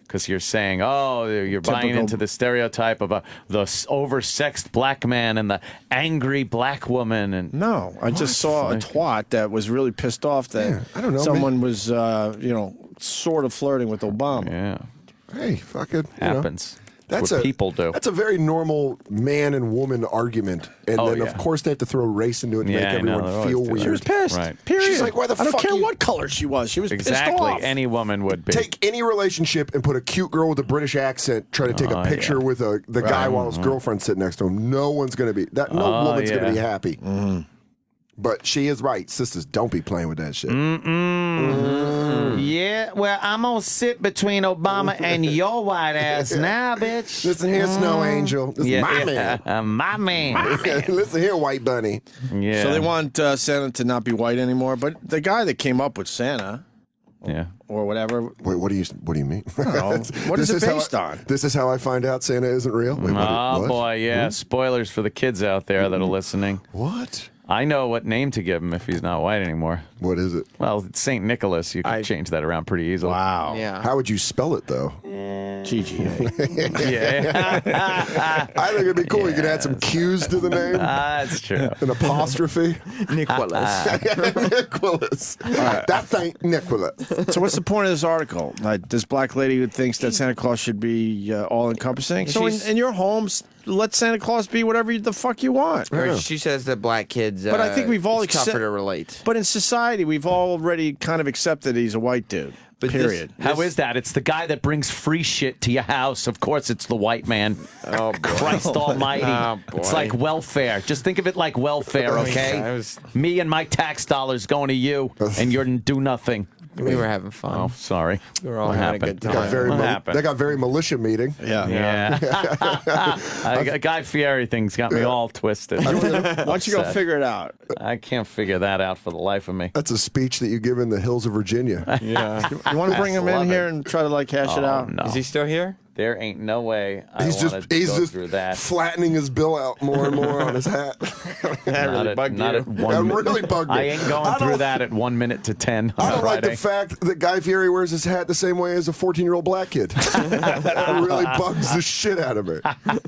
because you're saying, oh, you're buying Typical- into the stereotype of the oversexed black man and the angry black woman. And No, I just saw a twat that was really pissed off that I don't know, someone was, sort of flirting with Obama. yeah, Hey, fucking. happens. That's what people do. That's a very normal man and woman argument. And then, of course, they have to throw race into it to make everyone feel weird. She was pissed. Right. Period. She's like, why the I fuck don't care you- what color she was. She was pissed Exactly. off. Any woman would be. Take any relationship and put a cute girl with a British accent try to take a picture with the guy while his girlfriend's sitting next to him. No one's going to be that. No woman's going to be happy. But she is right. Sisters, don't be playing with that shit. Yeah, well, I'm gonna sit between Obama and your white ass now, bitch. Listen here, Snow Angel. This is my man. My man. Listen here, White Bunny. Yeah. So they want Santa to not be white anymore. But the guy that came up with Santa, or whatever. Wait, what do you mean? I don't know. What is it based on? This is how I find out Santa isn't real. Wait, what? Boy, yeah. Spoilers for the kids out there that are listening. What? I know what name to give him if he's not white anymore. What is it? Well, it's St. Nicholas. You can change that around pretty easily. Wow. Yeah. How would you spell it, though? GGA. Yeah. I think it'd be cool. You could add some Q's to the name. That's true. An apostrophe. Nicholas. Nicholas. That ain't Nicholas. So what's the point of this article? Like this black lady who thinks that Santa Claus should be all-encompassing? So in your homes, let Santa Claus be whatever the fuck you want. Or she says that black kids. But I think we've all it's tougher to relate. But in society, we've already kind of accepted he's a white dude. Period. How is that? It's the guy that brings free shit to your house. Of course, it's the white man. Oh, boy. Christ almighty. Oh, boy. It's like welfare. Just think of it like welfare, okay? Me and my tax dollars going to you, and you're do nothing. We were having fun. Oh, sorry. We were all What having happened? a good time. What happened? They got very militia meeting. Yeah. Guy Fieri thing's got me all twisted. Why don't you go figure it out? I can't figure that out for the life of me. That's a speech that you give in the hills of Virginia. Yeah. You want to bring him in here and try to cash it out? No. Is he still here? There ain't no way I He's want to go through that. flattening his bill out more and more on his hat. That really bugged you. That really bugged me. I ain't going through that at 1 minute to 10 on I don't like Friday. the fact that Guy Fieri wears his hat the same way as a 14-year-old black kid. That really bugs the shit out of me.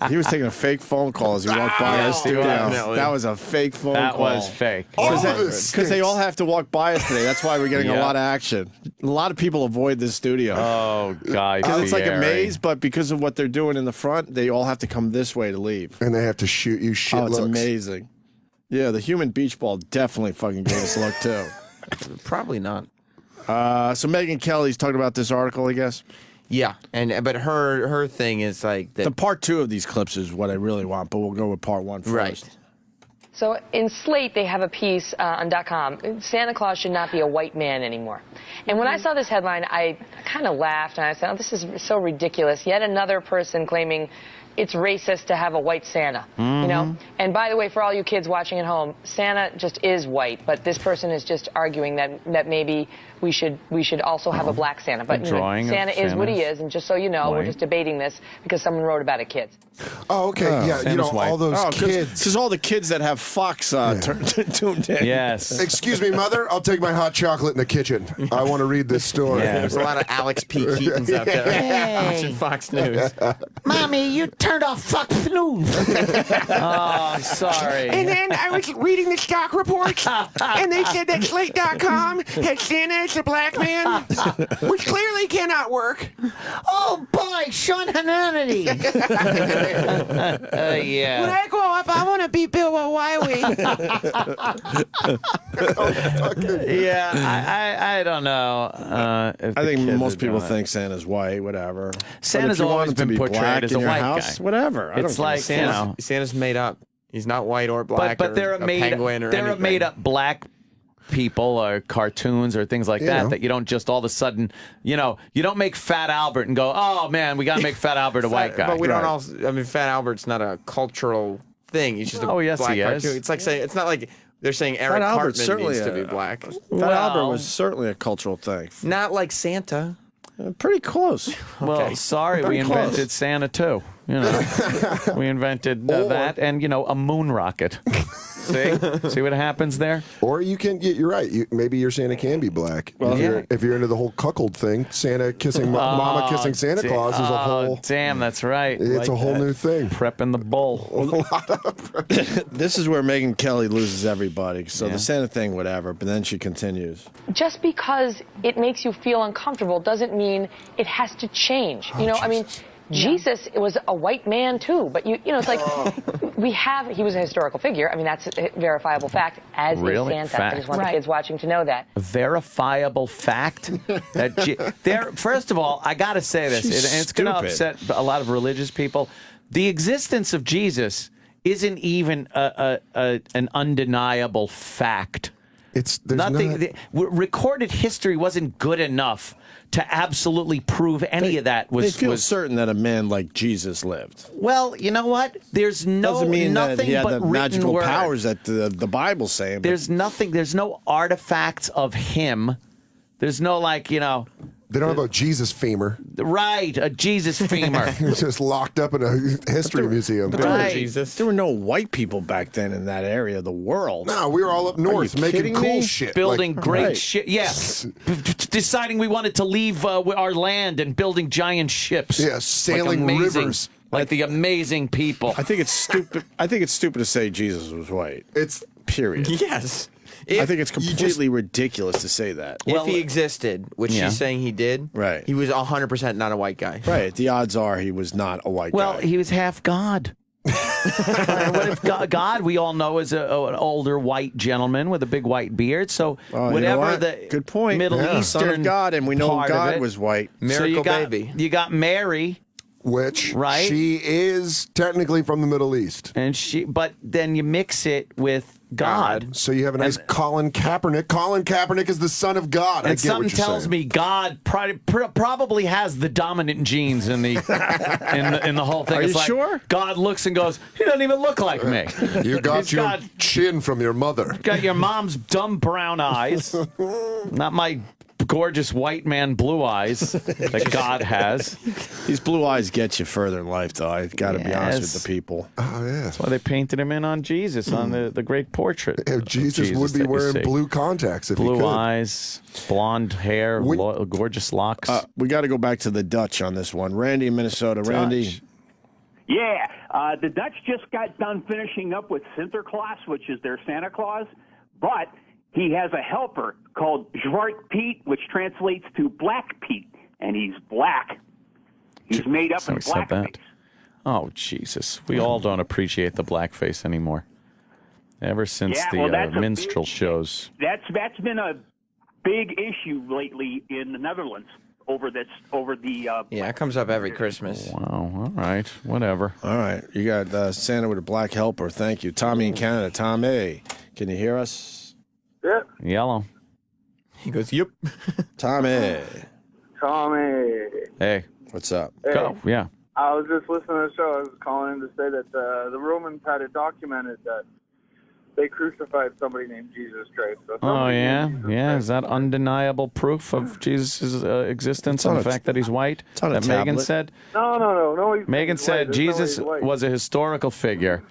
He was taking a fake phone call as he walked by us. Yes, Studio. That was a fake phone call. That was fake. Because they all have to walk by us today. That's why we're getting a lot of action. A lot of people avoid this studio. Oh, Guy Because it's like a Fieri. maze, but because of what they're doing in the front, they all have to come this way to leave. And they have to shoot you shit it's looks. amazing. Yeah, the human beach ball definitely fucking gave us a look, too. Probably not. So Megyn Kelly's talking about this article, I guess. Yeah, but her thing is like that. The part 2 of these clips is what I really want, but we'll go with part 1 first. Right. So in Slate, they have a piece on .com. Santa Claus should not be a white man anymore. And when I saw this headline, I kind of laughed and I said, "Oh, this is so ridiculous." Yet another person claiming it's racist to have a white Santa. You know. And by the way, for all you kids watching at home, Santa just is white. But this person is just arguing that maybe we should also have a black Santa. But you know, Santa is what he is. And just so you know, we're just debating this because someone wrote about it, kids. Oh, okay. Yeah, Santa's you know, white. all those kids. Because all the kids that have Fox tuned in. Yes. Excuse me, Mother. I'll take my hot chocolate in the kitchen. I want to read this story. Yeah, there's a lot of Alex P. Keatons out there watching Fox News. Mommy, you turned off Fox News. Oh, I'm sorry. And then I was reading the stock reports, and they said that Slate.com had Santa as a black man, which clearly cannot work. Oh boy, Sean Hannity. Yeah. When I grow up, I want to be Bill O'Reilly. Yeah, I don't know. I think most people think Santa's white, whatever. Santa's But if you always want him to been be portrayed black as in a your white house, guy. whatever. I It's don't like, give a you fuck. know. Santa's made up. He's not white or black. But there or are a made penguin or there are anything. made up black people or cartoons or things like that you don't just all of a sudden, you don't make Fat Albert and go, "Oh man, we got to make Fat Albert a white guy." But we don't also. I mean, Fat Albert's not a cultural thing. He's just a yes, black he is. cartoon. It's like saying it's not like they're saying Eric Fat Albert's Cartman certainly needs to be black. Fat Albert was certainly a cultural thing. Not like Santa. Pretty close. Well, sorry, Very we close. invented Santa too. We invented that and a moon rocket. See what happens there? Or you can, you're right. Maybe your Santa can be black. Well, if you're into the whole cuckold thing, Santa kissing Mama kissing Santa Claus is a whole. Damn, that's right. It's a whole new thing. Prepping the bull. This is where Megyn Kelly loses everybody. So the Santa thing, whatever. But then she continues. Just because it makes you feel uncomfortable doesn't mean it has to change. I mean, Jesus was a white man too, but you know, it's like he was a historical figure. I mean, that's a verifiable fact. As Really? is Santa. Fact. I just want the kids watching to know that. A verifiable fact that first of all, I got to say this, and it's going to upset a lot of religious people. The existence of Jesus isn't even an undeniable fact. There's nothing. Recorded history wasn't good enough to absolutely prove any of that was. They feel certain that a man like Jesus lived. Well, you know what? There's Doesn't mean nothing that he had but the written magical word. powers that the Bible's saying. There's nothing. There's no artifacts of him. There's no They don't have a Jesus femur. Right, a Jesus femur. He was just locked up in a history museum. There were no white people back then in that area of the world. No, we were all up north making cool shit. Building Like- great Right. shit. Yes. Deciding we wanted to leave our land and building giant ships. Yeah, sailing rivers. Like the amazing people. I think it's stupid. I think it's stupid to say Jesus was white. It's period. Yes. I think it's completely ridiculous to say that. If he existed, which Yeah. she's saying he did, Right. he was 100% not a white guy. Right. The odds are he was not a white Well, guy. he was half God. What if God, we all know, is an older white gentleman with a big white beard. So Oh, you know whatever what? the Good point. Middle Yeah. Eastern Son of God, and we know part of God it. was white. So you got Mary, which right? she is technically from the Middle East, but then you mix it with God. So you have a nice Colin Kaepernick. Colin Kaepernick is the son of God. I And get something what you're tells saying. me God probably has the dominant genes in the in the whole thing. Are It's you like sure? God looks and goes, he doesn't even look like me. You got He's your chin from your mother. got your mom's dumb brown eyes, not my gorgeous white man blue eyes that God has. These blue eyes get you further in life, though. I got to be honest with Yes. the people. Oh, yeah. That's why they painted him in on Jesus, on the great portrait. of Jesus would be that you wearing see. blue contacts if he Blue could. eyes, blonde hair, gorgeous locks. We got to go back to the Dutch on this one. Randy in Minnesota. Randy. Yeah, the Dutch just got done finishing up with Sinterklaas, which is their Santa Claus, but he has a helper called Zwart Piet, which translates to Black Pete, and he's black. He's made up in Somebody said blackface. that. Oh, Jesus. We all don't appreciate the blackface anymore. Ever since Yeah, the well, that's a minstrel shows. That's been a big issue lately in the Netherlands over the. Yeah, it comes up every Christmas. Wow. All right. Whatever. All right. You got Santa with a black helper. Thank you. Tommy in Canada. Tommy, can you hear us? Yeah. Yellow. He goes, yep. Tommy. Tommy. Hey. What's up? Hey. Go. Yeah. I was just listening to the show. I was calling in to say that the Romans had it documented that they crucified somebody named Jesus Christ. So Oh, somebody yeah? named Jesus Yeah. Christ. Is that undeniable proof of Jesus' existence on and the a- fact that he's white? it's on a That Megan tablet. said? No. Megan he's said white. There's no way Jesus he's white. was a historical figure,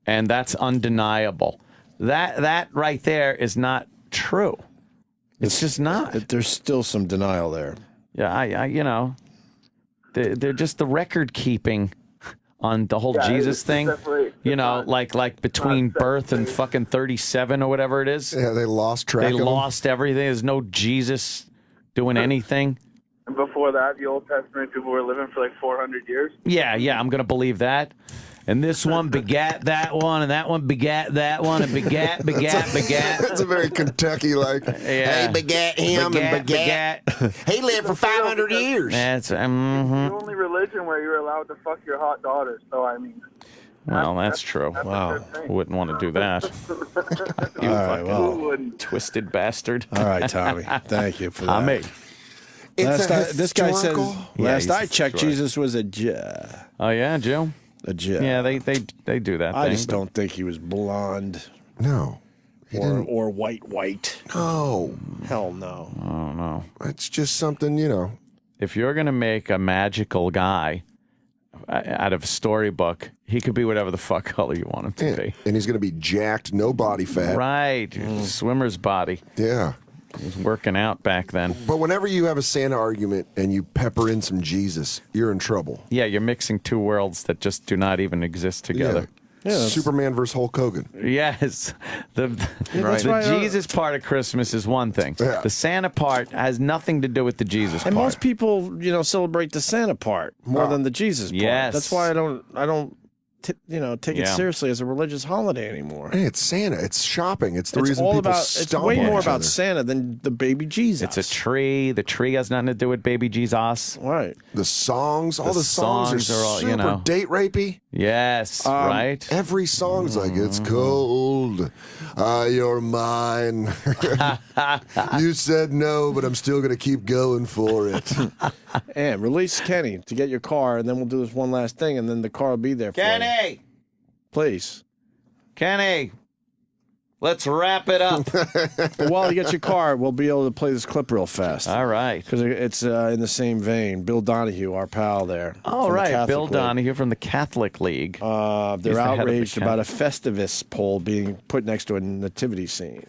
and that's undeniable. That right there is not true. It's just not. There's still some denial there. Yeah, I they're just the record keeping on the whole Yeah, Jesus it's thing. definitely- You know, like between birth and fucking 37 or whatever it is. Yeah, they lost track They of him. lost everything. There's no Jesus doing anything. And before that, the Old Testament people were living for like 400 years. Yeah, I'm going to believe that. And this one begat that one, and that one begat that one, and begat. That's a very Kentucky like. Yeah. Hey, begat him and begat. He lived for 500 years. That's The only religion where you're allowed to fuck your hot daughter. So I mean, well, that's true. that's a Wow, good thing. wouldn't want to do that. You All right, fucking well. twisted bastard. All right, Tommy. Thank you for that. Tommy. This guy says, Yeah, last he's I checked, historic. Jesus was a Jew. Oh yeah, Joe. A Jew. Yeah, they do that. I thing, just but- don't think he was blonde. No. Or white. No. Hell no. Oh no. It's just something, you know. If you're gonna make a magical guy out of a storybook, he could be whatever the fuck color you want him to be. And he's going to be jacked, no body fat. Right, swimmer's body. Yeah. He was working out back then. But whenever you have a Santa argument and you pepper in some Jesus, you're in trouble. Yeah, you're mixing two worlds that just do not even exist together. Superman versus Hulk Hogan. Yes. The that's right. Jesus part of Christmas is one thing. Yeah. The Santa part has nothing to do with the Jesus And part. most people, celebrate the Santa part more than the Jesus part. Yes. That's why I don't take it Yeah. seriously as a religious holiday anymore. Hey, it's Santa. It's shopping. It's the It's reason all people about. It's stomp way on more each about other. Santa than the baby Jesus. It's a tree. The tree has nothing to do with baby Jesus. Right. The songs, all The the songs are songs are all, super date rapey. Yes, right? Every song's like, it's cold, you're mine. You said no, but I'm still going to keep going for it. And release Kenny to get your car, and then we'll do this one last thing, and then the car will be there for you. Kenny! Please. Kenny! Let's wrap it up. But while you get your car, we'll be able to play this clip real fast. All right. Because it's in the same vein. Bill Donahue, our pal there. All from the right, Catholic Bill League. Donahue from the Catholic League. He's They're the head of the outraged about a Festivus pole being put next to a nativity scene.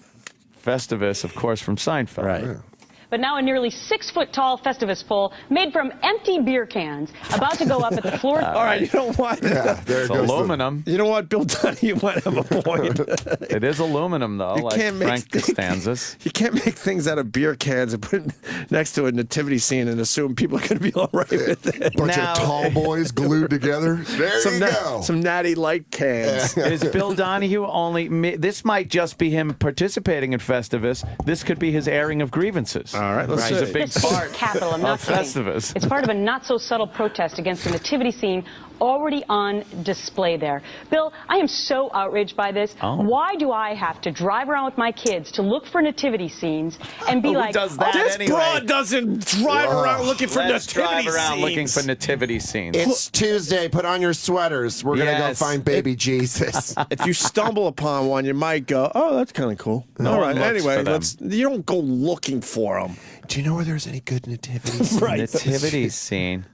Festivus, of course, from Seinfeld. Right. Yeah. But now a nearly 6-foot-tall Festivus pole made from empty beer cans about to go up at the Florida. All right, you know what? Yeah, there It's goes aluminum. You know what? Bill Donahue might have a point. It is aluminum, though, You like can't make Frank Costanza's. You can't make things out of beer cans and put it next to a nativity scene and assume people are going to be all right with it. Bunch of tall boys glued together. There you go. Some natty light cans. Is Bill Donahue only... This might just be him participating in Festivus. This could be his airing of grievances. All right, let's He's see. a big This is part capital, I'm not of kidding. Festivus. It's part of a not-so-subtle protest against the nativity scene already on display there. Bill, I am so outraged by this. Oh. Why do I have to drive around with my kids to look for nativity scenes and be Who like, does that This anyway? broad doesn't drive around looking for Let's nativity drive around scenes. looking for nativity scenes. It's Tuesday. Put on your sweaters. We're going to go Yes. find baby Jesus. If you stumble upon one, you might go, "Oh, that's kind of cool." No All one right. looks Anyway, for them. you don't go looking for them. Do you know where there's any good nativity? Right. Nativity scene.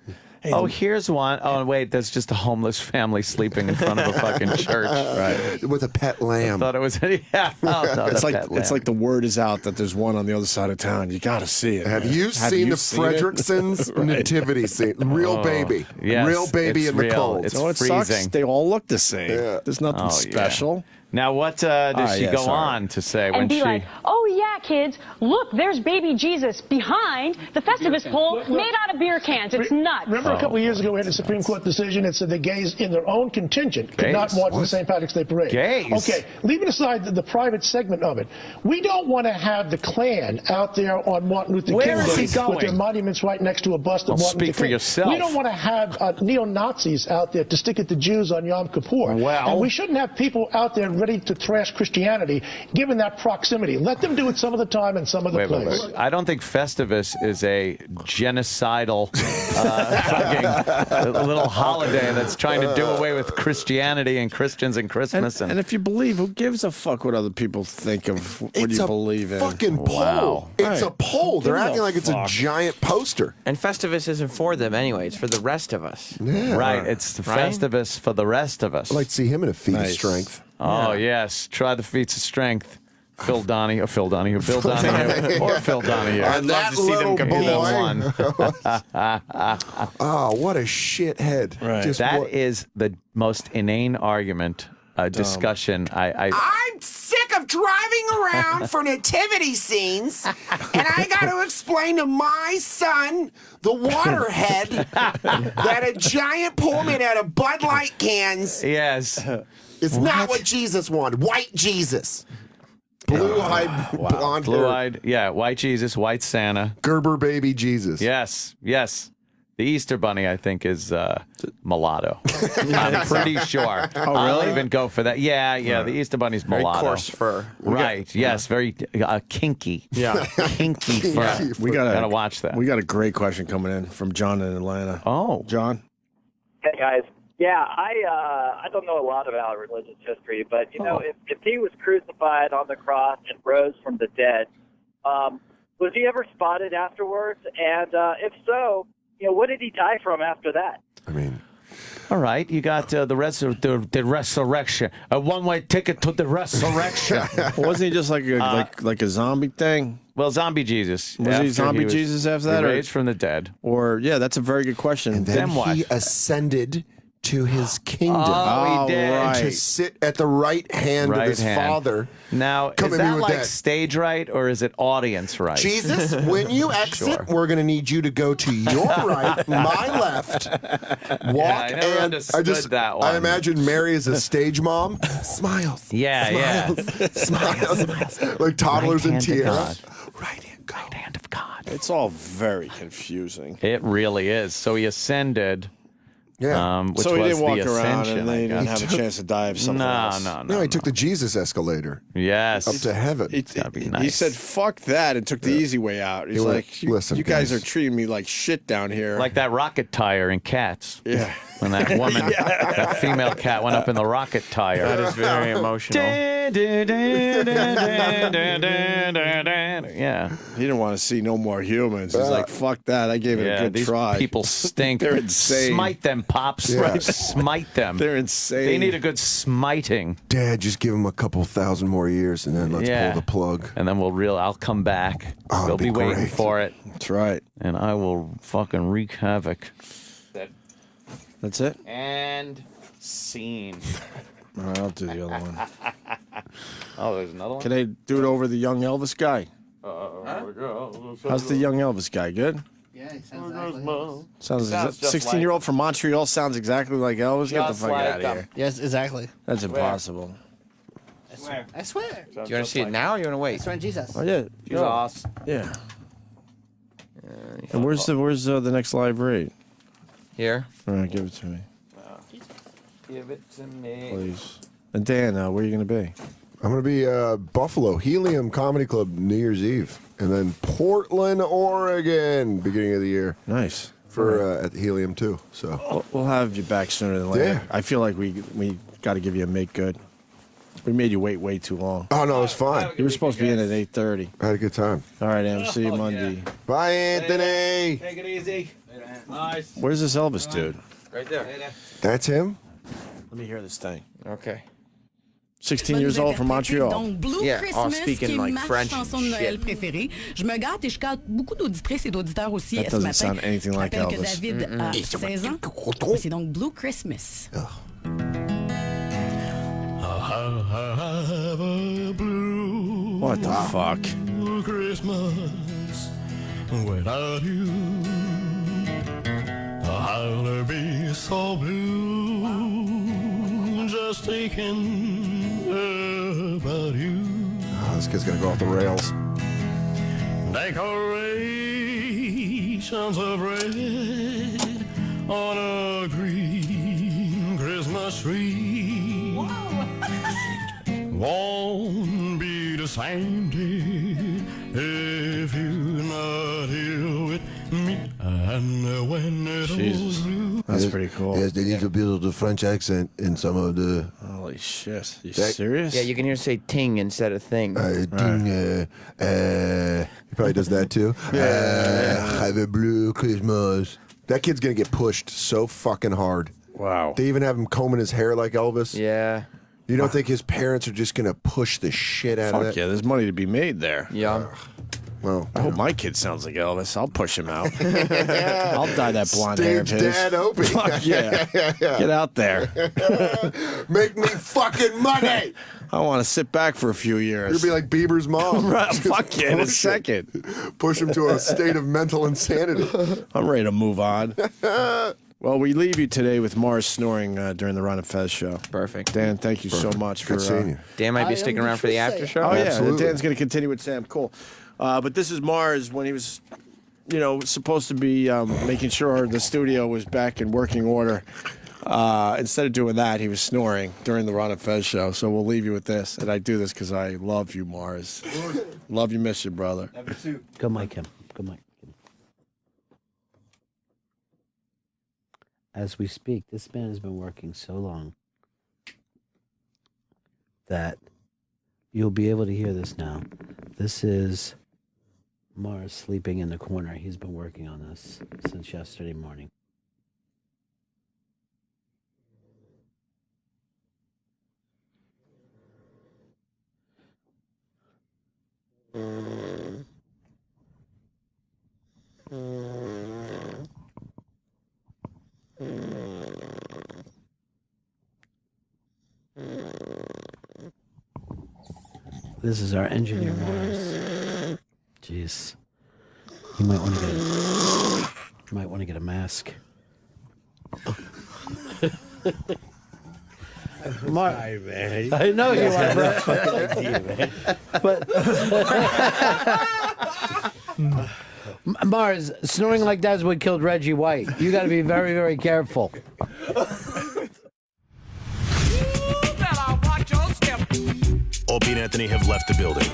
Oh, here's one. Oh, wait, that's just a homeless family sleeping in front of a fucking church. Right. With a pet lamb. Thought it was yeah. Oh, no, It's that like pet lamb. it's like the word is out that there's one on the other side of town. You got to see it. Have man. you seen the seen it? Fredricksons Right. nativity scene? Real baby. yes, Real baby it's in the real. cold. It's No, it sucks. freezing. They all look the same. Yeah. There's nothing Oh, special. Now, what does she yeah, go sorry. on to say when and be she... like, oh yeah, kids, look, there's baby Jesus behind the Festivus pole made out of beer cans. It's nuts. Remember a couple of years ago, we had a Supreme Court decision that said the gays in their own contingent could not Gays? march in the St. Patrick's Day parade. Gays? Okay, leaving aside the private segment of it, we don't want to have the Klan out there on Martin Luther Where King is he Day going? with their monuments right next to a bust of Well, Martin speak Luther for King. yourself. We don't want to have neo-Nazis out there to stick at the Jews on Yom Kippur. Well- And we shouldn't have people out there ready to trash Christianity, given that proximity. Let them do it some of the time and some of the Wait, place. I don't think Festivus is a genocidal fucking little holiday that's trying to do away with Christianity and Christians and Christmas. And if you believe, who gives a fuck what other people think of what It's you a believe in? fucking poll. Wow. It's a Right. poll. They're Who gives acting a like it's a fuck? giant poster. And Festivus isn't for them anyway. It's for the rest of us. Yeah. Right, it's the Right? Festivus for the rest of us. I'd like to see him in a feat of Nice. strength. Oh, yes. Try the feats of strength. Bill Donahue, or Phil Donahue, or Phil Donahue. I'd love that to see them little compete boy. in one. Oh, what a shithead. Right. Just That what- is the most inane argument, discussion. I'm sick of driving around for nativity scenes, and I got to explain to my son, the waterhead, that a giant pole made out of Bud Light cans Yes. It's not what Jesus wanted. White Jesus. Blue-eyed, blonde hair. Blue-eyed, yeah, white Jesus, white Santa. Gerber baby Jesus. Yes, yes. The Easter Bunny, I think, is mulatto. I'm pretty sure. I'll even go for that. Yeah, the Easter Bunny's Very mulatto. coarse fur. Right, yes, very kinky. Yeah. Kinky fur. We gotta watch that. We got a great question coming in from John in Atlanta. Oh. John? Hey guys, yeah, I don't know a lot about religious history, but you know, if he was crucified on the cross and rose from the dead, was he ever spotted afterwards? And if so, you know, what did he die from after that? I mean, all right, you got the resurrection, a one-way ticket to the resurrection. Wasn't he just like a zombie thing? Well, zombie Jesus. Was he zombie Jesus after that? Raised from the dead. Or yeah, that's a very good question. and then Then what? he ascended to his kingdom. Oh, he did. And to sit at the right hand of his father. Now, Come is at me that with like that. stage right or is it audience right? Jesus, when you exit, Sure. we're going to need you to go to your right, my left, walk, I never and understood that one. I imagine Mary is a stage mom. Smiles. Yeah, Smiles. Like toddlers in tears. Right hand of God. It's all very confusing. It really is. So he ascended. Yeah. Which So he was didn't walk the around ascension, and I they didn't guess. have a chance to die of something else. No, he took the Jesus escalator. Yes. Up to heaven. He said, "Fuck that," and took the easy way out. He's He went, like, "You, "Listen, you guys guys." are treating me like shit down here." Like that rocket tire in Cats. Yeah. When that woman, that female cat went up in the rocket tire. That is very emotional. Yeah. He didn't want to see no more humans. He's like, "Fuck that! I gave it a good these try." people stink. They're insane. Smite them, pops. Yeah. Right? Smite them. They're insane. They need a good smiting. Dad, just give him a couple thousand more years and then let's pull the plug. And then I'll come back. Oh, They'll it'd be be waiting great. for it. That's right. And I will fucking wreak havoc. That's it. And scene. I'll do the other one. Oh, there's another one? Can I do it over the young Elvis guy? How's the young Elvis guy? Good. Yeah, he sounds exactly. Sounds just 16-year-old from Montreal sounds exactly like Elvis. Get the Just fuck like out of here. Yes, exactly. That's impossible. I swear. Do you want to see it now or you want to wait? I swear on Jesus. Oh yeah, Jesus. Yeah. And where's the next live read? Here. All right, give it to me, Give it to me. please. And Dan, where are you going to be? I'm going to be Buffalo, Helium Comedy Club, New Year's Eve. And then Portland, Oregon, beginning of the year. Nice. For at Helium, too. So We'll have you back sooner than later. Yeah. I feel like we got to give you a make good. We made you wait way too long. Oh, no, it was fine. You were supposed to be in at 8:30. I had a good time. All right, Em. See you Monday. Bye, Anthony. Take it easy. Nice. Where's this Elvis dude? Right there. That's him? Let me hear this thing. Okay. 16 years old from Montreal. Donc, Blue Yeah, all Christmas, speaking qui est like ma French chanson and de Noël shit. préférée. Je me gâte et je gâte beaucoup d'auditrices et d'auditeurs aussi That ce doesn't matin. sound anything Je like rappelle que Elvis. David a 16 ans. C'est donc Blue Christmas. What the fuck? Christmas without you. I'll be so blue just thinking about you. Oh, this kid's going to go off the rails. Decorations of red on a green Christmas tree. Won't be the same day if you're not here with me. And when it Jesus. all That's pretty cool. Yes, they need to build the French accent in some of the... Holy shit. You That- serious? Yeah, you can hear it say ting instead of thing. He probably does that too. Have a blue Christmas. That kid's gonna get pushed so fucking hard. Wow. They even have him combing his hair like Elvis. Yeah. You don't think his parents are just gonna push the shit out of Fuck it? yeah, there's money to be made there. Yeah. Well, I hope my kid sounds like Elvis. I'll push him out. I'll dye that blonde hair of Stage his. Dad Opie. Fuck yeah. Get out there. Make me fucking money. I want to sit back for a few years. You'll be like Bieber's mom. Right, fuck yeah, in a Push second. Push him to a state of mental insanity. I'm ready to move on. Well, we leave you today with Mars snoring during the Ron and Fez show. Perfect. Dan, thank you so much for Good seeing you. Dan might be sticking around for the after show. Oh yeah, Absolutely. Dan's going to continue with Sam. Cool. But this is Mars when he was, supposed to be making sure the studio was back in working order. Instead of doing that, he was snoring during the Ron and Fez show. So we'll leave you with this. And I do this because I love you, Mars. Love you, miss you, brother. Go, Mike, him. Go, Mike. As we speak, this man has been working so long that you'll be able to hear this now. This is Mars sleeping in the corner. He's been working on this since yesterday morning. This is our engineer, Mars. Jeez. You might want to get a mask. Mark, man. I know you are, bro. But Mars, snoring like that's what killed Reggie White. You got to be very, very careful. Openy and Anthony have left the building.